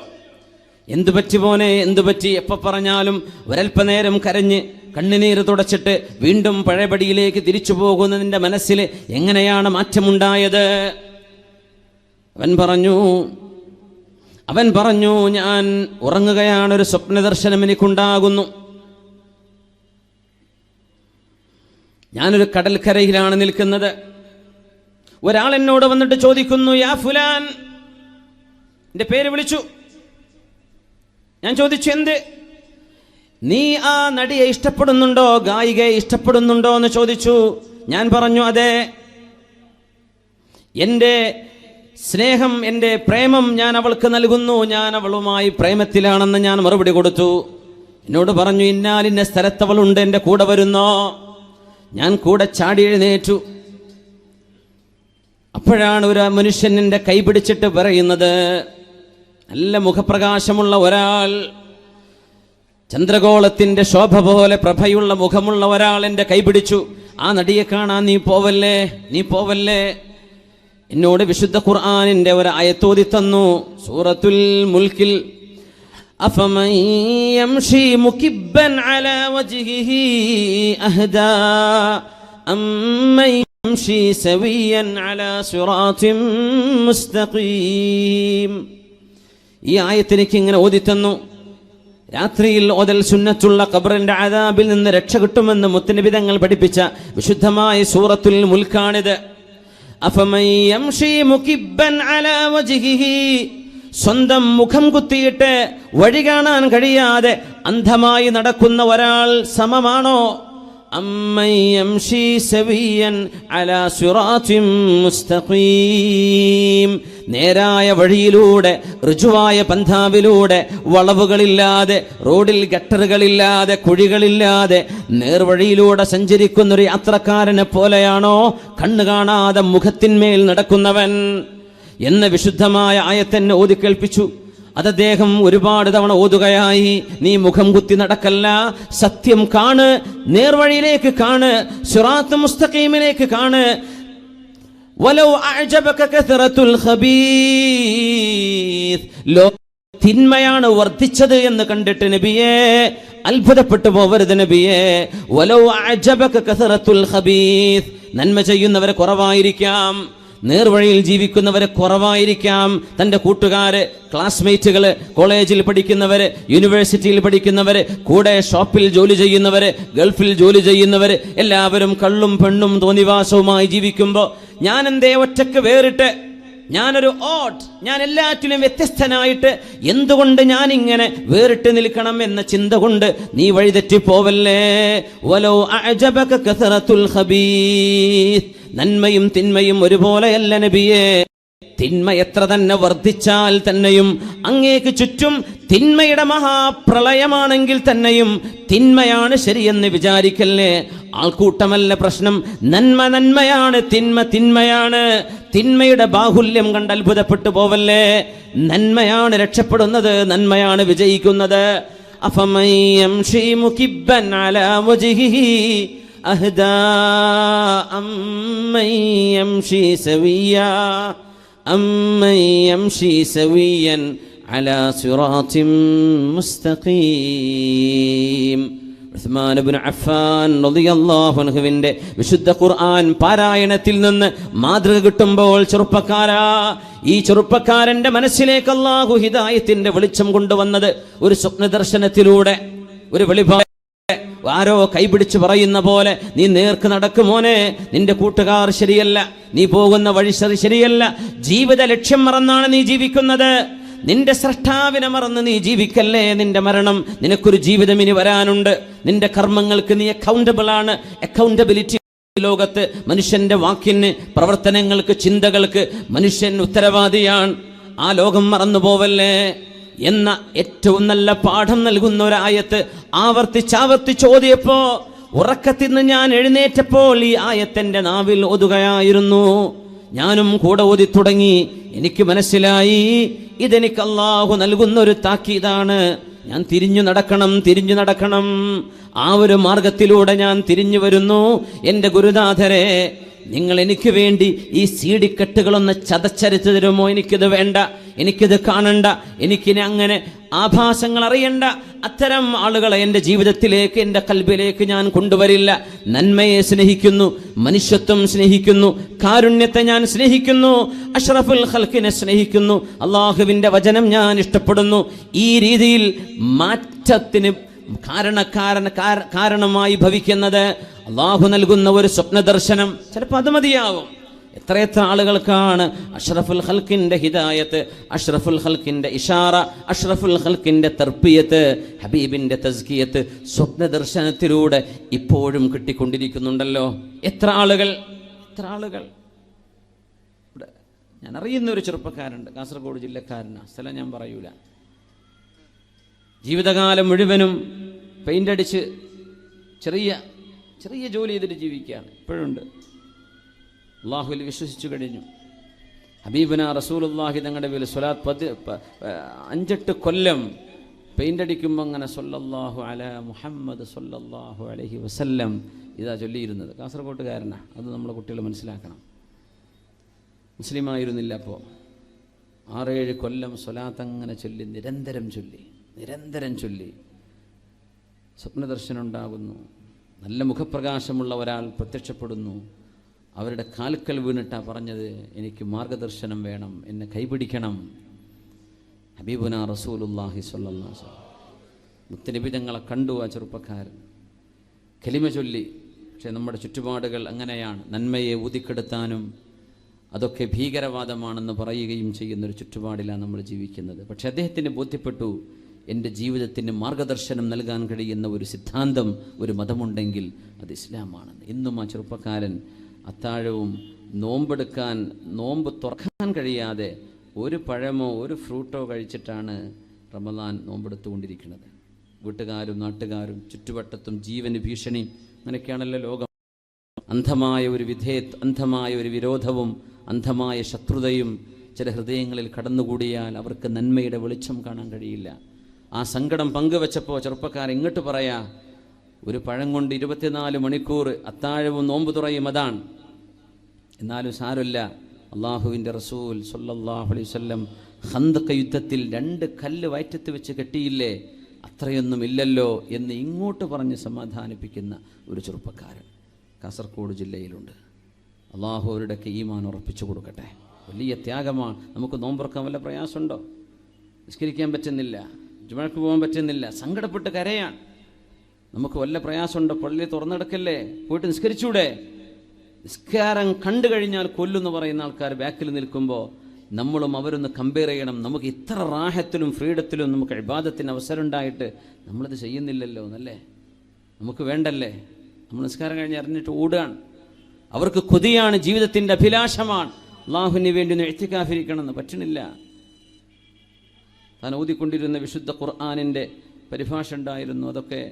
എന്തു പറ്റി മോനെ, എന്തു പറ്റി? എപ്പോ പറഞ്ഞാലും ഒരൽപ്പനേരം കരഞ്ഞ് കണ്ണുനീര് തുടച്ചിട്ട് വീണ്ടും പഴയപടിയിലേക്ക് തിരിച്ചു പോകുന്നതിൻ്റെ മനസ്സിൽ എങ്ങനെയാണ് മാറ്റമുണ്ടായത്? അവൻ പറഞ്ഞു, ഞാൻ ഉറങ്ങുകയാണ്, ഒരു സ്വപ്നദർശനം എനിക്കുണ്ടാകുന്നു. ഞാനൊരു കടൽക്കരയിലാണ് നിൽക്കുന്നത്. ഒരാൾ എന്നോട് വന്നിട്ട് ചോദിക്കുന്നു, യാ ഫുലാൻ, എൻ്റെ പേര് വിളിച്ചു. ഞാൻ ചോദിച്ചു, എന്ത്? നീ ആ നടിയെ ഇഷ്ടപ്പെടുന്നുണ്ടോ, ഗായികയെ ഇഷ്ടപ്പെടുന്നുണ്ടോ എന്ന് ചോദിച്ചു. ഞാൻ പറഞ്ഞു, അതെ, എൻ്റെ സ്നേഹം, എൻ്റെ പ്രേമം ഞാൻ അവൾക്ക് നൽകുന്നു, ഞാൻ അവളുമായി പ്രേമത്തിലാണെന്ന് ഞാൻ മറുപടി കൊടുത്തു. എന്നോട് പറഞ്ഞു, ഇന്നാലിന്ന സ്ഥലത്തവളുണ്ട്, എൻ്റെ കൂടെ വരുന്നോ? ഞാൻ കൂടെ ചാടി എഴുന്നേറ്റു. അപ്പോഴാണ് ഒരു മനുഷ്യൻ എൻ്റെ കൈ പിടിച്ചിട്ട് പറയുന്നത്, നല്ല മുഖപ്രകാശമുള്ള ഒരാൾ, ചന്ദ്രഗോളത്തിന്റെ ശോഭ പോലെ പ്രഭയുള്ള മുഖമുള്ള ഒരാൾ എൻ്റെ കൈ പിടിച്ചു. ആ നടിയെ കാണാൻ നീ പോവല്ലേ. എന്നോട് വിശുദ്ധ ഖുർആനിന്റെ ഒരു ആയത്തോതി തന്നു. സൂറത്തുൽ മുൽക്കിൽ, അഫമൻ യംശി മുകിബ്ബൻ അലാ വജ്ഹിഹി അഹ്ദാ അമ്മൻ യംശി സവിയ്യൻ അലാ സിറാത്തിൻ മുസ്തഖീം. ഈ ആയത്തിലേക്ക് ഇങ്ങനെ ഓതി തന്നു. രാത്രിയിൽ ഓതൽ സുന്നത്തുള്ള ഖബറിന്റെ അദാബിൽ നിന്ന് രക്ഷ കിട്ടുമെന്ന് മുത്തനബി തങ്ങൾ പഠിപ്പിച്ച വിശുദ്ധമായ സൂറത്തുൽ മുൽക്കാണിത്. അഫമൻ യംശി മുകിബ്ബൻ അലാ വജ്ഹിഹി, സ്വന്തം മുഖം കുത്തിയിട്ട് വഴി കാണാൻ കഴിയാതെ അന്ധമായി നടക്കുന്ന ഒരാൾ സമമാണോ? അമ്മൻ യംശി സവിയ്യൻ അലാ സിറാത്തിൻ മുസ്തഖീം, നേരായ വഴിയിലൂടെ, ഋജുവായ പന്ഥാവിലൂടെ, വളവുകളില്ലാതെ, റോഡിൽ ഗട്ടറുകളില്ലാതെ, കുഴികളില്ലാതെ നേർവഴിയിലൂടെ സഞ്ചരിക്കുന്ന ഒരു യാത്രക്കാരനെ പോലെയാണോ കണ്ണു കാണാതെ മുഖത്തിന്മേൽ നടക്കുന്നവൻ എന്ന വിശുദ്ധമായ ആയത്തെന്നെ ഓതി കേൾപ്പിച്ചു. അത് അദ്ദേഹം ഒരുപാട് തവണ ഓതുകയായി. നീ മുഖം കുത്തി നടക്കല്ല, സത്യം കാണ്, നേർവഴിയിലേക്ക് കാണ്, സിറാത്ത് മുസ്തഖീമിലേക്ക് കാണ്. വലൗ അഅജബക കസറത്തുൽ ഖബീസ്, തിന്മയാണ് വർദ്ധിച്ചത് എന്ന് കണ്ടിട്ട് നബിയെ അത്ഭുതപ്പെട്ടു പോവരുത് നബിയെ. വലൗ അഅജബക കസറത്തുൽ ഖബീസ്, നന്മ ചെയ്യുന്നവരെ കുറവായിരിക്കാം, നേർവഴിയിൽ ജീവിക്കുന്നവരെ കുറവായിരിക്കാം. തൻ്റെ കൂട്ടുകാര്, ക്ലാസ്മേറ്റുകള്, കോളേജിൽ പഠിക്കുന്നവര്, യൂണിവേഴ്സിറ്റിയിൽ പഠിക്കുന്നവര്, കൂടെ ഷോപ്പിൽ ജോലി ചെയ്യുന്നവര്, ഗൾഫിൽ ജോലി ചെയ്യുന്നവര്, എല്ലാവരും കള്ളും പെണ്ണും തോന്നിവാസവുമായി ജീവിക്കുമ്പോൾ ഞാൻ എന്തേ ഒറ്റക്ക് വേറിട്ട്, ഞാനൊരു ഞാൻ എല്ലാറ്റിലും വ്യത്യസ്തനായിട്ട് എന്തുകൊണ്ട് ഞാൻ ഇങ്ങനെ വേറിട്ട് നിൽക്കണം എന്ന ചിന്ത കൊണ്ട് നീ വഴിതെറ്റിപ്പോവല്ലേ. വലൗ അഅജബക കസറത്തുൽ ഖബീസ്, നന്മയും തിന്മയും ഒരുപോലെയല്ല നബിയേ. തിന്മ എത്ര തന്നെ വർദ്ധിച്ചാൽ തന്നെയും, അങ്ങേക്ക് ചുറ്റും തിന്മയുടെ മഹാപ്രളയമാണെങ്കിൽ തന്നെയും തിന്മയാണ് ശരിയെന്ന് വിചാരിക്കല്ലേ. ആൾക്കൂട്ടമല്ല പ്രശ്നം, നന്മയാണ്, തിന്മയാണ്. തിന്മയുടെ ബാഹുല്യം കണ്ട് അത്ഭുതപ്പെട്ടു പോവല്ലേ. നന്മയാണ് രക്ഷപ്പെടുന്നത്, നന്മയാണ് വിജയിക്കുന്നത്. അഫമൻ യംശി മുകിബ്ബൻ അലാ വജ്ഹിഹി അഹ്ദാ അമ്മൻ യംശി സവിയ്യാ അമ്മൻ യംശി സവിയ്യൻ അലാ സിറാത്തിൻ മുസ്തഖീം. ഉസ്മാൻ ഇബ്നു അഫ്ഫാൻ റളിയല്ലാഹു അൻഹുവിന്റെ വിശുദ്ധ ഖുർആൻ പാരായണത്തിൽ നിന്ന് മാതൃക കിട്ടുമ്പോൾ, ചെറുപ്പക്കാരാ, ഈ ചെറുപ്പക്കാരന്റെ മനസ്സിലേക്ക് അല്ലാഹു ഹിദായത്തിന്റെ വെളിച്ചം കൊണ്ടുവന്നത് ഒരു സ്വപ്ന ദർശനത്തിലൂടെ, ഒരു വെളിപാട്. ആരോ കൈപിടിച്ച് പറയുന്ന പോലെ നീ നേർക്ക് നടക്കുമോനെ, നിന്റെ കൂട്ടുകാർ ശരിയല്ല, നീ പോകുന്ന വഴി ശരിയല്ല, ജീവിത ലക്ഷ്യം മറന്നാണ് നീ ജീവിക്കുന്നത്, നിന്റെ സ്രഷ്ടാവിനെ മറന്ന് നീ ജീവിക്കല്ലേ. നിന്റെ മരണം, നിനക്കൊരു ജീവിതം ഇനി വരാനുണ്ട്. നിന്റെ കർമ്മങ്ങൾക്ക് നീ അക്കൗണ്ടബിൾ ആണ്. അക്കൗണ്ടബിലിറ്റി ലോകത്ത് മനുഷ്യന്റെ വാക്കിന്, പ്രവർത്തനങ്ങൾക്ക്, ചിന്തകൾക്ക് മനുഷ്യൻ ഉത്തരവാദിയാണ്. ആ ലോകം മറന്നു പോവല്ലേ എന്ന ഏറ്റവും നല്ല പാഠം നൽകുന്ന ഒരായത്ത് ആവർത്തിച്ചാവർത്തിച്ച് ഓതിയപ്പോ, ഉറക്കത്തിന്ന് ഞാൻ എഴുന്നേറ്റപ്പോൾ ഈ ആയത്തിന്റെ നാവിൽ ഓതുകയായിരുന്നു. ഞാനും കൂടെ ഓതി തുടങ്ങി. എനിക്ക് മനസ്സിലായി, ഇതെനിക്ക് അല്ലാഹു നൽകുന്ന ഒരു താക്കീതാണ്. ഞാൻ തിരിഞ്ഞു നടക്കണം. ആ ഒരു മാർഗത്തിലൂടെ ഞാൻ തിരിഞ്ഞു വരുന്നു. എൻ്റെ ഗുരുനാഥരെ, നിങ്ങൾ എനിക്ക് വേണ്ടി ഈ സീഡിക്കെട്ടുകളൊന്ന് ചതച്ചരച്ചു തരുമോ? എനിക്കിത് വേണ്ട, എനിക്കിത് കാണണ്ട, എനിക്കിനി അങ്ങനെ ആഭാസങ്ങൾ അറിയണ്ട. അത്തരം ആളുകളെ എൻ്റെ ജീവിതത്തിലേക്ക്, എൻ്റെ കൽബിലേക്ക് ഞാൻ കൊണ്ടുവരില്ല. നന്മയെ സ്നേഹിക്കുന്നു, മനുഷ്യത്വം സ്നേഹിക്കുന്നു, കാരുണ്യത്തെ ഞാൻ സ്നേഹിക്കുന്നു, അഷ്റഫുൽ ഖൽഖിനെ സ്നേഹിക്കുന്നു, അള്ളാഹുവിൻ്റെ വചനം ഞാൻ ഇഷ്ടപ്പെടുന്നു. ഈ രീതിയിൽ മാറ്റത്തിന് കാരണമായി ഭവിക്കുന്നത് അള്ളാഹു നൽകുന്ന ഒരു സ്വപ്ന ദർശനം. ചിലപ്പോൾ അത് മതിയാവും. എത്ര ആളുകൾക്കാണ് അഷ്റഫുൽ ഖൽഖിന്റെ ഹിദായത്ത്, അഷ്റഫുൽ ഖൽഖിന്റെ ഇഷാറ, അഷ്റഫുൽ ഖൽഖിന്റെ തർബിയത്ത്, ഹബീബിന്റെ തസ്കിയത്ത് സ്വപ്ന ദർശനത്തിലൂടെ ഇപ്പോഴും കിട്ടിക്കൊണ്ടിരിക്കുന്നുണ്ടല്ലോ. എത്ര ആളുകൾ. ഞാൻ അറിയുന്ന ഒരു ചെറുപ്പക്കാരുണ്ട്, കാസർഗോഡ് ജില്ലക്കാരനാണ്, സ്ഥലം ഞാൻ പറയൂല. ജീവിതകാലം മുഴുവനും പെയിന്റ് അടിച്ച് ചെറിയ ജോലി ചെയ്തിട്ട് ജീവിക്കുകയാണ്. ഇപ്പോഴുണ്ട്. അള്ളാഹുവിൽ വിശ്വസിച്ചു കഴിഞ്ഞു. ഹബീബന റസൂലുള്ളാഹി തങ്ങളുടെ പേരിൽ സ്വലാത്ത് 5-8 കൊല്ലം പെയിന്റ് അടിക്കുമ്പോൾ അങ്ങനെ സല്ലല്ലാഹു അലാ മുഹമ്മദ് സല്ലല്ലാഹു അലൈഹി വസല്ലം ഇതാ ചൊല്ലിയിരുന്നത്. കാസർഗോട്ടുകാരനാണ്. അത് നമ്മളെ കുട്ടികൾ മനസ്സിലാക്കണം. മുസ്ലിമായിരുന്നില്ല. അപ്പോൾ 6-7 കൊല്ലം സ്വലാത്ത് അങ്ങനെ ചൊല്ലി, നിരന്തരം ചൊല്ലി സ്വപ്നദർശനം ഉണ്ടാകുന്നു. നല്ല മുഖപ്രകാശമുള്ള ഒരാൾ പ്രത്യക്ഷപ്പെടുന്നു. അവരുടെ കാൽക്കൽ വീണിട്ടാണ് പറഞ്ഞത്, എനിക്ക് മാർഗദർശനം വേണം, എന്നെ കൈപിടിക്കണം. ഹബീബുന റസൂലുള്ളാഹി സ്വല്ലല്ലാഹു അലൈഹി വസല്ലം മുത്തനബി തങ്ങളെ കണ്ടു. ആ ചെറുപ്പക്കാരൻ കലിമ ചൊല്ലി. പക്ഷേ നമ്മുടെ ചുറ്റുപാടുകൾ അങ്ങനെയാണ്. നന്മയെ ഊതിക്കെടുത്താനും അതൊക്കെ ഭീകരവാദമാണെന്ന് പറയുകയും ചെയ്യുന്നൊരു ചുറ്റുപാടിലാണ് നമ്മൾ ജീവിക്കുന്നത്. പക്ഷെ അദ്ദേഹത്തിന് ബോധ്യപ്പെട്ടു, എൻ്റെ ജീവിതത്തിന് മാർഗദർശനം നൽകാൻ കഴിയുന്ന ഒരു സിദ്ധാന്തം, ഒരു മതമുണ്ടെങ്കിൽ അത് ഇസ്ലാമാണെന്ന്. ഇന്നും ആ ചെറുപ്പക്കാരൻ അത്താഴവും നോമ്പ് തുറക്കാൻ കഴിയാതെ ഒരു പഴമോ ഒരു ഫ്രൂട്ടോ കഴിച്ചിട്ടാണ് റമദാൻ നോമ്പെടുത്തുകൊണ്ടിരിക്കുന്നത്. വീട്ടുകാരും നാട്ടുകാരും ചുറ്റുവട്ടത്തും ജീവന് ഭീഷണി. അങ്ങനെയൊക്കെയാണല്ലോ ലോകം. അന്ധമായ ഒരു വിരോധവും അന്ധമായ ശത്രുതയും ചില ഹൃദയങ്ങളിൽ കടന്നുകൂടിയാൽ അവർക്ക് നന്മയുടെ വെളിച്ചം കാണാൻ കഴിയില്ല. ആ സങ്കടം പങ്കുവെച്ചപ്പോൾ ചെറുപ്പക്കാരൻ ഇങ്ങോട്ട് പറയാ, ഒരു പഴം കൊണ്ട് 24 മണിക്കൂർ അത്താഴവും നോമ്പ് തുറയും, അതാണ്. എന്നാലും സാരമില്ല, അള്ളാഹുവിൻ്റെ റസൂൽ സല്ലല്ലാഹു അലൈഹി വസല്ലം ഖന്ദഖ് യുദ്ധത്തിൽ 2 കല്ല് വയറ്റത്ത് വെച്ച് കെട്ടിയില്ലേ, അത്രയൊന്നും ഇല്ലല്ലോ എന്ന് ഇങ്ങോട്ട് പറഞ്ഞ് സമാധാനിപ്പിക്കുന്ന ഒരു ചെറുപ്പക്കാരൻ കാസർഗോഡ് ജില്ലയിലുണ്ട്. അള്ളാഹു അവരുടെയൊക്കെ ഈമാൻ ഉറപ്പിച്ചു കൊടുക്കട്ടെ. വലിയ ത്യാഗമാണ്. നമുക്ക് നോമ്പുറക്കാൻ വല്ല പ്രയാസമുണ്ടോ? നിസ്കരിക്കാൻ പറ്റുന്നില്ല, ജുമഅക്ക് പോകാൻ പറ്റുന്നില്ല, സങ്കടപ്പെട്ട് കരയാണ്. നമുക്ക് വല്ല പ്രയാസമുണ്ടോ? പള്ളി തുറന്നെടുക്കല്ലേ, പോയിട്ട് നിസ്കരിച്ചൂടെ? നിസ്കാരം കണ്ടു കഴിഞ്ഞാൽ കൊല്ലുമെന്ന് പറയുന്ന ആൾക്കാർ ബാക്കിൽ നിൽക്കുമ്പോൾ നമ്മളും അവരൊന്ന് കമ്പയർ ചെയ്യണം. നമുക്ക് ഇത്ര റാഹത്തിലും ഫ്രീഡത്തിലും നമുക്ക് ഇബാദത്തിന് അവസരം ഉണ്ടായിട്ട് നമ്മളിത് ചെയ്യുന്നില്ലല്ലോ എന്നല്ലേ? നമുക്ക് വേണ്ടല്ലേ? നമ്മൾ നിസ്കാരം കഴിഞ്ഞ് അറിഞ്ഞിട്ട് ഓടുകയാണ്. അവർക്ക് കൊതിയാണ്, ജീവിതത്തിൻ്റെ അഭിലാഷമാണ് അള്ളാഹുവിന് വേണ്ടി ഒന്ന് ഇഅ്തികാഫിരിക്കണമെന്ന്. പറ്റണില്ല. താൻ ഓതിക്കൊണ്ടിരുന്ന വിശുദ്ധ ഖുർആനിൻ്റെ പരിഭാഷ ഉണ്ടായിരുന്നു. അതൊക്കെ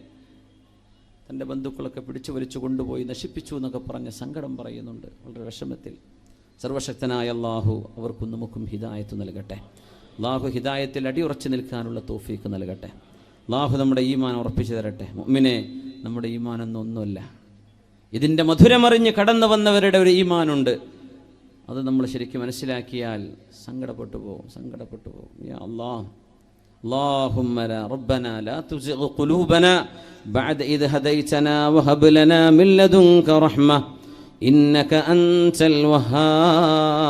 തൻ്റെ ബന്ധുക്കളൊക്കെ പിടിച്ചു വലിച്ചു കൊണ്ടുപോയി നശിപ്പിച്ചു എന്നൊക്കെ പറഞ്ഞ് സങ്കടം പറയുന്നുണ്ട്, വളരെ വിഷമത്തിൽ. സർവശക്തനായ അള്ളാഹു അവർക്കും നമുക്കും ഹിദായത്ത് നൽകട്ടെ. അള്ളാഹു ഹിദായത്തിൽ അടിയുറച്ചു നിൽക്കാനുള്ള തൗഫീക്ക് നൽകട്ടെ. അള്ളാഹു നമ്മുടെ ഈമാൻ ഉറപ്പിച്ചു തരട്ടെ. മുഅ്മിനെ, നമ്മുടെ ഈമാനൊന്നും ഒന്നുമല്ല. ഇതിൻ്റെ മധുരമറിഞ്ഞ് കടന്നു വന്നവരുടെ ഒരു ഈമാനുണ്ട്. അത് നമ്മൾ ശരിക്കും മനസ്സിലാക്കിയാൽ സങ്കടപ്പെട്ടു പോകും. യാ അല്ലാഹ്, اللهم ربنا لا تزغ قلوبنا بعد إذ هديتنا وهب لنا من لدنك رحمة إنك أنت الوهاب.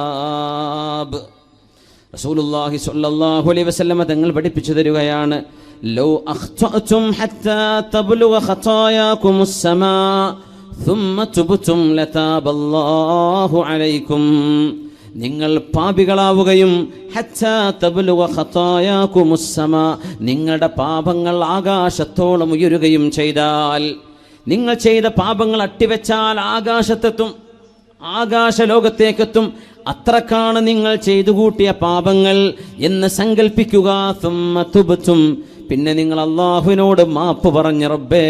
റസൂലുള്ളാഹി സ്വല്ലല്ലാഹു അലൈഹി വസല്ലം തങ്ങൾ പഠിപ്പിച്ചു തരികയാണ്, ലൗ അഖ്തഅതും ഹത്താ തബ്ലുഗ ഖതായാകുമുസ് സമാ ثم تبتم لتاب الله عليكم. നിങ്ങൾ പാപികളാവുകയും ഹത്താ തബ്ലുഗ ഖതായാകുമുസ് സമാ, നിങ്ങളുടെ പാപങ്ങൾ ആകാശത്തോളം ഉയരുകയും ചെയ്താൽ, നിങ്ങൾ ചെയ്ത പാപങ്ങൾ അട്ടിവെച്ചാൽ ആകാശത്തെത്തും, ആകാശലോകത്തേക്കെത്തും. അത്രക്കാണ് നിങ്ങൾ ചെയ്തു കൂട്ടിയ പാപങ്ങൾ എന്ന് സങ്കല്പിക്കുക. ثم تبتم, പിന്നെ നിങ്ങൾ അല്ലാഹുവിനോട് മാപ്പ് പറഞ്ഞ് റബ്ബേ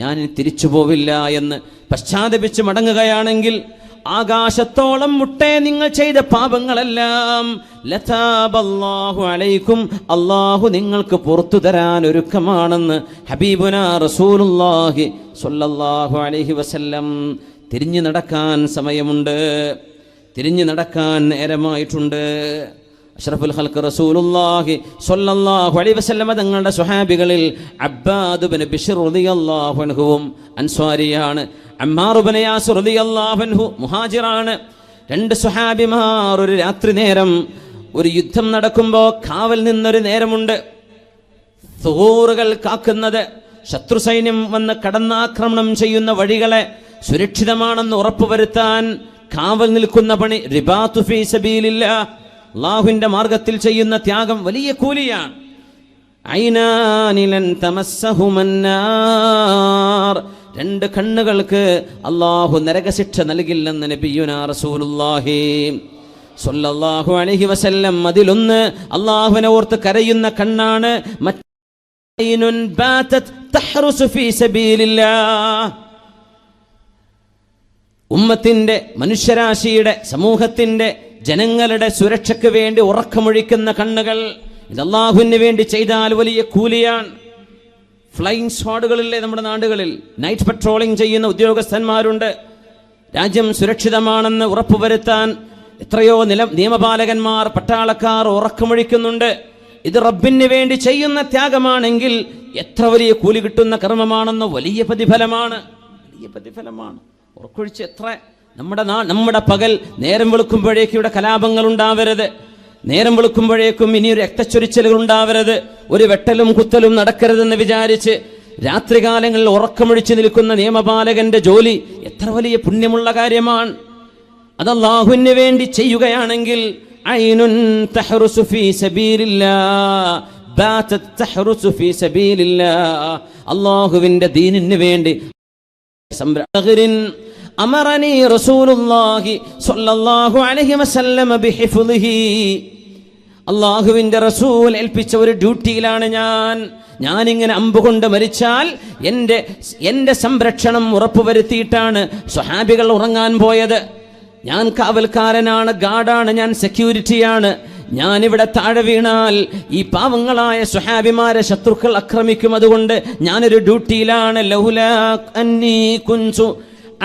ഞാൻ തിരിച്ചു പോവില്ല എന്ന് പശ്ചാത്തപിച്ച് മടങ്ങുകയാണെങ്കിൽ ആകാശത്തോളം മുട്ടേ നിങ്ങൾ ചെയ്ത പാപങ്ങളെല്ലാം ലതാബല്ലാഹു അലൈക്കും, അല്ലാഹു നിങ്ങൾക്ക് പുറത്തു തരാൻ ഒരുക്കമാണെന്ന് ഹബീബുനാ റസൂലുള്ളാഹി സ്വല്ലല്ലാഹു അലൈഹി വസല്ലം. തിരിഞ്ഞു നടക്കാൻ സമയമുണ്ട്, തിരിഞ്ഞു നടക്കാൻ നേരമായിട്ടുണ്ട്. അഷ്റഫുൽ ഖൽഖ് റസൂലുള്ളാഹി സ്വല്ലല്ലാഹു അലൈഹി വസല്ലം തങ്ങളുടെ സ്വഹാബികളിൽ അബ്ബാദ് ഇബ്നു ബിശ്ർ റളിയല്ലാഹു അൻഹുവും അൻസ്വാരിയാണ്. അമ്മാർ ഇബ്നു യാസിർ റളിയല്ലാഹു അൻഹു മുഹാജിറാണ്. രണ്ട് സ്വഹാബിമാർ ഒരു രാത്രി നേരം ഒരു യുദ്ധം നടക്കുമ്പോൾ കാവൽ നിന്നൊരു നേരമുണ്ട്. സുഹൂറുകൾ കാക്കുന്നത്, ശത്രു സൈന്യം വന്ന് കടന്നാക്രമണം ചെയ്യുന്ന വഴികളെ സുരക്ഷിതമാണെന്ന് ഉറപ്പുവരുത്താൻ കാവൽ നിൽക്കുന്ന പണി റിബാത്തു ഫീ സബീലില്ലാഹ്, അല്ലാഹുവിന്റെ മാർഗത്തിൽ ചെയ്യുന്ന ത്യാഗം വലിയ കൂലിയാണ്. ഐനാനി ലൻ തമസ്സഹുമന്നാർ, രണ്ട് കണ്ണുകൾക്ക് അല്ലാഹു നരകശിക്ഷ നൽകില്ലെന്ന് നബിയുനാ റസൂലുള്ളാഹി സ്വല്ലല്ലാഹു അലൈഹി വസല്ലം. അതിലൊന്ന് അല്ലാഹുവിനെ ഓർത്ത് കരയുന്ന കണ്ണാണ്. മറ്റൈനുൻ ബാതത് തഹ്റുസു ഫീ സബീലില്ലാഹ്, ഉമ്മത്തിന്റെ, മനുഷ്യരാശിയുടെ, സമൂഹത്തിന്റെ, ജനങ്ങളുടെ സുരക്ഷയ്ക്ക് വേണ്ടി ഉറക്കമൊഴിക്കുന്ന കണ്ണുകൾ. ഇത് അല്ലാഹുവിന് വേണ്ടി ചെയ്താൽ വലിയ കൂലിയാണ്. ഫ്ലൈയിങ് സ്ക്വാഡുകളിലെ നമ്മുടെ നാടുകളിൽ നൈറ്റ് പട്രോളിംഗ് ചെയ്യുന്ന ഉദ്യോഗസ്ഥന്മാരുണ്ട്. രാജ്യം സുരക്ഷിതമാണെന്ന് ഉറപ്പുവരുത്താൻ എത്രയോ നിയമപാലകന്മാർ, പട്ടാളക്കാർ ഉറക്കമൊഴിക്കുന്നുണ്ട്. ഇത് റബ്ബിന് വേണ്ടി ചെയ്യുന്ന ത്യാഗമാണെങ്കിൽ എത്ര വലിയ കൂലി കിട്ടുന്ന കർമ്മമാണെന്ന് വലിയ പ്രതിഫലമാണ്, വലിയ പ്രതിഫലമാണ്. ഉറക്കൊഴിച്ച് എത്ര നമ്മുടെ പകൽ നേരം വെളുക്കുമ്പോഴേക്കും ഇവിടെ കലാപങ്ങൾ ഉണ്ടാവരുത്, നേരം വെളുക്കുമ്പോഴേക്കും ഇനിയൊരു രക്തച്ചൊരിച്ചലുകൾ ഉണ്ടാവരുത്, ഒരു വെട്ടലും കുത്തലും നടക്കരുതെന്ന് വിചാരിച്ച് രാത്രികാലങ്ങളിൽ ഉറക്കമൊഴിച്ച് നിൽക്കുന്ന നിയമപാലകന്റെ ജോലി എത്ര വലിയ പുണ്യമുള്ള കാര്യമാണ്. അത് അല്ലാഹുവിന് വേണ്ടി ചെയ്യുകയാണെങ്കിൽ ഐനുൻ തഹ്റുസു ഫീ സബീലില്ലാഹ്, ബാതത് തഹ്റുസു ഫീ സബീലില്ലാഹ്, അല്ലാഹുവിന്റെ ദീനിന് വേണ്ടി അമറനി റസൂലുള്ളാഹി സ്വല്ലല്ലാഹു അലൈഹി വസല്ലം ബിഹിഫ്ളിഹി, അല്ലാഹുവിന്റെ റസൂൽ ഏൽപ്പിച്ച ഒരു ഡ്യൂട്ടിയിലാണ് ഞാനിങ്ങനെ അമ്പുകൊണ്ട് മരിച്ചാൽ എൻ്റെ സംരക്ഷണം ഉറപ്പുവരുത്തിയിട്ടാണ് സ്വഹാബികൾ ഉറങ്ങാൻ പോയത്. ഞാൻ കാവൽക്കാരനാണ്, ഗാർഡാണ്, ഞാൻ സെക്യൂരിറ്റിയാണ്. ഞാനിവിടെ താഴെ വീണാൽ ഈ പാവങ്ങളായ സ്വഹാബിമാരെ ശത്രുക്കൾ ആക്രമിക്കും. അതുകൊണ്ട് ഞാനൊരു ഡ്യൂട്ടിയിലാണ്. ലൗലാ അന്നീ കുൻതു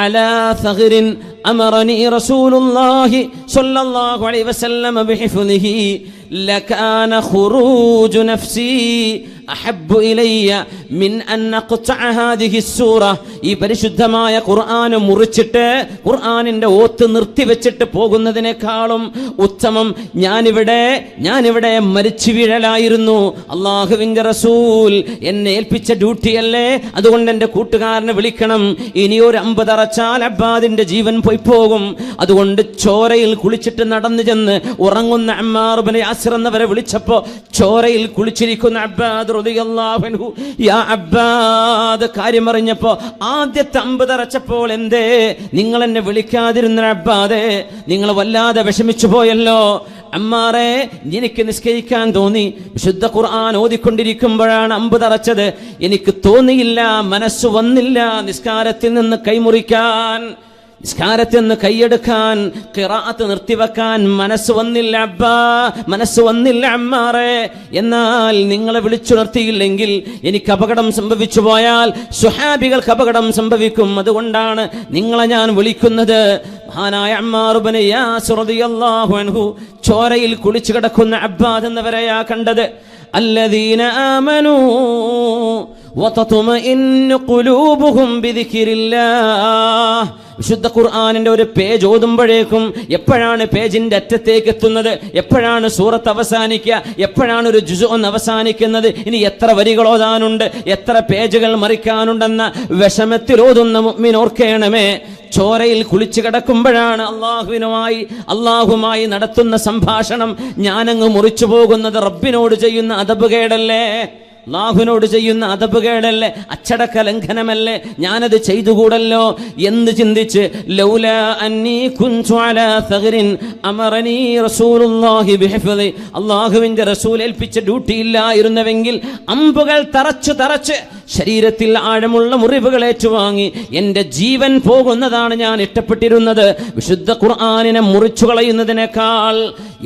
അലാ സഗ്റിൻ അമറനി റസൂലുള്ളാഹി സ്വല്ലല്ലാഹു അലൈഹി വസല്ലം ബിഹിഫ്ളിഹി ലകാന ഖുറൂജു നഫ്സി അഹബ്ബു ഇലയ്യ മിൻ അൻ അഖ്തഅ ഹാദിഹി സൂറ, ഈ പരിശുദ്ധമായ ഖുർആൻ മുറിച്ചിട്ട് ഖുർആനിന്റെ ഓത്ത് നിർത്തിവെച്ചിട്ട് പോകുന്നതിനേക്കാളും ഉത്തമം ഞാനിവിടെ മരിച്ചു വീഴലായിരുന്നു. അല്ലാഹുവിന്റെ റസൂൽ എന്നെ ഏൽപ്പിച്ച ഡ്യൂട്ടിയല്ലേ, അതുകൊണ്ട് എൻ്റെ കൂട്ടുകാരനെ വിളിക്കണം. ഇനിയൊരു അമ്പ് തറച്ചാൽ അബ്ബാദിന്റെ ജീവൻ പോയി പോകും. അതുകൊണ്ട് ചോരയിൽ കുളിച്ചിട്ട് നടന്നു ചെന്ന് ഉറങ്ങുന്ന അമ്മാർ ഇബ്നു യാസിർ എന്നവരെ വിളിച്ചപ്പോ ചോരയിൽ കുളിച്ചിരിക്കുന്ന അബ്ബാദ് റളിയല്ലാഹു അൻഹു, യാ അബ്ബാദ്, കാര്യം അറിഞ്ഞപ്പോ ആദ്യത്തെ അമ്പ് തറച്ചപ്പോൾ എന്തേ നിങ്ങൾ എന്നെ വിളിക്കാതിരുന്ന അബ്ബാദേ, നിങ്ങൾ വല്ലാതെ വിഷമിച്ചു പോയല്ലോ. അമ്മാറെ, എനിക്ക് നിസ്കരിക്കാൻ തോന്നി, വിശുദ്ധ ഖുർആൻ ഓതിക്കൊണ്ടിരിക്കുമ്പോഴാണ് അമ്പ് തറച്ചത്. എനിക്ക് തോന്നിയില്ല, മനസ്സ് വന്നില്ല നിസ്കാരത്തിൽ നിന്ന് കൈമുറിക്കാൻ, നിസ്കാരത്തിൽ നിന്ന് കൈയെടുക്കാൻ, ഖിറാഅത്ത് നിർത്തിവെക്കാൻ മനസ്സ് വന്നില്ല അബ്ബാ, മനസ്സ് വന്നില്ല അമ്മാറെ. എന്നാൽ നിങ്ങളെ വിളിച്ചു നിർത്തിയില്ലെങ്കിൽ എനിക്ക് അപകടം സംഭവിച്ചു പോയാൽ സ്വഹാബികൾക്ക് അപകടം സംഭവിക്കും. അതുകൊണ്ടാണ് നിങ്ങളെ ഞാൻ വിളിക്കുന്നത്. മഹാനായ അമ്മാർ ഇബ്നു യാസിർ റളിയല്ലാഹു അൻഹു ചോരയിൽ കുളിച്ചു കിടക്കുന്ന അബ്ബാദ് എന്നവരെയാ കണ്ടത്. അല്ലദീന ആമനൂ വതത്മഇന്നു ഖുലൂബുഹും ബിദിക്രില്ലാഹ്. വിശുദ്ധ ഖുർആനിന്റെ ഒരു പേജ് ഓതുമ്പോഴേക്കും എപ്പോഴാണ് പേജിന്റെ അറ്റത്തേക്ക് എത്തുന്നത്, എപ്പോഴാണ് സൂറത്ത് അവസാനിക്കുക, എപ്പോഴാണ് ഒരു ജുസ് ഒന്ന് അവസാനിക്കുന്നത്, ഇനി എത്ര വരികൾ ഓതാനുണ്ട്, എത്ര പേജുകൾ മറിക്കാനുണ്ടെന്ന വിഷമത്തിൽ ഓതുന്ന മുഅ്മിൻ ഓർക്കണമേ, ചോരയിൽ കുളിച്ചു കിടക്കുമ്പോഴാണ് അള്ളാഹുമായി നടത്തുന്ന സംഭാഷണം ഞാനങ്ങ് മുറിച്ചു പോകുന്നത്. റബ്ബിനോട് ചെയ്യുന്ന അദബുകേടല്ലേ, അല്ലാഹുവിനോട് ചെയ്യുന്ന അദബുകേടല്ലേ, അച്ചടക്ക ലംഘനമല്ലേ, ഞാനത് ചെയ്തുകൂടല്ലോ എന്ന് ചിന്തിച്ച് ലൗലാ അന്നീ കുൻതു അലാ സഗ്രിൻ അമറനീ റസൂലുള്ളാഹി ബിഹിഫ്ളി, അല്ലാഹുവിന്റെ റസൂൽ ഏൽപ്പിച്ച ഡ്യൂട്ടി ഇല്ലായിരുന്നുവെങ്കിൽ അമ്പുകൾ തറച്ച് ശരീരത്തിൽ ആഴമുള്ള മുറിവുകൾ ഏറ്റുവാങ്ങി എൻ്റെ ജീവൻ പോകുന്നതാണ് ഞാൻ ഇഷ്ടപ്പെട്ടിരുന്നത് വിശുദ്ധ ഖുർആനിനെ മുറിച്ചു കളയുന്നതിനേക്കാൾ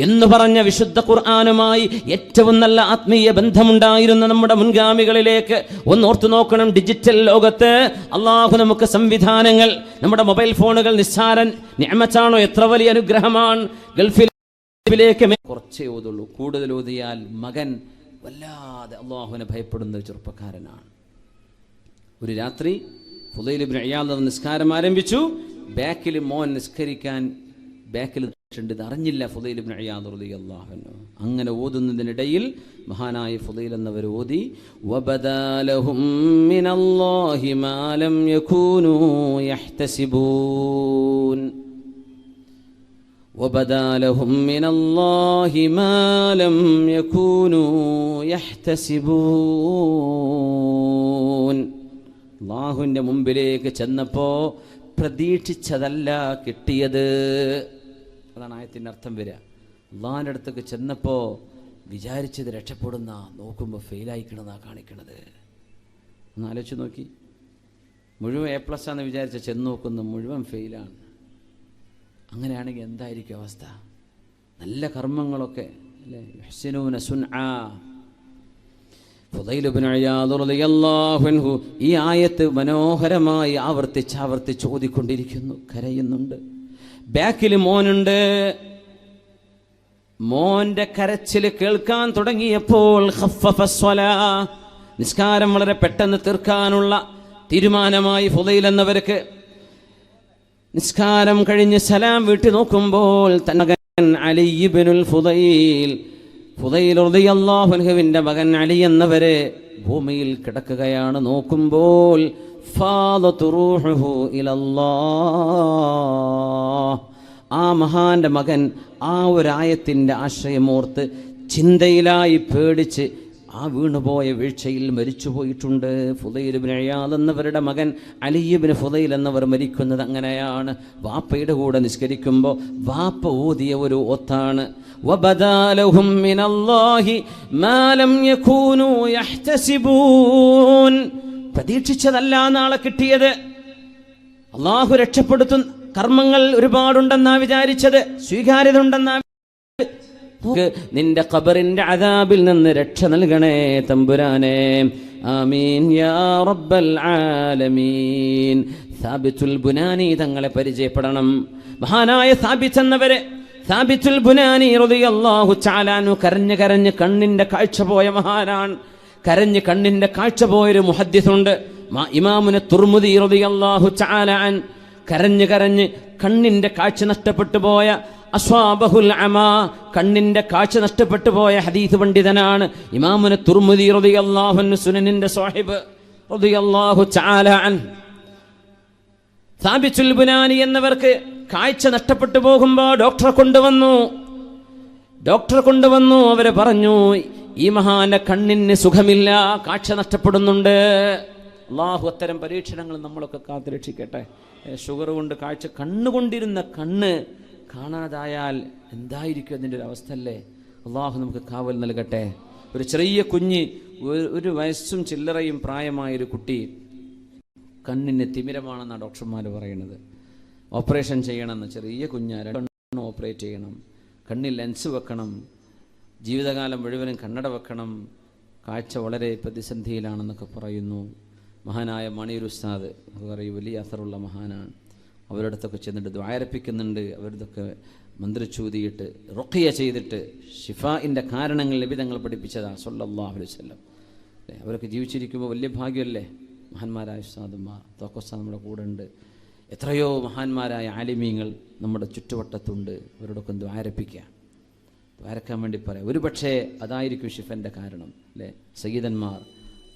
എന്ന് പറഞ്ഞ വിശുദ്ധ ഖുർആനുമായി ഏറ്റവും നല്ല ആത്മീയ ബന്ധമുണ്ടായിരുന്ന നമ്മുടെ മുൻഗാമികളിലേക്ക് ഒന്നോർത്തു നോക്കണം. ഡിജിറ്റൽ ലോകത്ത് അള്ളാഹു നമുക്ക് സംവിധാനങ്ങൾ, നമ്മുടെ മൊബൈൽ ഫോണുകൾ നിസ്സാരൻ നിഅമത്താണോ, എത്ര വലിയ അനുഗ്രഹമാണ്. ഗൾഫിലേക്ക് കുറച്ചേ ഓതുള്ളൂ, കൂടുതൽ ഓതിയാൽ മകൻ വല്ലാതെ അള്ളാഹുവിനെ ഭയപ്പെടുന്ന ഒരു ചെറുപ്പക്കാരനാണ്. ഒരു രാത്രി ഫുദൈൽ ഇബ്നു ഇയാദ് നിസ്കാരം ആരംഭിച്ചു. ബാക്കിൽ മോൻ നിസ്കരിക്കാൻ ബാക്കിൽ ഇത് അറിഞ്ഞില്ല ഫുദൈൽ ഇബ്നു ഇയാദ് റളിയല്ലാഹു അൻഹു. അങ്ങനെ ഓതുന്നതിനിടയിൽ മഹാനായ ഫുദൈൽ എന്നവർ ഓതി വബദാലഹും മിനല്ലാഹി മാ ലം യകൂനൂ യഹ്തസിബൂൻ, വബദാലഹും മിനല്ലാഹി മാ ലം യകൂനൂ യഹ്തസിബൂൻ. അല്ലാഹുവിൻ്റെ മുമ്പിലേക്ക് ചെന്നപ്പോ പ്രതീക്ഷിച്ചതല്ല കിട്ടിയത്. അതാണ് ആയത്തിൻ്റെ അർത്ഥം വരിക. അള്ളാഹിൻ്റെ അടുത്തേക്ക് ചെന്നപ്പോൾ വിചാരിച്ചത് രക്ഷപ്പെടുന്ന, നോക്കുമ്പോൾ ഫെയിലായിക്കണമെന്നാണ് കാണിക്കണത്. ഒന്ന് ആലോചിച്ച് നോക്കി, മുഴുവൻ A+ ആണെന്ന് വിചാരിച്ച ചെന്ന് നോക്കുന്നു മുഴുവൻ ഫെയിലാണ്. അങ്ങനെയാണെങ്കിൽ എന്തായിരിക്കും അവസ്ഥ? നല്ല കർമ്മങ്ങളൊക്കെ അല്ലേ, യുഹ്സിനൂന സുൻആ. ഫുദൈൽ ഇബ്നു ഇയാദ് റളിയല്ലാഹു അൻഹു ഈ ആയത്ത് മനോഹരമായി ആവർത്തിച്ച് ഓതിക്കൊണ്ടിരിക്കുന്നു, കരയുന്നുണ്ട്. ബാക്കിൽ മോനുണ്ട്. മോന്റെ കരച്ചിൽ കേൾക്കാൻ തുടങ്ങിയപ്പോൾ ഖഫഫ സ്വലാ, നിസ്കാരം വളരെ പെട്ടെന്ന് തീർക്കാനുള്ള തീരുമാനമായി ഫുദൈൽ എന്നവർക്ക്. നിസ്കാരം കഴിഞ്ഞ് സലാം വീട്ടി നോക്കുമ്പോൾ തന്റെ മകൻ അലി ഇബ്നുൽ ഫുദൈൽ റളിയല്ലാഹു അൻഹുവിന്റെ മകൻ അലി എന്നവരെ ഭൂമിയിൽ കിടക്കുകയാണ്. നോക്കുമ്പോൾ ഫാദതു റൂഹുഹു ഇലല്ലാഹ്, ആ മഹാന്റെ മകൻ ആ ഒരായത്തിന്റെ ആശ്രയമോർത്ത് ചിന്തയിലായി പേടിച്ച് ആ വീണുപോയ വീഴ്ചയിൽ മരിച്ചുപോയിട്ടുണ്ട്. ഫുദൈൽ ഇബ്നു ഇയാദ് എന്നവരുടെ മകൻ അലി ഇബ്നു ഫുദൈൽ എന്നവർ മരിക്കുന്നത് അങ്ങനെയാണ്. വാപ്പയുടെ കൂടെ നിസ്കരിക്കുമ്പോൾ വാപ്പ ഓതിയ ഒരു ഓത്താണ് വബദാലഹും മിനല്ലാഹി മാ ലം യകൂനൂ യഹ്തസിബൂൻ. പ്രതീക്ഷിച്ചതല്ല നാളെ കിട്ടിയത്. അള്ളാഹു രക്ഷപ്പെടുത്തുന്ന കർമ്മങ്ങൾ ഒരുപാടുണ്ടെന്നാ വിചാരിച്ചത്, സ്വീകാര്യത ഉണ്ടെന്നാ. നിന്റെ ഖബറിന്റെ അദാബിൽ നിന്ന് രക്ഷ നൽകണേ തമ്പുരാനെ, ആമീൻ യാ റബ്ബൽ ആലമീൻ. സാബിത്തുൽ ബുനാനി തങ്ങളെ പരിചയപ്പെടണം. മഹാനായ സാബിത്ത് എന്നവരെ, സാബിത്തുൽ ബുനാനി റളിയല്ലാഹു തആല അൻഹു കരഞ്ഞ് കണ്ണിന്റെ കാഴ്ച പോയ മഹാനാണ്. കരഞ്ഞ് കണ്ണിന്റെ കാഴ്ച പോയൊരു മുഹദ്ദിസുണ്ട്, ഇമാമുന തുർമുദി റളിയല്ലാഹു തആല അൻ. കരഞ്ഞ് കണ്ണിന്റെ കാഴ്ച നഷ്ടപ്പെട്ടു പോയ അസ്വാബഹുൽ അമാ, കണ്ണിന്റെ കാഴ്ച നഷ്ടപ്പെട്ടു പോയ ഹദീസ് പണ്ഡിതനാണ് ഇമാമുന തുർമുദി റളിയല്ലാഹു അൻഹു, സുനനിന്റെ സാഹിബ് റളിയല്ലാഹു തആല അൻ. സാബിത്തുൽ ബുനാനി എന്നവർക്ക് കാഴ്ച നഷ്ടപ്പെട്ടു പോകുമ്പോൾ ഡോക്ടറെ കൊണ്ടുവന്നു. അവര് പറഞ്ഞു ഈ മഹാന്റെ കണ്ണിന് സുഖമില്ല, കാഴ്ച നഷ്ടപ്പെടുന്നുണ്ട്. അള്ളാഹു അത്തരം പരീക്ഷണങ്ങൾ നമ്മളൊക്കെ കാത്തുരക്ഷിക്കട്ടെ. ഷുഗർ കൊണ്ട് കാഴ്ച, കണ്ണുകൊണ്ടിരുന്ന കണ്ണ് കാണാതായാൽ എന്തായിരിക്കും അതിൻ്റെ ഒരു അവസ്ഥ അല്ലേ? അള്ളാഹു നമുക്ക് കാവൽ നൽകട്ടെ. ഒരു ചെറിയ കുഞ്ഞ്, ഒരു വയസ്സും ചില്ലറയും പ്രായമായൊരു കുട്ടി, കണ്ണിന് തിമിരമാണെന്നാണ് ഡോക്ടർമാർ പറയുന്നത്. ഓപ്പറേഷൻ ചെയ്യണമെന്ന്. ചെറിയ കുഞ്ഞാണ്, കണ്ണ് ഓപ്പറേറ്റ് ചെയ്യണം, കണ്ണിൽ ലെൻസ് വെക്കണം, ജീവിതകാലം മുഴുവനും കണ്ണട വെക്കണം, കാഴ്ച വളരെ പ്രതിസന്ധിയിലാണെന്നൊക്കെ പറയുന്നു. മഹാനായ മണിയൂർ ഉസ്താദ് പറയും, വലിയ അസറുള്ള മഹാനാണ്. അവരുടെ അടുത്തൊക്കെ ചെന്നിട്ട് ദ്വാരപ്പിക്കുന്നുണ്ട്. അവരുടെയൊക്കെ മന്ത്രിച്ചൂതിയിട്ട് റുഖിയ ചെയ്തിട്ട് ഷിഫാഇൻ്റെ കാരണങ്ങൾ നബി തങ്ങൾ പഠിപ്പിച്ചതാണ് സല്ലല്ലാഹു അലൈഹി വസല്ലം. അവരൊക്കെ ജീവിച്ചിരിക്കുമ്പോൾ വലിയ ഭാഗ്യമല്ലേ. മഹാന്മാരായ ഉസ്താദുമാർ, തോക്കോസ്താദ് നമ്മുടെ കൂടെ ഉണ്ട്. എത്രയോ മഹാന്മാരായ ആലിമീങ്ങൾ നമ്മുടെ ചുറ്റുവട്ടത്തുണ്ട്. അവരോടൊക്കെ ദ്വാരപ്പിക്കുക, ദ്വാരക്കാൻ വേണ്ടി പറയാം. ഒരു പക്ഷേ അതായിരിക്കും ഷിഫൻ്റെ കാരണം അല്ലേ. സയ്യിദന്മാർ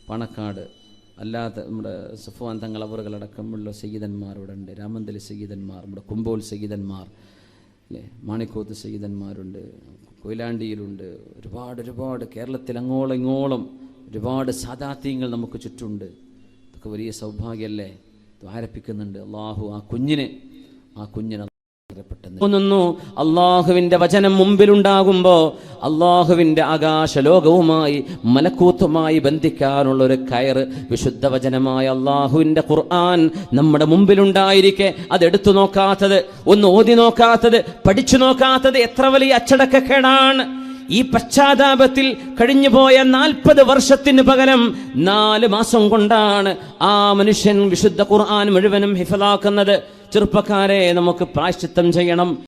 പാണക്കാട്, അല്ലാത്ത നമ്മുടെ സഫ്വാൻ തങ്ങൾ അവറുകളടക്കമുള്ള സയ്യിദന്മാർ ഇവിടെ ഉണ്ട്. രാമന്തലി സയ്യിദന്മാർ, നമ്മുടെ കുമ്പോൽ സയ്യിദന്മാർ അല്ലേ, മാണിക്കോത്ത് സയ്യിദന്മാരുണ്ട്, കൊയിലാണ്ടിയിലുണ്ട്. ഒരുപാട് കേരളത്തിൽ അങ്ങോളം ഇങ്ങോളം ഒരുപാട് സാദാത്യങ്ങൾ നമുക്ക് ചുറ്റുണ്ട്. ഇതൊക്കെ വലിയ സൗഭാഗ്യമല്ലേ. ദ്വാരപ്പിക്കുന്നുണ്ട്. അള്ളാഹു ആ കുഞ്ഞിനെ തോന്നുന്നു. അള്ളാഹുവിന്റെ വചനം മുമ്പിലുണ്ടാകുമ്പോൾ അള്ളാഹുവിന്റെ ആകാശലോകവുമായി മലക്കൂത്തുമായി ബന്ധിക്കാനുള്ള ഒരു കയറ് വിശുദ്ധ വചനമായ അള്ളാഹുവിന്റെ ഖുർആൻ നമ്മുടെ മുമ്പിലുണ്ടായിരിക്കെ അതെടുത്തു നോക്കാത്തത്, ഒന്ന് ഓതി നോക്കാത്തത്, പഠിച്ചു നോക്കാത്തത് എത്ര വലിയ അച്ചടക്കക്കേടാണ്. ഈ പശ്ചാത്താപത്തിൽ കഴിഞ്ഞുപോയ 40 വർഷത്തിന് പകരം 4 മാസം കൊണ്ടാണ് ആ മനുഷ്യൻ വിശുദ്ധ ഖുർആൻ മുഴുവനും ഹിഫ്ളാക്കുന്നത്. ചെറുപ്പക്കാരെ, നമുക്ക് പ്രായശ്ചിത്തം ചെയ്യണം.